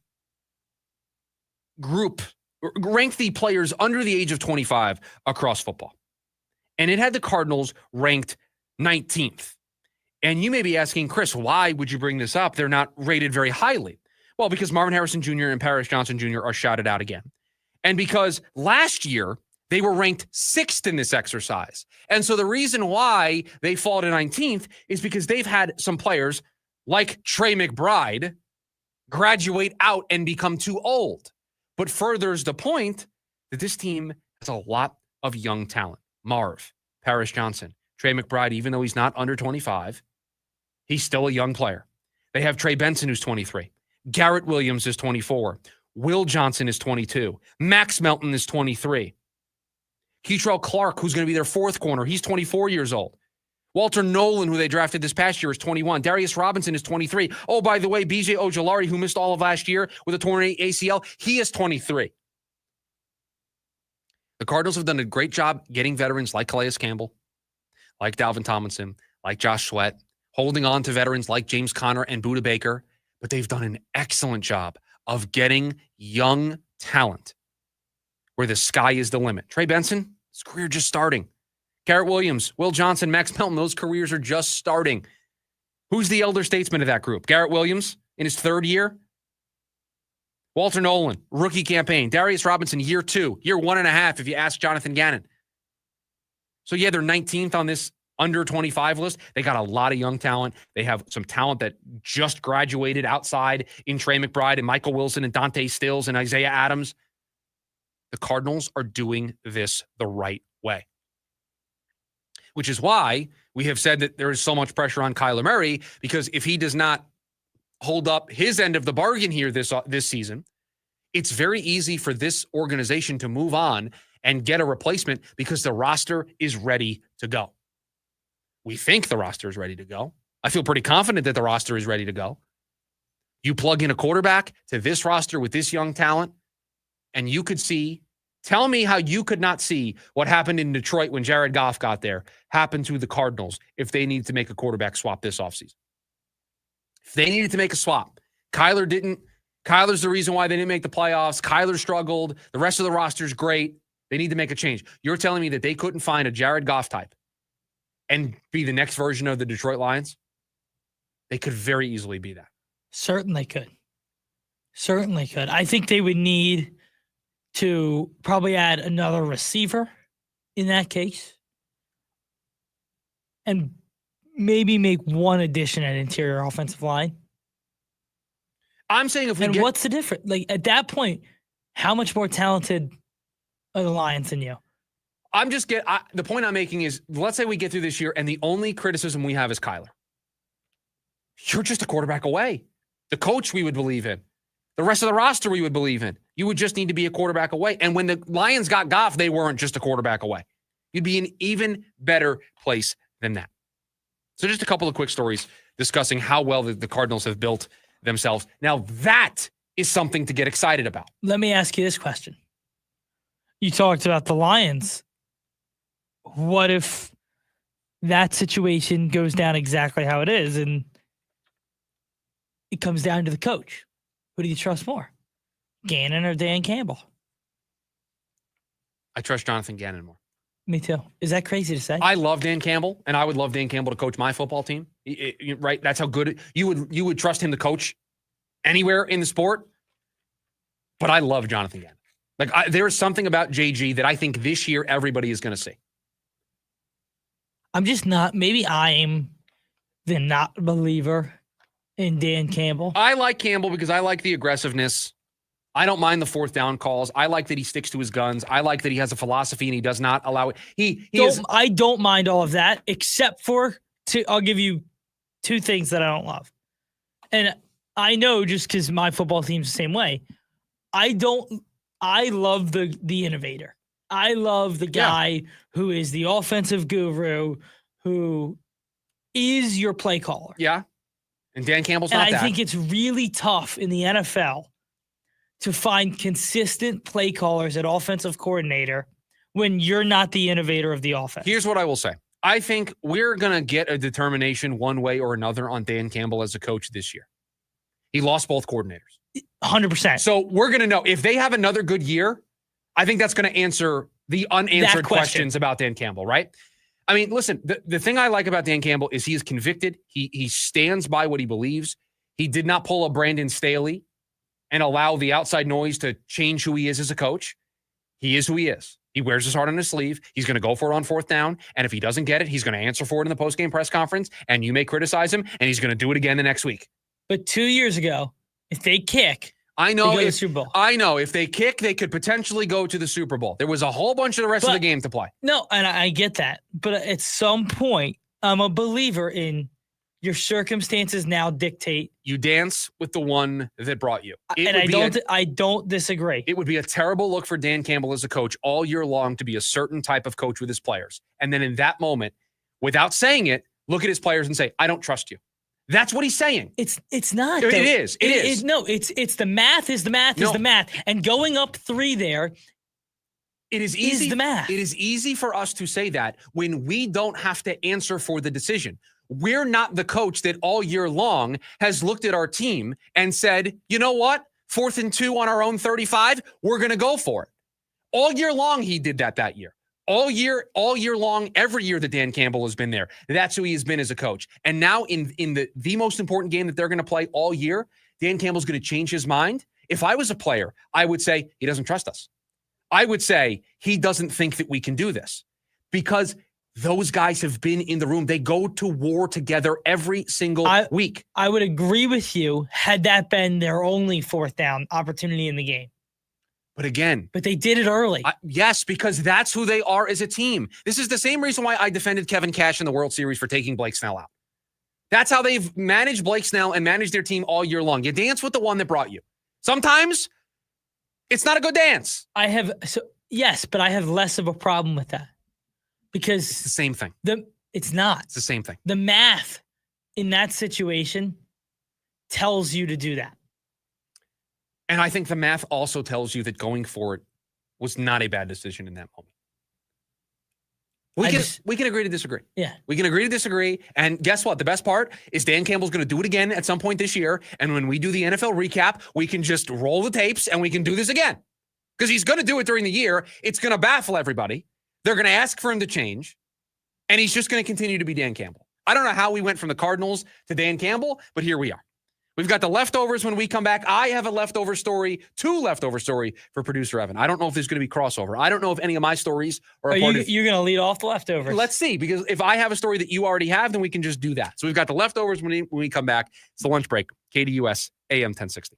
[SPEAKER 13] players under the age of 25 across football. And it had the Cardinals ranked 19th. And you may be asking, Chris, why would you bring this up? They're not rated very highly. Well, because Marvin Harrison Jr. and Paris Johnson Jr. are shouted out again. And because last year they were ranked 6th in this exercise. And so the reason why they fall to 19th is because they've had some players like Trey McBride graduate out and become too old. But furthers the point that this team has a lot of young talent. Marv, Paris Johnson, Trey McBride, even though he's not under 25, he's still a young player. They have Trey Benson, who's 23. Garrett Williams is 24. Will Johnson is 22. Max Melton is 23. Keitrell Clark, who's going to be their 4th corner, he's 24 years old. Walter Nolan, who they drafted this past year, is 21. Darius Robinson is 23. Oh, by the way, BJ Ojulari, who missed all of last year with a torn ACL, he is 23. The Cardinals have done a great job getting veterans like Calais Campbell, like Dalvin Tomlinson, like Josh Sweat, holding on to veterans like James Conner and Budda Baker, but they've done an excellent job of getting young talent where the sky is the limit. Trey Benson, his career just starting. Garrett Williams, Will Johnson, Max Melton, those careers are just starting. Who's the elder statesman of that group? Garrett Williams in his 3rd year? Walter Nolan, rookie campaign. Darius Robinson, year 2, year 1.5, if you ask Jonathan Gannon. So, yeah, they're 19th on this under 25 list. They got a lot of young talent. They have some talent that just graduated outside in Trey McBride and Michael Wilson and Dante Stills and Isaiah Adams. The Cardinals are doing this the right way, which is why we have said that there is so much pressure on Kyler Murray, because if he does not hold up his end of the bargain here this season, it's very easy for this organization to move on and get a replacement because the roster is ready to go. We think the roster is ready to go. I feel pretty confident that the roster is ready to go. You plug in a quarterback to this roster with this young talent, and you could see, tell me how you could not see what happened in Detroit when Jared Goff got there happen to the Cardinals if they needed to make a quarterback swap this offseason. If they needed to make a swap, Kyler didn't. Kyler's the reason why they didn't make the playoffs. Kyler struggled. The rest of the roster's great. They need to make a change. You're telling me that they couldn't find a Jared Goff type and be the next version of the Detroit Lions? They could very easily be that.
[SPEAKER 14] Certainly could. Certainly could. I think they would need to probably add another receiver in that case, and maybe make one addition at interior offensive line.
[SPEAKER 13] I'm saying if we
[SPEAKER 14] and what's the difference? Like, at that point, how much more talented are the Lions than you?
[SPEAKER 13] The point I'm making is, let's say we get through this year and the only criticism we have is Kyler. You're just a quarterback away. The coach we would believe in. The rest of the roster we would believe in. You would just need to be a quarterback away. And when the Lions got Goff, they weren't just a quarterback away. You'd be in an even better place than that. So just a couple of quick stories discussing how well the Cardinals have built themselves. Now, that is something to get excited about.
[SPEAKER 14] Let me ask you this question. You talked about the Lions. What if that situation goes down exactly how it is and it comes down to the coach? Who do you trust more, Gannon or Dan Campbell?
[SPEAKER 13] I trust Jonathan Gannon more.
[SPEAKER 14] Me too. Is that crazy to say?
[SPEAKER 13] I love Dan Campbell, and I would love Dan Campbell to coach my football team. Right? That's how good you would trust him to coach anywhere in the sport. But I love Jonathan Gannon. Like, there is something about JG that I think this year everybody is going to see.
[SPEAKER 14] I'm just not. Maybe I'm the not believer in Dan Campbell.
[SPEAKER 13] I like Campbell because I like the aggressiveness. I don't mind the fourth down calls. I like that he sticks to his guns. I like that he has a philosophy and he does not allow it.
[SPEAKER 14] I don't mind all of that, except for I'll give you two things that I don't love. And I know just because my football team's the same way. I love the innovator. I love the guy who is the offensive guru, who is your play caller.
[SPEAKER 13] Yeah. And Dan Campbell's not that.
[SPEAKER 14] And I think it's really tough in the NFL to find consistent play callers at offensive coordinator when you're not the innovator of the offense.
[SPEAKER 13] Here's what I will say. I think we're going to get a determination one way or another on Dan Campbell as a coach this year. He lost both coordinators.
[SPEAKER 14] 100%.
[SPEAKER 13] So we're going to know if they have another good year. I think that's going to answer the unanswered questions about Dan Campbell, right? I mean, listen, the thing I like about Dan Campbell is he is convicted. He stands by what he believes. He did not pull a Brandon Staley and allow the outside noise to change who he is as a coach. He is who he is. He wears his heart on his sleeve. He's going to go for it on fourth down. And if he doesn't get it, he's going to answer for it in the postgame press conference. And you may criticize him, and he's going to do it again the next week.
[SPEAKER 14] But 2 years ago, if they kick,
[SPEAKER 13] I know
[SPEAKER 14] they go to the Super Bowl.
[SPEAKER 13] I know if they kick, they could potentially go to the Super Bowl. There was a whole bunch of the rest of the game to play.
[SPEAKER 14] No, and I get that. But at some point, I'm a believer in your circumstances now dictate.
[SPEAKER 13] You dance with the one that brought you.
[SPEAKER 14] I don't disagree.
[SPEAKER 13] It would be a terrible look for Dan Campbell as a coach all year long to be a certain type of coach with his players. And then in that moment, without saying it, look at his players and say, I don't trust you. That's what he's saying.
[SPEAKER 14] It's not.
[SPEAKER 13] It is. It is.
[SPEAKER 14] It's the math is the math is the math. And going up 3 there,
[SPEAKER 13] it is easy.
[SPEAKER 14] Is the math.
[SPEAKER 13] It is easy for us to say that when we don't have to answer for the decision. We're not the coach that all year long has looked at our team and said, you know what? 4th and 2 on our own 35, we're going to go for it. All year long, he did that year. All year long, every year that Dan Campbell has been there, that's who he has been as a coach. And now in the most important game that they're going to play all year, Dan Campbell's going to change his mind. If I was a player, I would say he doesn't trust us. I would say he doesn't think that we can do this because Those guys have been in the room. They go to war together every single week.
[SPEAKER 14] I would agree with you had that been their only fourth down opportunity in the game.
[SPEAKER 13] But again.
[SPEAKER 14] But they did it early.
[SPEAKER 13] Yes, because that's who they are as a team. This is the same reason why I defended Kevin Cash in the World Series for taking Blake Snell out. That's how they've managed Blake Snell and managed their team all year long. You dance with the one that brought you. Sometimes it's not a good dance.
[SPEAKER 14] Yes, but I have less of a problem with that. Because
[SPEAKER 13] it's the same thing.
[SPEAKER 14] It's not.
[SPEAKER 13] It's the same thing.
[SPEAKER 14] The math in that situation tells you to do that.
[SPEAKER 13] And I think the math also tells you that going for it was not a bad decision in that moment. We can agree to disagree.
[SPEAKER 14] Yeah.
[SPEAKER 13] We can agree to disagree. And guess what? The best part is Dan Campbell's going to do it again at some point this year. And when we do the NFL recap, we can just roll the tapes and we can do this again. Because he's going to do it during the year. It's going to baffle everybody. They're going to ask for him to change, and he's just going to continue to be Dan Campbell. I don't know how we went from the Cardinals to Dan Campbell, but here we are. We've got the leftovers when we come back. I have a leftover story, 2 leftover story for producer Evan. I don't know if there's going to be crossover. I don't know if any of my stories are a part of...
[SPEAKER 14] You're going to lead off the leftovers.
[SPEAKER 13] Let's see, because if I have a story that you already have, then we can just do that. So we've got the leftovers when we come back. It's the lunch break. KDUS AM 1060.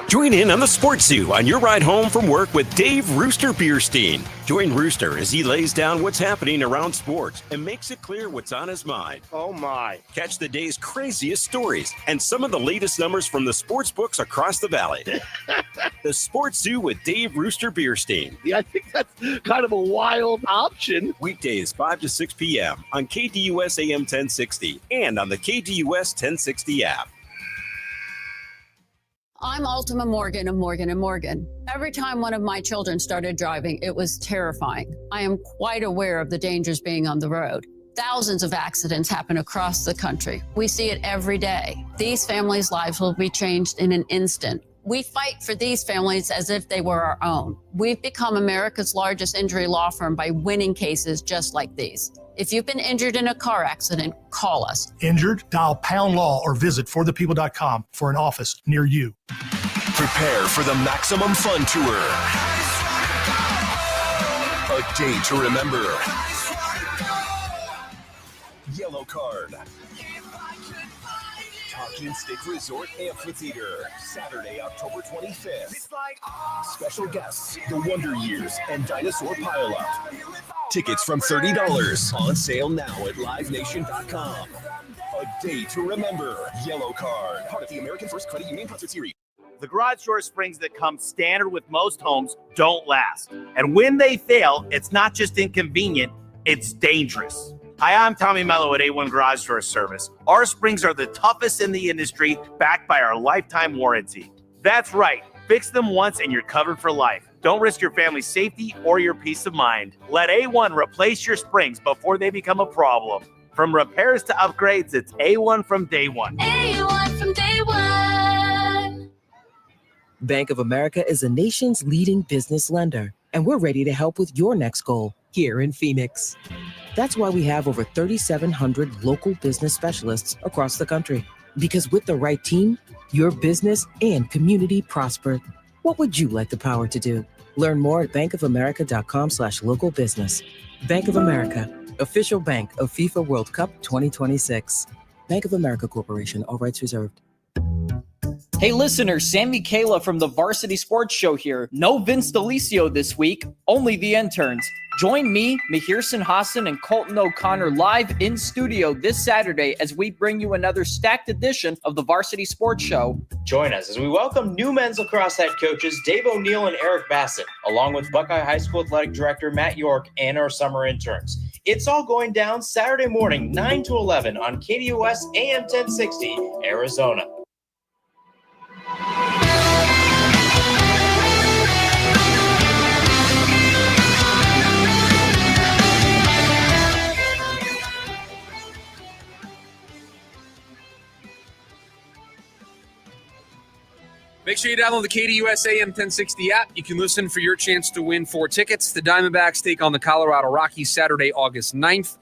[SPEAKER 12] Join in on the Sports Zoo on your ride home from work with Dave Rooster Bierstein. Join Rooster as he lays down what's happening around sports and makes it clear what's on his mind.
[SPEAKER 3] Oh, my.
[SPEAKER 12] Catch the day's craziest stories and some of the latest numbers from the sports books across the valley. The Sports Zoo with Dave Rooster Bierstein.
[SPEAKER 3] Yeah, I think that's kind of a wild option.
[SPEAKER 12] Weekdays 5 to 6 p.m. on KDUS AM 1060 and on the KDUS 1060 app.
[SPEAKER 6] I'm Ultima Morgan of Morgan & Morgan. Every time one of my children started driving, it was terrifying. I am quite aware of the dangers being on the road. Thousands of accidents happen across the country. We see it every day. These families' lives will be changed in an instant. We fight for these families as if they were our own. We've become America's largest injury law firm by winning cases just like these. If you've been injured in a car accident, call us.
[SPEAKER 17] Injured? Dial Pound Law or visit forthepeople.com for an office near you.
[SPEAKER 19] Prepare for the Maximum Fun Tour. A day to remember. Yellow Card. Talking Stick Resort Amphitheater, Saturday, October 25th. Special guests, The Wonder Years and Dinosaur Pile-Up. Tickets from $30. On sale now at livenation.com. A day to remember. Yellow Card, part of the American First Credit Union Concert Series.
[SPEAKER 3] The garage door springs that come standard with most homes don't last. And when they fail, it's not just inconvenient, it's dangerous. Hi, I'm Tommy Mello at A1 Garage Door Service. Our springs are the toughest in the industry, backed by our lifetime warranty. That's right. Fix them once and you're covered for life. Don't risk your family's safety or your peace of mind. Let A1 replace your springs before they become a problem. From repairs to upgrades, it's A1 from day one.
[SPEAKER 18] A1 from day one. Bank of America is the nation's leading business lender, and we're ready to help with your next goal here in Phoenix. That's why we have over 3,700 local business specialists across the country. Because with the right team, your business and community prosper. What would you like the power to do? Learn more at bankofamerica.com/local business. Bank of America, official bank of FIFA World Cup 2026. Bank of America Corporation, all rights reserved.
[SPEAKER 20] Hey listeners, Sammy Kayla from the Varsity Sports Show here. No Vince DeLisio this week, only the interns. Join me, Mahirson Hassan, and Colton O'Connor live in studio this Saturday as we bring you another stacked edition of the Varsity Sports Show.
[SPEAKER 21] Join us as we welcome new men's lacrosse head coaches Dave O'Neill and Eric Bassett, along with Buckeye High School Athletic Director Matt York and our summer interns. It's all going down Saturday morning, 9 to 11 on KDUS AM 1060, Arizona.
[SPEAKER 13] Make sure you download the KDUS AM 1060 app. You can listen for your chance to win 4 tickets. The Diamondbacks take on the Colorado Rockies Saturday, August 9th.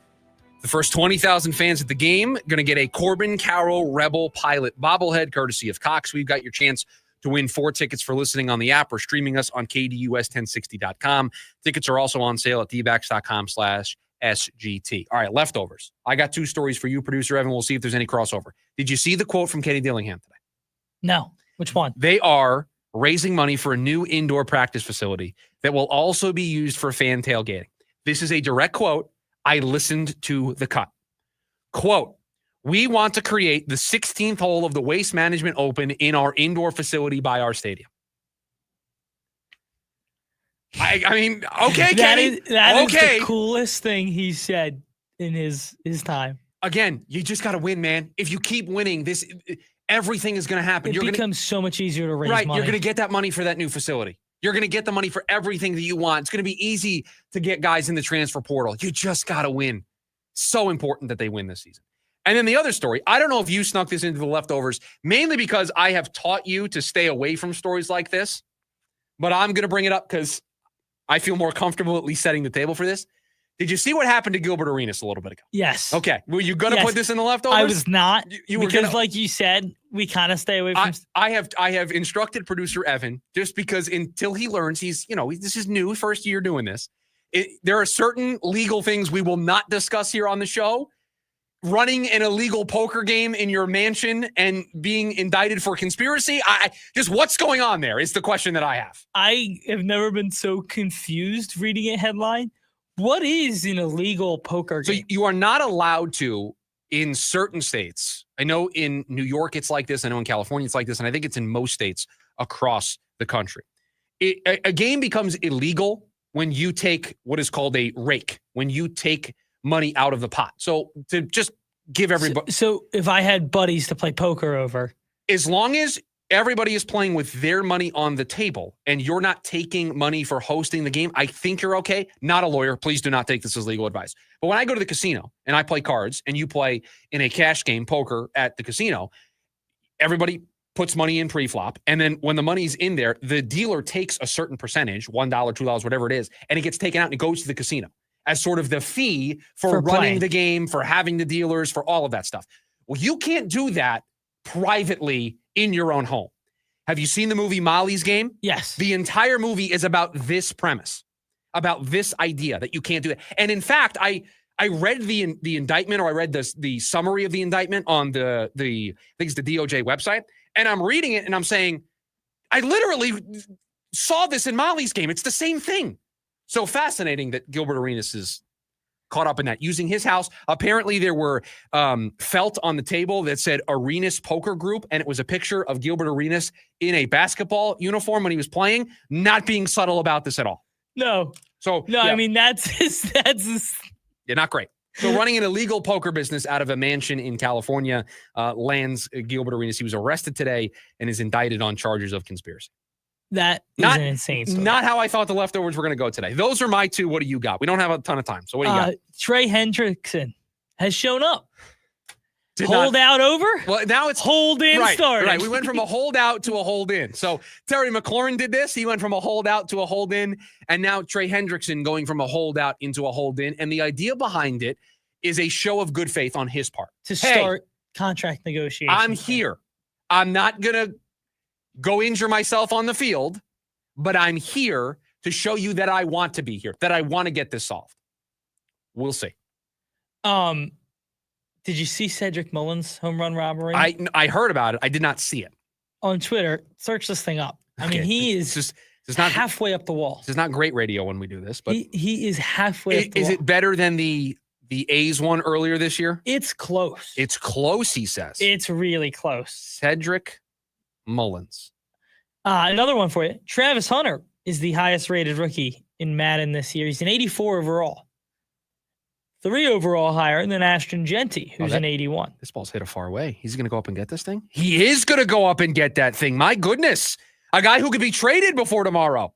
[SPEAKER 13] The first 20,000 fans at the game going to get a Corbin Carroll Rebel Pilot bobblehead, courtesy of Cox. We've got your chance to win 4 tickets for listening on the app or streaming us on KDUS1060.com. Tickets are also on sale at dbacks.com/STL. SGT. All right, leftovers. I got 2 stories for you, producer Evan. We'll see if there's any crossover. Did you see the quote from Kenny Dillingham today?
[SPEAKER 14] No. Which one?
[SPEAKER 13] They are raising money for a new indoor practice facility that will also be used for fan tailgating. This is a direct quote. I listened to the cut. Quote, "We want to create the 16th hole of the Waste Management Open in our indoor facility by our stadium." I mean, okay, Kenny.
[SPEAKER 14] That is the coolest thing he said in his time.
[SPEAKER 13] Again, you just got to win, man. If you keep winning, everything is going to happen.
[SPEAKER 14] It becomes so much easier to raise
[SPEAKER 13] money.
[SPEAKER 14] money.
[SPEAKER 13] You're going to get that money for that new facility. You're going to get the money for everything that you want. It's going to be easy to get guys in the transfer portal. You just got to win. So important that they win this season. And then the other story, I don't know if you snuck this into the leftovers, mainly because I have taught you to stay away from stories like this, but I'm going to bring it up because I feel more comfortable at least setting the table for this. Did you see what happened to Gilbert Arenas a little bit ago?
[SPEAKER 14] Yes.
[SPEAKER 13] Okay. Were you going to put this in the leftovers?
[SPEAKER 14] I was not.
[SPEAKER 13] You were
[SPEAKER 14] because, like you said, we kind of stay away from.
[SPEAKER 13] I have instructed producer Evan just because until he learns, this is new, first year doing this. There are certain legal things we will not discuss here on the show. Running an illegal poker game in your mansion and being indicted for conspiracy. Just what's going on there is the question that I have.
[SPEAKER 14] I have never been so confused reading a headline. What is an illegal poker game?
[SPEAKER 13] So you are not allowed to in certain states. I know in New York it's like this. I know in California it's like this. And I think it's in most states across the country. A game becomes illegal when you take what is called a rake, when you take money out of the pot. So to just give everybody.
[SPEAKER 14] So if I had buddies to play poker over.
[SPEAKER 13] As long as everybody is playing with their money on the table and you're not taking money for hosting the game, I think you're okay. Not a lawyer. Please do not take this as legal advice. But when I go to the casino and I play cards and you play in a cash game, poker at the casino, everybody puts money in pre-flop. And then when the money's in there, the dealer takes a certain percentage, $1, $2, whatever it is, and it gets taken out and it goes to the casino as sort of the fee for running
[SPEAKER 14] playing
[SPEAKER 13] the game, for having the dealers, for all of that stuff. Well, you can't do that privately in your own home. Have you seen the movie Molly's Game?
[SPEAKER 14] Yes.
[SPEAKER 13] The entire movie is about this premise, about this idea that you can't do that. And in fact, I read the indictment, or I read the summary of the indictment on the I think it's the DOJ website, and I'm reading it and I'm saying, I literally saw this in Molly's Game. It's the same thing. So fascinating that Gilbert Arenas is caught up in that. Using his house, apparently there were felt on the table that said Arenas Poker Group, and it was a picture of Gilbert Arenas in a basketball uniform when he was playing, not being subtle about this at all.
[SPEAKER 14] No.
[SPEAKER 13] So
[SPEAKER 14] no,
[SPEAKER 13] yeah.
[SPEAKER 14] I mean that's
[SPEAKER 13] Yeah, not great. So running an illegal poker business out of a mansion in California lands Gilbert Arenas. He was arrested today and is indicted on charges of conspiracy.
[SPEAKER 14] That is an insane story.
[SPEAKER 13] Not how I thought the leftovers were going to go today. Those are my 2. What do you got? We don't have a ton of time. So what do you got?
[SPEAKER 14] Trey Hendrickson has shown up. Holdout over?
[SPEAKER 13] Well, now it's
[SPEAKER 14] hold in starting.
[SPEAKER 13] Right. We went from a holdout to a hold in. So Terry McLaurin did this. He went from a holdout to a hold in. And now Trey Hendrickson going from a holdout into a hold in. And the idea behind it is a show of good faith on his part.
[SPEAKER 14] To start contract negotiations.
[SPEAKER 13] I'm here. I'm not going to go injure myself on the field, but I'm here to show you that I want to be here, that I want to get this solved. We'll see.
[SPEAKER 14] Did you see Cedric Mullins' home run robbery?
[SPEAKER 13] I heard about it. I did not see it.
[SPEAKER 14] On Twitter, search this thing up. I mean, he is just
[SPEAKER 13] not
[SPEAKER 14] halfway up the wall.
[SPEAKER 13] This is not great radio when we do this, but
[SPEAKER 14] he is halfway up the wall.
[SPEAKER 13] Is it better than the A's one earlier this year?
[SPEAKER 14] It's close.
[SPEAKER 13] It's close, he says.
[SPEAKER 14] It's really close.
[SPEAKER 13] Cedric Mullins.
[SPEAKER 14] Another one for you. Travis Hunter is the highest rated rookie in Madden this year. He's an 84 overall. 3 overall higher than Ashton Genty, who's an 81.
[SPEAKER 13] This ball's hit a far way. He's going to go up and get this thing? He is going to go up and get that thing. My goodness. A guy who could be traded before tomorrow.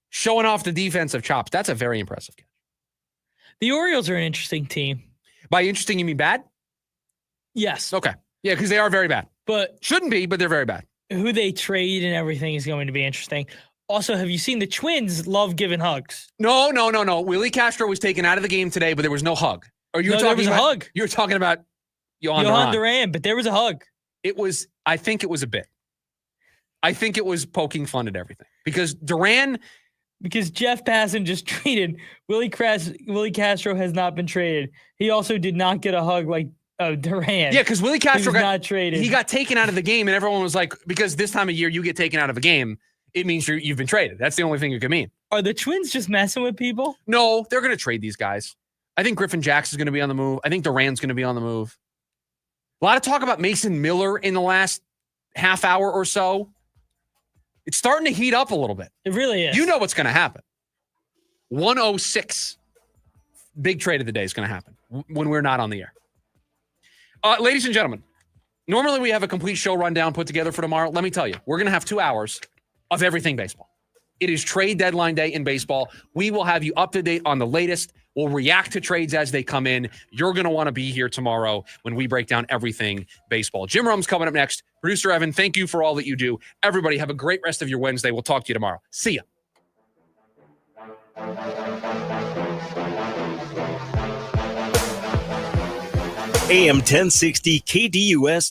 [SPEAKER 13] Showing off the defensive chops. That's a very impressive catch.
[SPEAKER 14] The Orioles are an interesting team.
[SPEAKER 13] By interesting, you mean bad?
[SPEAKER 14] Yes.
[SPEAKER 13] Okay. Yeah, because they are very bad.
[SPEAKER 14] But
[SPEAKER 13] shouldn't be, but they're very bad.
[SPEAKER 14] Who they trade and everything is going to be interesting. Also, have you seen the Twins love giving hugs?
[SPEAKER 13] No. Willie Castro was taken out of the game today, but there was no hug. Or you were talking
[SPEAKER 14] there was
[SPEAKER 13] about,
[SPEAKER 14] a hug.
[SPEAKER 13] You're talking about
[SPEAKER 14] Johan Duran, but there was a hug.
[SPEAKER 13] I think it was a bit. I think it was poking fun at everything. Because Duran
[SPEAKER 14] Because Jeff Passan just tweeted, Willie Castro has not been traded. He also did not get a hug like Durant.
[SPEAKER 13] Yeah, because Willie Castro got
[SPEAKER 14] not traded.
[SPEAKER 13] He got taken out of the game, and everyone was like, because this time of year you get taken out of a game, it means you've been traded. That's the only thing it could mean.
[SPEAKER 14] Are the Twins just messing with people?
[SPEAKER 13] No, they're going to trade these guys. I think Griffin Jackson's going to be on the move. I think Durant's going to be on the move. A lot of talk about Mason Miller in the last half hour or so. It's starting to heat up a little bit.
[SPEAKER 14] It really is.
[SPEAKER 13] You know what's going to happen. 106. Big trade of the day is going to happen when we're not on the air. Ladies and gentlemen, normally we have a complete show rundown put together for tomorrow. Let me tell you, we're going to have 2 hours of everything baseball. It is trade deadline day in baseball. We will have you up to date on the latest. We'll react to trades as they come in. You're going to want to be here tomorrow when we break down everything baseball. Jim Rum's coming up next. Producer Evan, thank you for all that you do. Everybody have a great rest of your Wednesday. We'll talk to you tomorrow. See ya.
[SPEAKER 12] AM 1060 KDUS